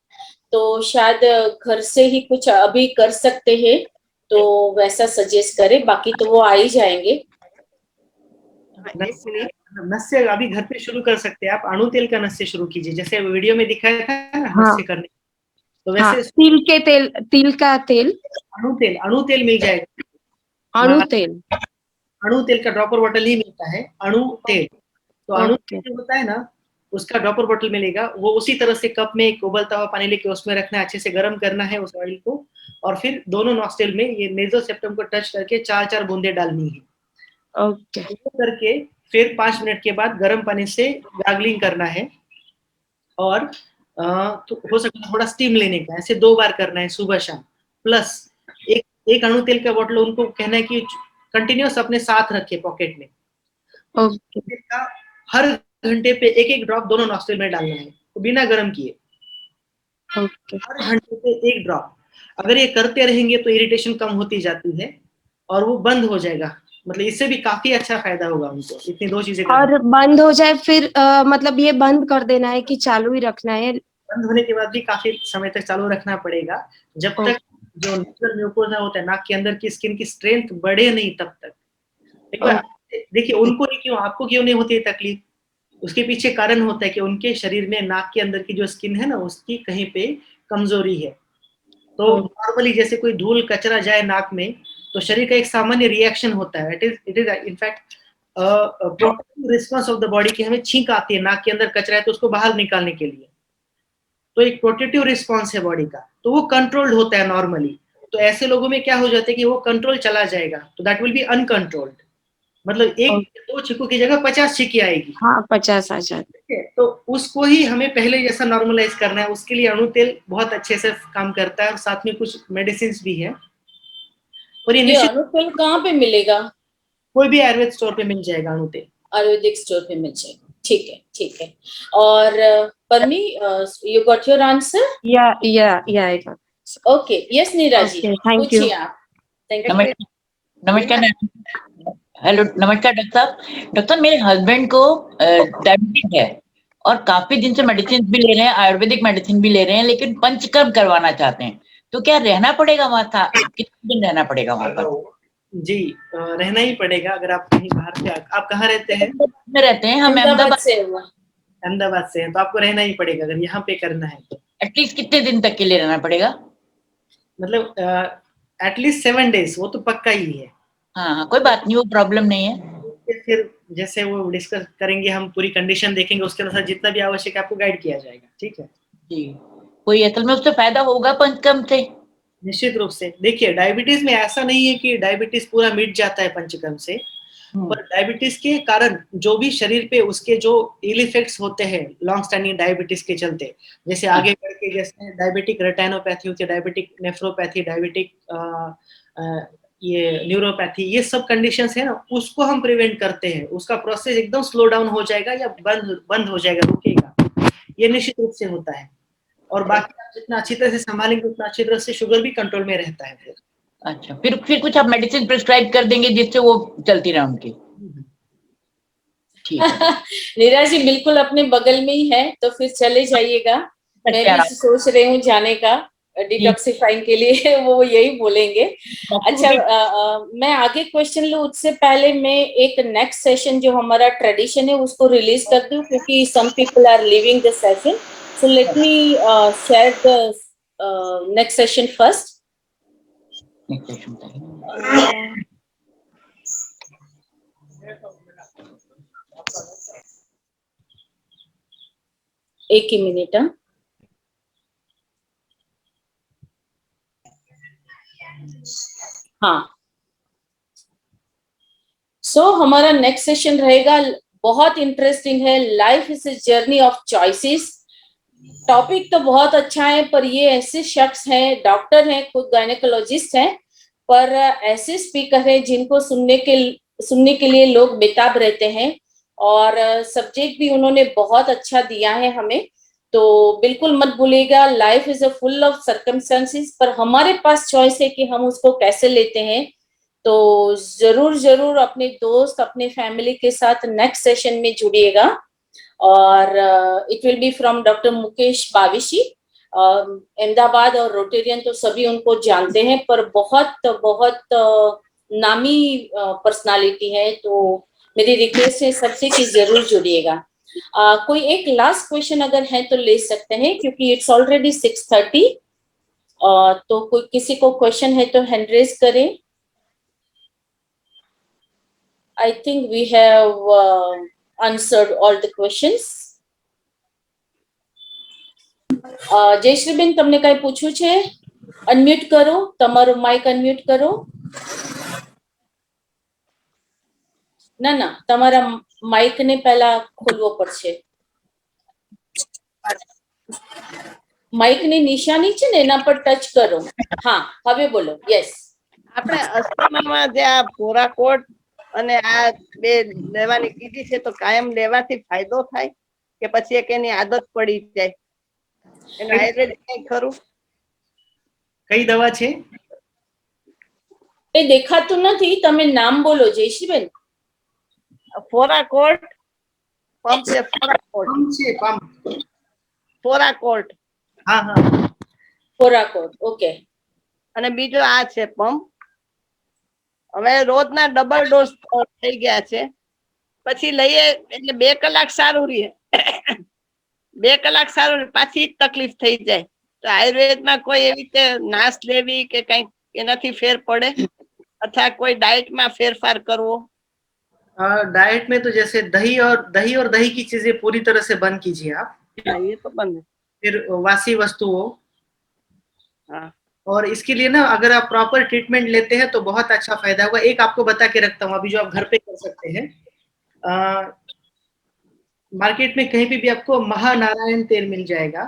तो शायद घर से ही कुछ अभी कर सकते हैं, तो वैसा सजेस्ट करें, बाकी तो वो आ ही जाएंगे। नस्य अभी घर पे शुरू कर सकते हैं आप। अणु तेल का नस्य शुरू कीजिए, जैसे वीडियो में दिखाया था ना, हाँ, नस्य करने। तो वैसे तिल का तेल, अणु तेल मिल जाएगा। अणु तेल का ड्रॉपर बॉटल ही मिलता है, अणु तेल। तो अणु तेल जो होता है ना, उसका ड्रॉपर बॉटल मिलेगा। वो उसी तरह से कप में एक उबलता हुआ पानी लेके उसमें रखना है, अच्छे से गर्म करना है उस ऑयल को, और फिर दोनों नॉस्ट्रिल में ये नेजो सेप्टम को टच करके 4-4 बूंदे डालनी है। ओके, करके फिर 5 मिनट के बाद गर्म पानी से गार्गलिंग करना है, और तो हो सकता है थोड़ा स्टीम लेने का। ऐसे 2 बार करना है सुबह शाम। प्लस एक अणु तेल का बोतल उनको कहना है कि कंटिन्यूस अपने साथ रखे पॉकेट में। ओके, हर घंटे पे एक ड्रॉप दोनों नॉस्ट्रिल में डालना है, तो बिना गर्म किए। ओके, हर घंटे पे 1 ड्रॉप। अगर ये करते रहेंगे तो इरिटेशन कम होती जाती है और वो बंद हो जाएगा। मतलब इससे भी काफी अच्छा फायदा होगा उनको, इतनी 2 चीजें करना। और बंद हो जाए फिर मतलब ये बंद कर देना है कि चालू ही रखना है? बंद होने के बाद भी काफी समय तक चालू रखना पड़ेगा, जब तक जो नेचुरल म्यूकोसा होता है, नाक के अंदर की स्किन की स्ट्रेंथ बढ़े नहीं तब तक। एक बार देखिए, उनको नहीं क्यों, आपको क्यों नहीं होती है तकलीफ, उसके पीछे कारण होता है कि उनके शरीर में नाक के अंदर की जो स्किन है ना, उसकी कहीं पे कमजोरी है। तो नॉर्मली जैसे कोई धूल कचरा जाए नाक में, तो शरीर का एक सामान्य रिएक्शन होता है। It is in fact protective response of the body, की हमें छींक आती है नाक के अंदर कचरा है तो उसको बाहर निकालने के लिए। तो एक प्रोटेक्टिव रिस्पांस है बॉडी का, तो वो कंट्रोल्ड होता है नॉर्मली। तो ऐसे लोगों में क्या हो जाता है कि वो कंट्रोल चला जाएगा, तो दैट विल बी अनकंट्रोल्ड। मतलब 1-2 छींकों की जगह 50 छींकी आएगी। हाँ, 50 आ जाती है। तो उसको ही हमें पहले जैसा नॉर्मलाइज करना है। उसके लिए अणु तेल बहुत अच्छे से काम करता है, और साथ में कुछ मेडिसिन भी है। और ये अणु तेल कहाँ पे मिलेगा? कोई भी आयुर्वेद स्टोर पे मिल जाएगा अणु तेल। आयुर्वेदिक स्टोर पे मिल जाएगा, ठीक है ठीक है। और Parmi, you got your answer? Yeah, I got. Okay, yes नीराजी, Okay, thank you. पूछिए आप. Thank you. नमस्कार हेलो नमस्कार डॉक्टर साहब. डॉक्टर साहब मेरे हस्बैंड को डायबिटीज है और काफी दिन से मेडिसिन भी ले रहे हैं, आयुर्वेदिक मेडिसिन भी ले रहे हैं, लेकिन पंचकर्म करवाना चाहते हैं. तो क्या रहना पड़ेगा वहाँ था? कितने दिन रहना पड़ेगा वहाँ पर? जी रहना ही पड़ेगा. अगर आप कहीं बाहर से, आप कहाँ रहते हैं? में रहते हैं हम, अहमदाबाद से हुआ. अहमदाबाद से हैं, तो आपको रहना ही पड़ेगा अगर यहाँ पे करना है तो. एटलीस्ट कितने दिन तक के लिए रहना पड़ेगा? मतलब एटलीस्ट 7 days, वो तो पक्का ही है. हाँ, कोई बात नहीं, वो प्रॉब्लम नहीं है. फिर जैसे वो डिस्कस करेंगे, हम पूरी कंडीशन देखेंगे, उसके अनुसार जितना भी आवश्यक है आपको गाइड किया जाएगा. ठीक है जी. कोई असल में उससे फायदा होगा पंचकर्म से? निश्चित रूप से. देखिए डायबिटीज में ऐसा नहीं है कि डायबिटीज पूरा मिट जाता है पंचकर्म से, पर डायबिटीज के कारण जो भी शरीर पे उसके जो इल इफेक्ट्स होते हैं लॉन्ग स्टैंडिंग डायबिटीज के चलते, जैसे आगे बढ़ के जैसे डायबिटिक रेटिनोपैथी होती है, डायबिटिक नेफ्रोपैथी, डायबिटिक ये न्यूरोपैथी, ये सब कंडीशंस है ना, उसको हम प्रिवेंट करते हैं. उसका प्रोसेस एकदम स्लो डाउन हो जाएगा या बंद हो जाएगा, रुकेगा. ये निश्चित रूप से होता है. और बाकी आप जितना अच्छी तरह से संभालेंगे उतना अच्छी तरह से शुगर भी कंट्रोल में रहता है. अच्छा, फिर कुछ आप मेडिसिन प्रिस्क्राइब कर देंगे जिससे वो चलती रहे उनकी? ठीक है. नीरज जी बिल्कुल अपने बगल में ही है, तो फिर चले जाइएगा. मैं भी सोच रही हूँ जाने का डिटॉक्सिफाइंग के लिए. वो यही बोलेंगे. अच्छा, मैं आगे क्वेश्चन लूँ उससे पहले मैं एक नेक्स्ट सेशन जो हमारा ट्रेडिशन है उसको रिलीज कर दूं, क्योंकि some people are leaving the session. So let me share the next session first. एक ही मिनट. हाँ, सो हमारा नेक्स्ट सेशन रहेगा, बहुत इंटरेस्टिंग है. Life is a journey of choices. Topic तो बहुत अच्छा है, पर ये ऐसे शख्स हैं, डॉक्टर हैं, खुद गायनेकोलॉजिस्ट हैं, पर ऐसे स्पीकर हैं जिनको सुनने के लिए लोग बेताब रहते हैं. और सब्जेक्ट भी उन्होंने बहुत अच्छा दिया है हमें. तो बिल्कुल मत भूलिएगा, life is a full of circumstances, पर हमारे पास चॉइस है कि हम उसको कैसे लेते हैं. तो जरूर अपने दोस्त, अपने फैमिली के साथ नेक्स्ट सेशन में जुड़िएगा. और it will be from doctor Mukesh Bavishi. Ahmedabad और रोटेरियन तो सभी उनको जानते हैं, पर बहुत नामी पर्सनालिटी है. तो मेरी रिक्वेस्ट है सबसे कि जरूर जुड़िएगा. कोई एक लास्ट क्वेश्चन अगर है तो ले सकते हैं, क्योंकि इट्स ऑलरेडी 6:30. तो कोई किसी को क्वेश्चन है तो हैंड रेज करें. I think we have answered all the questions. જયશ્રીબેન તમને કઈ પૂછવું છે? અનમ્યુટ કરો, તમારો માઇક અનમ્યુટ કરો. ના તમારા માઇક ને પહેલા ખોલવો પડશે. માઇક ની નિશાની છે ને એના પર ટચ કરો. હા, હવે બોલો. યસ. આપણે અસ્થમામાં જે આ પોરાકોટ અને આ બે લેવાની કીધી છે, તો કાયમ લેવાથી ફાયદો થાય કે પછી એક એની આદત પડી જાય? એને આયુર્વેદિક કઈ ખરું? કઈ દવા છે? એ દેખાતું નથી, તમે નામ બોલો જયશ્રીબેન. પોરાકોટ પંપ છે. પોરાકોટ. હા. પોરાકોટ, ઓકે. અને બીજો આ છે પંપ. હવે રોજના ડબલ ડોઝ થઈ ગયા છે, પછી લઈએ એટલે 2 કલાક સારું રહે. 2 કલાક સારું રહે, પાછી તકલીફ થઈ જાય. તો આયુર્વેદમાં કોઈ એવી રીતે નાશ લેવી કે કઈ એનાથી ફેર પડે, અથવા કોઈ डाइटમાં फेरफार करवो? डाइट में तो जैसे दही और दही की चीजें पूरी तरह से बंद कीजिए आप. ये तो बंद है. फिर वासी वस्तुओं. हाँ. और इसके लिए ना अगर आप प्रॉपर ट्रीटमेंट लेते हैं तो बहुत अच्छा फायदा होगा. एक आपको बता के रखता हूँ अभी जो आप घर पे कर सकते हैं. मार्केट में कहीं पे भी आपको महानारायण तेल मिल जाएगा.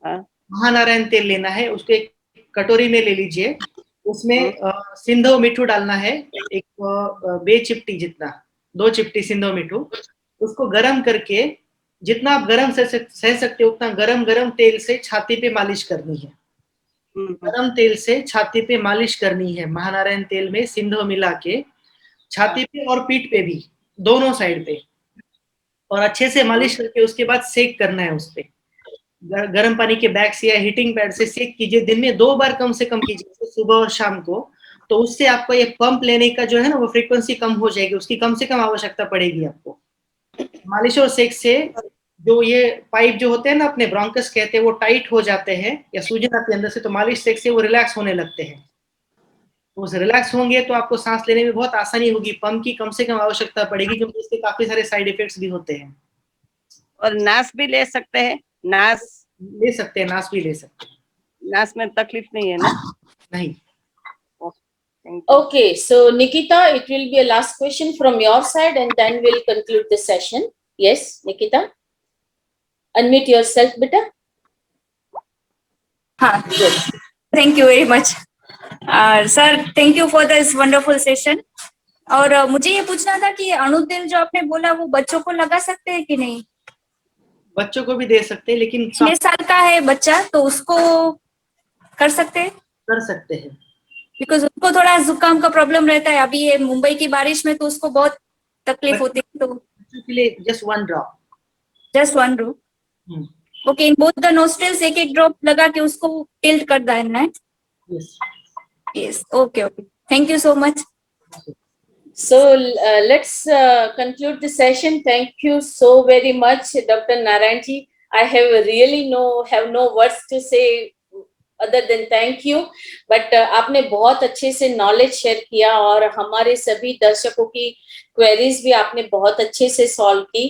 महानारायण तेल लेना है, उसको एक कटोरी में ले लीजिए. उसमें सिंधो मिठू डालना है, एक 2 चिपटी जितना, 2 चिपटी सिंधो मिठू. उसको गर्म करके जितना आप गरम सह सकते हो उतना गरम तेल से छाती पे मालिश करनी है। गरम तेल से छाती पे मालिश करनी है, महानारायण तेल में सिंधव मिला के छाती पे और पीठ पे भी, दोनों साइड पे, और अच्छे से मालिश करके उसके बाद सेक करना है उस पे। गर्म पानी के बैग से या हीटिंग पैड से सेक कीजिए, दिन में 2 बार कम से कम कीजिए, सुबह और शाम को। तो उससे आपको ये पंप लेने का जो है ना वो फ्रीक्वेंसी कम हो जाएगी, उसकी कम से कम आवश्यकता पड़ेगी आपको। मालिश और सेक से जो ये पाइप जो होते हैं ना अपने ब्रोंकस कहते हैं, वो टाइट हो जाते हैं या सूजन आती है अंदर से, तो मालिश सेक से वो रिलैक्स होने लगते हैं। तो उस रिलैक्स होंगे तो आपको सांस लेने में बहुत आसानी होगी, पंप की कम से कम आवश्यकता पड़ेगी, क्योंकि इसके काफी सारे साइड इफेक्ट्स भी होते हैं। और नास भी ले सकते हैं? नास ले सकते हैं, नास भी ले सकते हैं, नास में तकलीफ नहीं है ना? नहीं। Okay, so Nikita, it will be a last question from your side and then we'll conclude the session. Yes, Nikita? Unmute yourself, beta. हाँ, thank you very much. Sir, thank you for this wonderful session. और मुझे ये पूछना था कि अणु तेल जो आपने बोला वो बच्चों को लगा सकते हैं कि नहीं? बच्चों को भी दे सकते हैं, लेकिन 6 साल का है बच्चा तो उसको कर सकते हैं? कर सकते हैं, बिकॉज उसको थोड़ा जुकाम का प्रॉब्लम रहता है, अभी ये मुंबई की बारिश में तो उसको बहुत तकलीफ होती है। तो बच्चों के लिए just 1 drop. Just 1 drop. Okay, in both the nostrils एक ड्रॉप लगा के उसको टिल्ट कर देना है। Yes, okay okay, thank you so much. So let's conclude the session. Thank you so very much, Dr. Narayanji. I have really have no words to say other than thank you. But आपने बहुत अच्छे से knowledge share किया और हमारे सभी दर्शकों की क्वेरीज भी आपने बहुत अच्छे से सॉल्व की।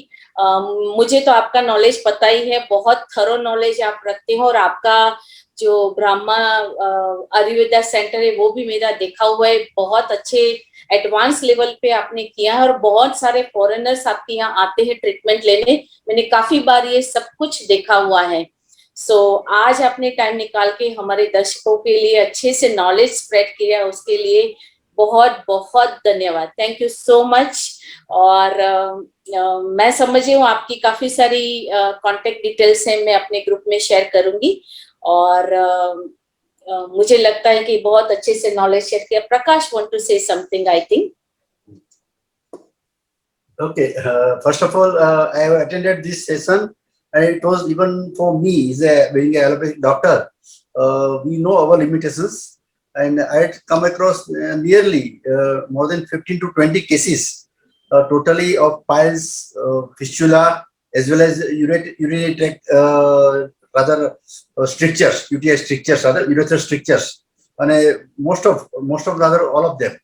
मुझे तो आपका नॉलेज पता ही है, बहुत थरो नॉलेज आप रखते हो और आपका जो ब्रह्मा आयुर्वेदा सेंटर है वो भी मेरा देखा हुआ है, बहुत अच्छे एडवांस लेवल पे आपने किया है और बहुत सारे फॉरेनर्स आपके यहाँ आते हैं ट्रीटमेंट लेने, मैंने काफी बार ये सब कुछ देखा हुआ है। आज आपने टाइम निकाल के हमारे दर्शकों के लिए अच्छे से नॉलेज स्प्रेड किया, उसके लिए बहुत बहुत धन्यवाद, थैंक यू सो मच। और मैं समझ रही हूँ आपकी काफी सारी कॉन्टेक्ट डिटेल्स हैं, मैं अपने ग्रुप में शेयर करूंगी और मुझे लगता है कि बहुत अच्छे से नॉलेज शेयर किया। Prakash want to say something, I think. Okay, first of all, I have attended this session and it was even for me being an allopathic doctor, we know our limitations and I had come across nearly more than 15 to 20 cases totally of piles, fistula as well as urinary tract strictures, UTI strictures, urethral strictures, and most of rather all of them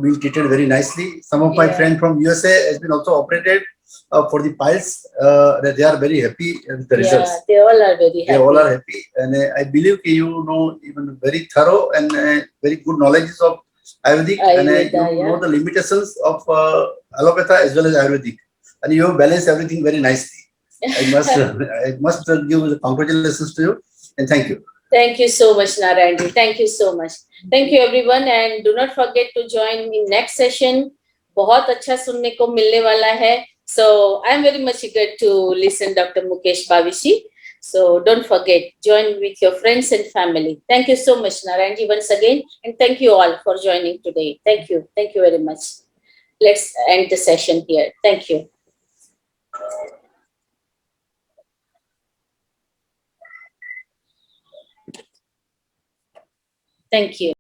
being treated very nicely. Some of my friends from USA has been also operated for the piles. They are very happy with the results. They all are very happy. They all are happy, and I believe you know even very thorough and very good knowledge of Ayurvedic, and you know the limitations of allopathy as well as Ayurvedic, and you have balanced everything very nicely. I must give the congratulations to you and thank you. Thank you so much, Narayanji. Thank you so much. Thank you everyone and do not forget to join in next session. बहुत अच्छा सुनने को मिलने वाला है. So I am very much eager to listen Dr. Mukesh Bhavishi. So don't forget, join with your friends and family. Thank you so much, Narayanji, once again, and thank you all for joining today. Thank you very much. Let's end the session here. Thank you. Thank you.